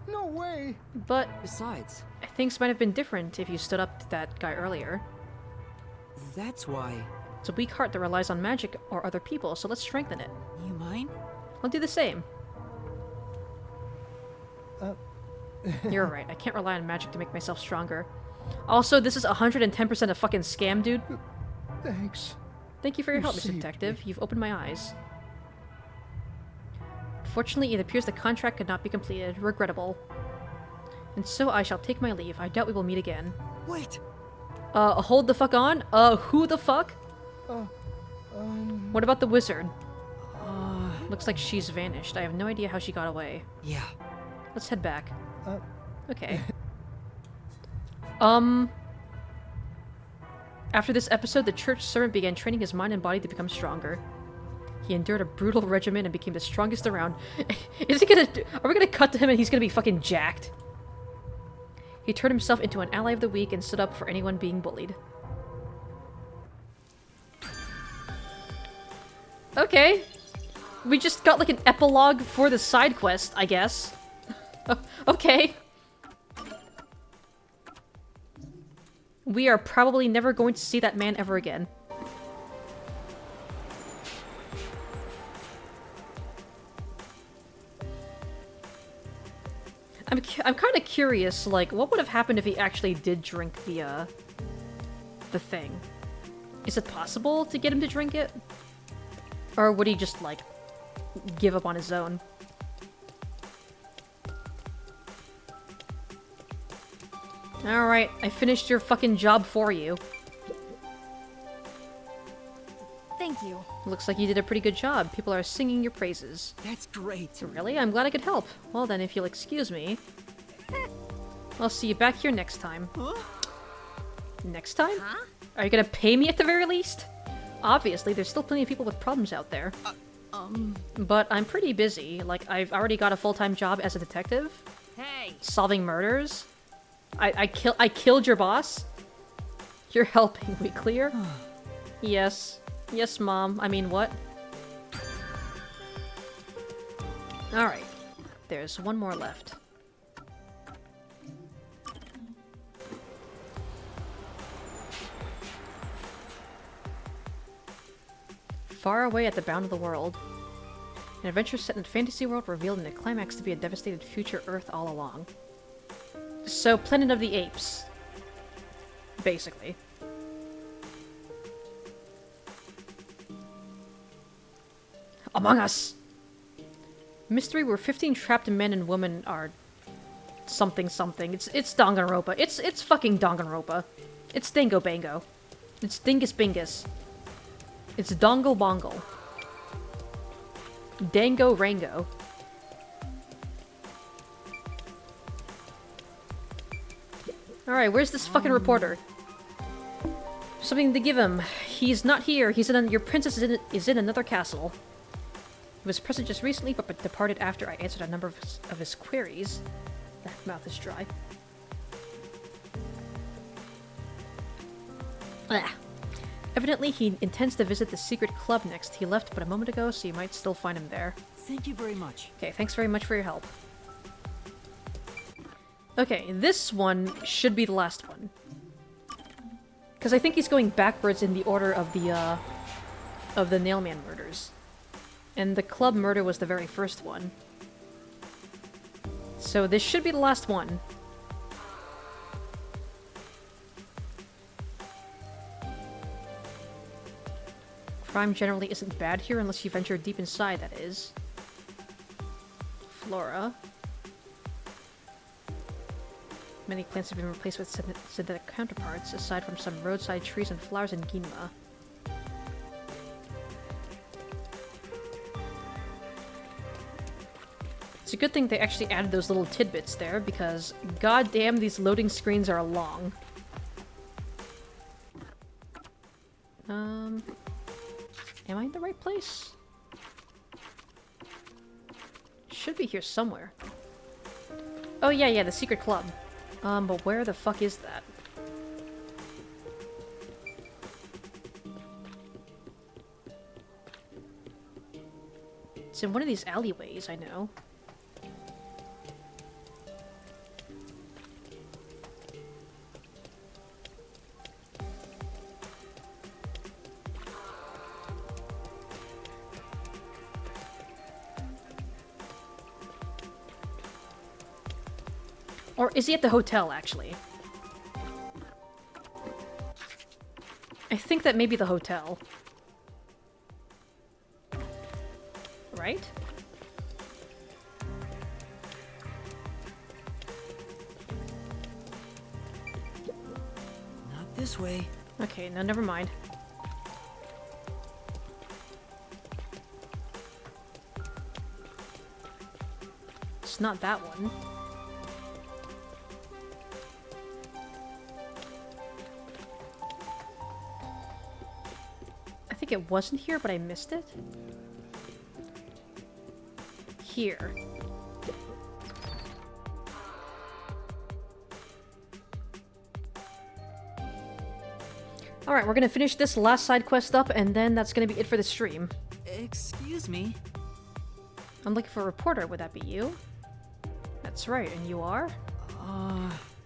No way. But besides, things might have been different if you stood up to that guy earlier. That's why. It's a weak heart that relies on magic or other people, so let's strengthen it. You mind? I'll do the same. You're right. I can't rely on magic to make myself stronger. Also, this is 110% a fucking scam, dude. Thanks. Thank you for your help, Mr. Detective. You've opened my eyes. Fortunately, it appears the contract could not be completed. Regrettable. And so I shall take my leave. I doubt we will meet again. Wait! Hold the fuck on? Who the fuck? What about the wizard? Looks like she's vanished. I have no idea how she got away. Yeah. Let's head back. Okay. After this episode, the church servant began training his mind and body to become stronger. He endured a brutal regimen and became the strongest around. Are we gonna cut to him and he's gonna be fucking jacked? He turned himself into an ally of the weak and stood up for anyone being bullied. Okay. We just got like an epilogue for the side quest, I guess. Okay. We are probably never going to see that man ever again. I'm kind of curious, like, what would have happened if he actually did drink the thing? Is it possible to get him to drink it? Or would he just, like, give up on his own? Alright, I finished your fucking job for you. Thank you. Looks like you did a pretty good job. People are singing your praises. That's great. Really? I'm glad I could help. Well then, if you'll excuse me... I'll see you back here next time. Huh? Next time? Huh? Are you gonna pay me at the very least? Obviously, there's still plenty of people with problems out there. But I'm pretty busy. Like, I've already got a full-time job as a detective. Hey! Solving murders. I killed your boss. You're helping, we clear? Yes. Yes, Mom. I mean, what? Alright. There's one more left. Far away at the bound of the world. An adventure set in a fantasy world revealed in the climax to be a devastated future Earth all along. So, Planet of the Apes. Basically. Among Us! Mystery where 15 trapped men and women are... something something. It's Danganronpa. It's fucking Danganronpa. It's Dingo Bango. It's Dingus Bingus. It's Dongle Bongle. Dango Rango. Alright, where's this fucking reporter? Something to give him. He's not here. He's in your princess is in another castle. He was present just recently, but departed after I answered a number of his queries. That mouth is dry. Ah. Evidently, he intends to visit the secret club next. He left but a moment ago, so you might still find him there. Thank you very much. Okay, thanks very much for your help. Okay, this one should be the last one. Because I think he's going backwards in the order of the Nailman murders. And the club murder was the very first one. So this should be the last one. Crime generally isn't bad here unless you venture deep inside, that is. Flora. Many plants have been replaced with synthetic counterparts, aside from some roadside trees and flowers in Ginma. It's a good thing they actually added those little tidbits there, because goddamn these loading screens are long. Am I in the right place? Should be here somewhere. Oh yeah, the secret club. But where the fuck is that? It's in one of these alleyways, I know. Or is he at the hotel, actually? I think that may be the hotel. Right? Not this way. Okay, no, never mind. It's not that one. I think it wasn't here, but I missed it. Here. Alright, we're gonna finish this last side quest up, and then that's gonna be it for the stream. Excuse me? I'm looking for a reporter. Would that be you? That's right, and you are?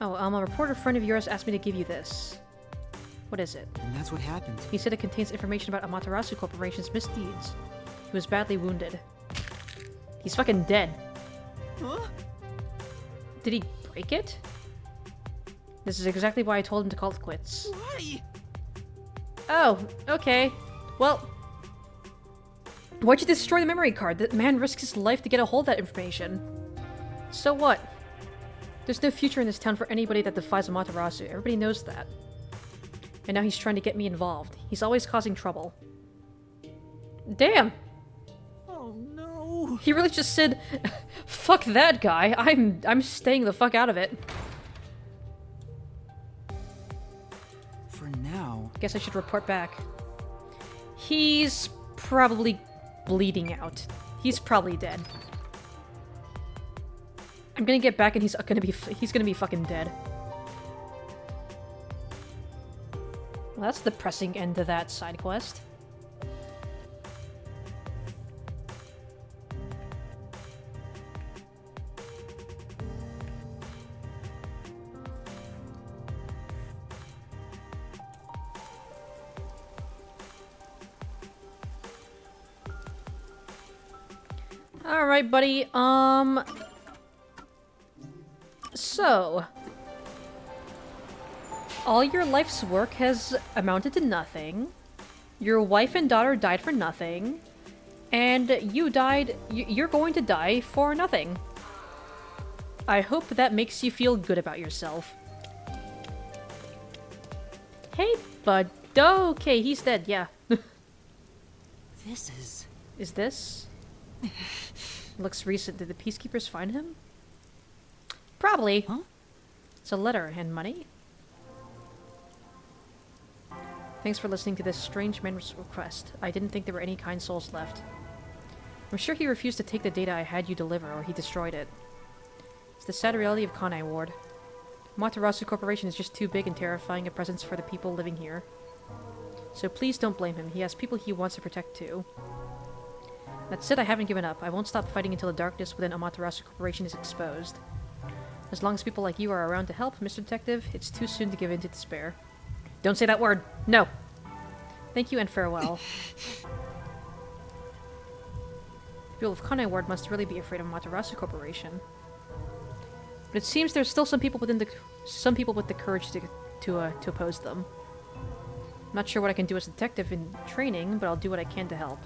Oh, a reporter friend of yours asked me to give you this. What is it? And that's what happened. He said it contains information about Amaterasu Corporation's misdeeds. He was badly wounded. He's fucking dead. Huh? Did he break it? This is exactly why I told him to call it quits. Why? Oh, okay. Well, why'd you destroy the memory card? That man risked his life to get a hold of that information. So what? There's no future in this town for anybody that defies Amaterasu. Everybody knows that. And now he's trying to get me involved. He's always causing trouble. Damn! Oh no! He really just said, fuck that guy, I'm staying the fuck out of it. For now. Guess I should report back. He's probably bleeding out. He's probably dead. I'm gonna get back and he's gonna be fucking dead. Well, that's the depressing end to that side quest. Alright, buddy, so... all your life's work has amounted to nothing. Your wife and daughter died for nothing. And you died... you're going to die for nothing. I hope that makes you feel good about yourself. Hey, bud. Okay, he's dead, yeah. This is... Is this? Looks recent. Did the Peacekeepers find him? Probably. Huh? It's a letter and money. Thanks for listening to this strange man's request. I didn't think there were any kind souls left. I'm sure he refused to take the data I had you deliver, or he destroyed it. It's the sad reality of Kanai Ward. Amaterasu Corporation is just too big and terrifying a presence for the people living here. So please don't blame him. He has people he wants to protect too. That said, I haven't given up. I won't stop fighting until the darkness within Amaterasu Corporation is exposed. As long as people like you are around to help, Mr. Detective, it's too soon to give in to despair. Don't say that word! No! Thank you and farewell. People of Kanai Ward must really be afraid of Matarasu Corporation. But it seems there's still some people with the courage to oppose them. I'm not sure what I can do as a detective in training, but I'll do what I can to help.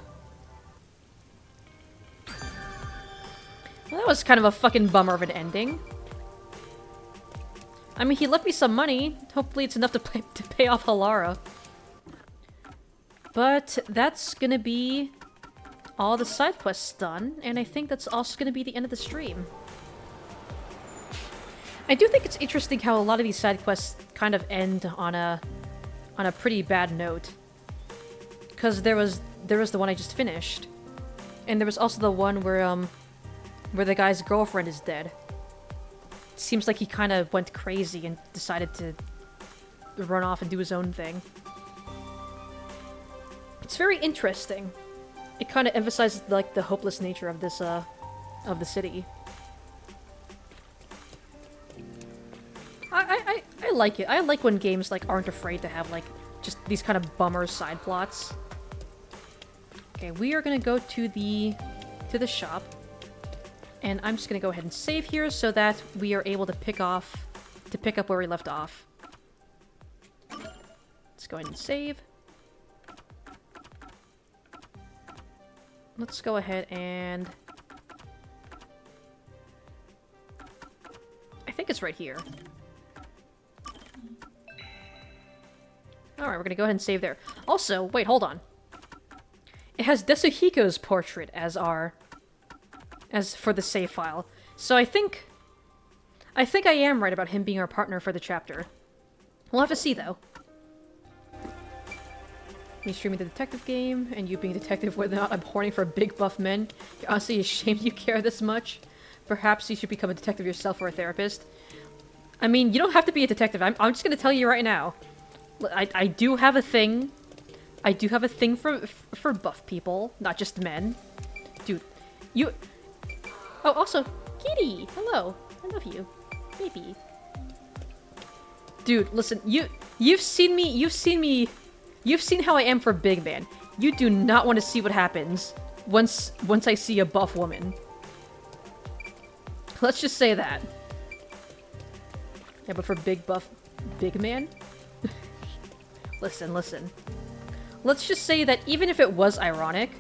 Well, that was kind of a fucking bummer of an ending. I mean, he left me some money. Hopefully it's enough to pay off Halara. But that's gonna be all the side quests done, and I think that's also gonna be the end of the stream. I do think it's interesting how a lot of these side quests kind of end on a pretty bad note. Because there was the one I just finished, and there was also the one where the guy's girlfriend is dead. It seems like he kind of went crazy and decided to run off and do his own thing. It's very interesting. It kind of emphasizes like the hopeless nature of this of the city. I like it. I like when games like aren't afraid to have like just these kind of bummer side plots. Okay, we are gonna go to the shop, and I'm just gonna go ahead and save here so that we are able to pick up where we left off. Let's go ahead and save. Let's go ahead and... I think it's right here. Alright, we're gonna go ahead and save there. Also, wait, hold on. It has Desuhiko's portrait as for the save file. So I think I am right about him being our partner for the chapter. We'll have to see, though. Me streaming the detective game, and you being a detective whether or not I'm horny for big buff men. You're honestly ashamed you care this much. Perhaps you should become a detective yourself or a therapist. I mean, you don't have to be a detective. I'm just gonna tell you right now. I do have a thing. I do have a thing for buff people, not just men. Dude, you... Oh, also, Kitty! Hello. I love you. Baby. Dude, listen, you've seen how I am for big man. You do not want to see what happens once I see a buff woman. Let's just say that. Yeah, but for big man? Listen. Let's just say that even if it was ironic,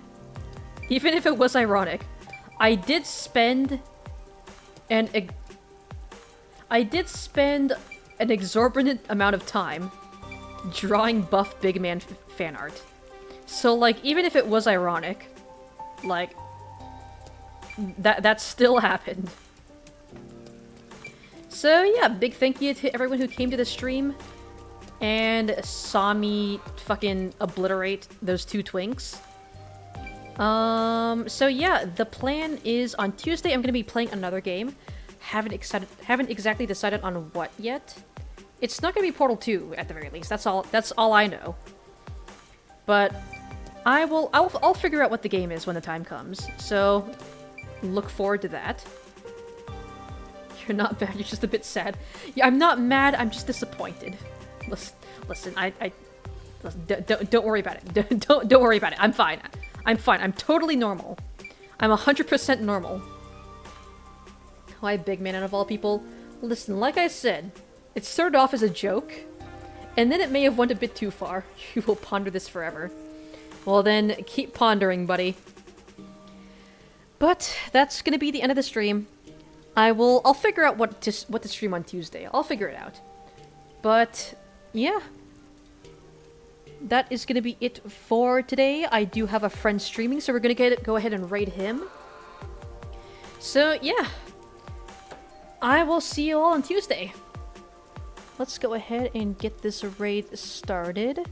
I did spend an exorbitant amount of time drawing buff big man fan art. So, like, even if it was ironic, like, that still happened. So, yeah, big thank you to everyone who came to the stream and saw me fucking obliterate those two twinks. So yeah, the plan is on Tuesday I'm gonna be playing another game. Haven't exactly decided on what yet. It's not gonna be Portal 2 at the very least. That's all I know. But I'll figure out what the game is when the time comes. So look forward to that. You're not mad, you're just a bit sad. Yeah, I'm not mad, I'm just disappointed. Listen, don't worry about it. Don't worry about it. I'm fine. I'm totally normal. I'm 100% normal. Why big man out of all people? Listen, like I said, it started off as a joke, and then it may have went a bit too far. You will ponder this forever. Well then, keep pondering, buddy. But that's gonna be the end of the stream. I'll figure out what to stream on Tuesday. I'll figure it out. But yeah. That is going to be it for today. I do have a friend streaming, so we're going to go ahead and raid him. So, yeah. I will see you all on Tuesday. Let's go ahead and get this raid started.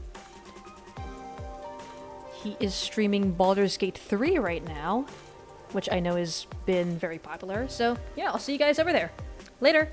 He is streaming Baldur's Gate 3 right now, which I know has been very popular. So, yeah, I'll see you guys over there. Later!